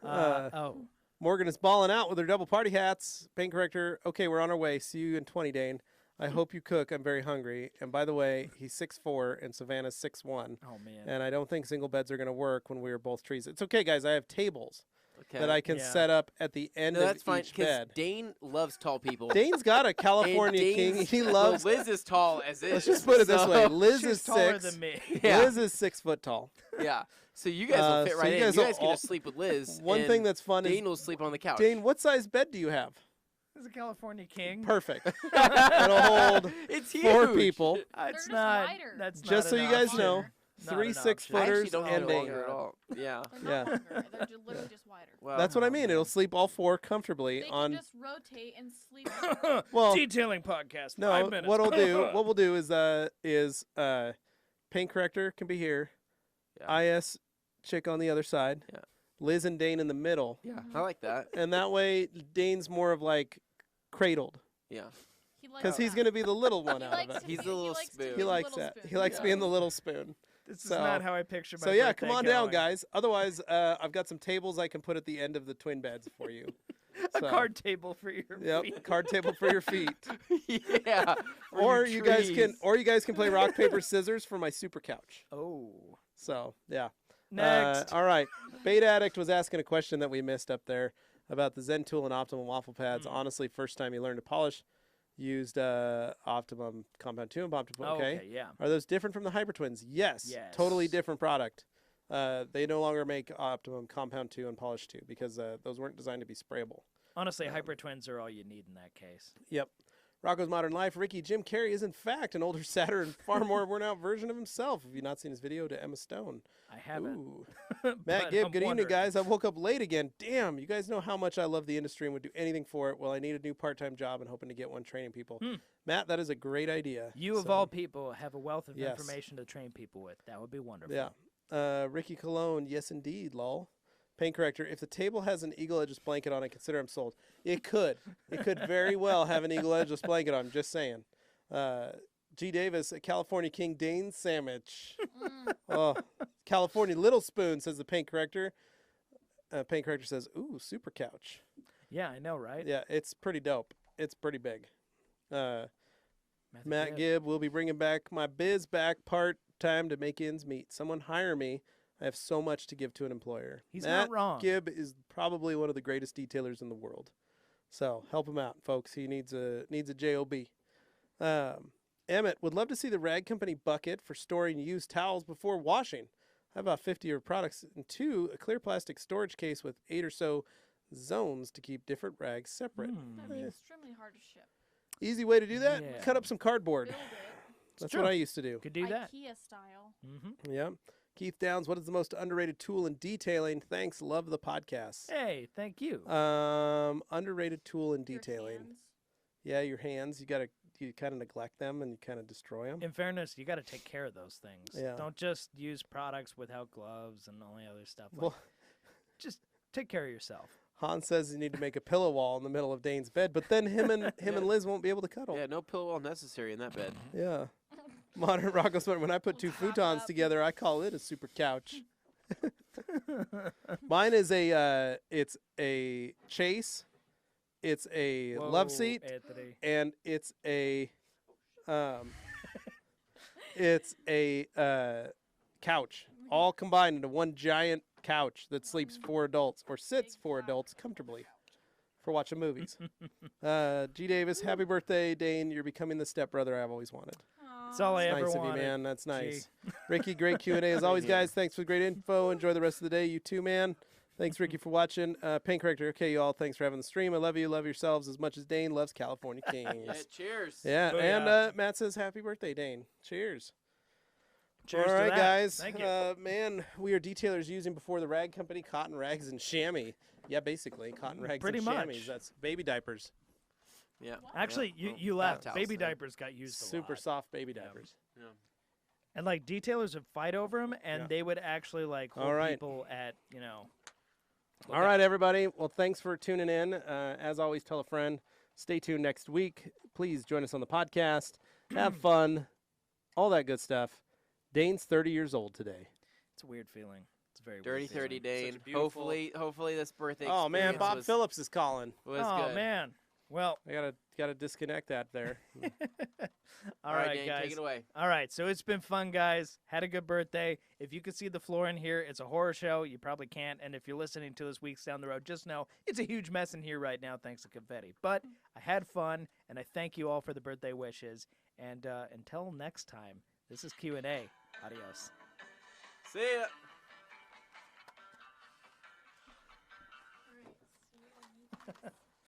Oh, Morgan is balling out with her double party hats. Paint corrector. Okay, we're on our way. See you in 20, Dane. I hope you cook. I'm very hungry. And by the way, he's 6'4" and Savannah's 6'1". oh man. And I don't think single beds are gonna work when we are both trees. It's okay, guys. I have tables Okay. that I can Yeah. set up at the end No, of that's fine. each 'Cause bed. Dane loves tall people. Dane's got a And California king. Dane's- He well, loves. Liz is tall as is. Let's just put it this so- way. Liz She's is taller 6. than me. Yeah. Liz is 6 foot tall. Yeah. So you guys will fit so right you in. guys You will guys can all- just sleep with Liz. One and thing that's fun Dane is will sleep on the couch. Dane. What size bed do you have? It's a California king. Perfect. It'll hold It's 4 huge. people. They're It's just not. wider. That's Just not so you an guys option. know, Not 3 an 6 option. I actually footers don't have and it Dane. longer at all. Yeah. They're Yeah. not longer. They're literally just wider. Well, That's what I Oh, mean. man. It'll sleep all 4 comfortably They on. can just rotate and sleep. Well, Detailing podcast. no. 5 minutes. What we'll do is paint corrector can be here. Yeah. IS chick on the other side. Yeah. Liz and Dane in the middle, Yeah, I like that. and that way Dane's more of like cradled Yeah. He likes because he's that. gonna be the little one He out likes of to it. He's be- the little likes to spoon. be He the likes little that. spoon. He likes Yeah. being the little spoon. This is So- not how I picture my So yeah, birthday come on down, going. guys. Otherwise, I've got some tables I can put at the end of the twin beds for you. A So, card table for your Yep, feet. card table for your feet. Yeah. for or your you guys can, trees. or you guys can play rock paper scissors for my super couch. Oh. So yeah. Next. All right. Bait Addict was asking a question that we missed up there about the Zen tool and Optimum waffle pads. Honestly, first time you learned to polish, used Optimum Compound 2 and Optimum. Oh, Okay. okay. Yeah. Are those different from the Hyper Twins? Yes. Yes. Totally different product. They no longer make Optimum Compound 2 and Polish 2 because those weren't designed to be sprayable. Honestly, Hyper Twins are all you need in that case. Yep. Rocco's Modern Life. Ricky, Jim Carrey is in fact an older, sadder, and far more worn out version of himself. Have you not seen his video to Emma Stone? I haven't. Ooh. But Matt Gibb, I'm good evening, wondering. guys. I woke up late again. Damn, you guys know how much I love the industry and would do anything for it. Well, I need a new part-time job and hoping to get one training people. Matt, that is a great idea. You of So, all people have a wealth of Yes. information to train people with. That would be wonderful. Yeah. Ricky Cologne, yes indeed, lol. Paint corrector, if the table has an Eagle Edgeless blanket on it, consider I'm sold. It could. It could very well have an Eagle Edgeless blanket on, just saying. G. Davis, a California King Dane sandwich. Oh, California Little Spoon, says the paint corrector. Paint corrector says, ooh, super couch. Yeah, I know, right? Yeah, it's pretty dope. It's pretty big. Matt Gibb. Gibb will be bringing back my biz back part-time to make ends meet. Someone hire me. I have so much to give to an employer. He's Matt not wrong. Gibb is probably one of the greatest detailers in the world. So help him out, folks. He needs a job. Emmett would love to see the Rag Company bucket for storing used towels before washing. I have about 50 of products, and 2, a clear plastic storage case with 8 or so zones to keep different rags separate. That'd be extremely hard to ship. Easy way to do that, Yeah. cut up some cardboard. Build it. That's true. what I used to do. Could do that. IKEA style. Mm-hmm. Yeah. Keith Downs, what is the most underrated tool in detailing? Thanks, love the podcast. Hey, thank you. Underrated tool in Your detailing. hands. Yeah, your hands. You kind of neglect them and you kind of destroy them. In fairness, you got to take care of those things. Yeah. Don't just use products without gloves and all the other stuff. Like, Well, just take care of yourself. Hans says you need to make a pillow wall in the middle of Dane's bed, but then him and Liz won't be able to cuddle. Yeah, no pillow wall necessary in that bed. Yeah. Modern Rocco Smart, when I put 2 We'll futons up. together, I call it a super couch. Mine is it's a chase, it's a love Whoa, seat, Anthony. and it's a couch, all combined into one giant couch that sleeps 4 adults or sits 4 adults comfortably for watching movies. G. Davis, happy birthday, Dane! You're becoming the stepbrother I've always wanted. That's all I It's ever nice of you, wanted. man. That's nice. Gee. Ricky, great Q&A as always, you. guys. Thanks for the great info. Enjoy the rest of the day. You too, man. Thanks, Ricky, for watching. Pain Corrector. Okay, y'all. Thanks for having the stream. I love you. Love yourselves as much as Dane loves California Kings. Yeah, cheers. Yeah, Booyah. and Matt says happy birthday, Dane. Cheers. Cheers All to right, that. guys. Thank you. Man, we are detailers using before the Rag Company cotton rags and chamois. Yeah, basically cotton rags Pretty and much. chamois. That's baby diapers. Yeah. Actually, Yeah. you Well, laughed. towels Baby then. diapers got used a Super lot. soft baby Yeah. diapers. Yeah. And like detailers would fight over them, and Yeah. they would actually like hold All right. people at All right, everybody. Well, thanks for tuning in. As always, tell a friend. Stay tuned next week. Please join us on the podcast. Have fun. All that good stuff. Dane's 30 years old today. It's a weird feeling. It's a very Dirty weird 30 feeling. Dane. Such a beautiful- Hopefully this birthday Oh man, experience Bob was, Phillips is calling. was Oh good. man. Well, I gotta disconnect that there. all right, Dane, guys. take it away. All right, so it's been fun, guys. Had a good birthday. If you could see the floor in here, it's a horror show. You probably can't. And if you're listening to us weeks down the road, just know it's a huge mess in here right now thanks to confetti. But I had fun, and I thank you all for the birthday wishes. And until next time, this is Q&A. Adios. See ya.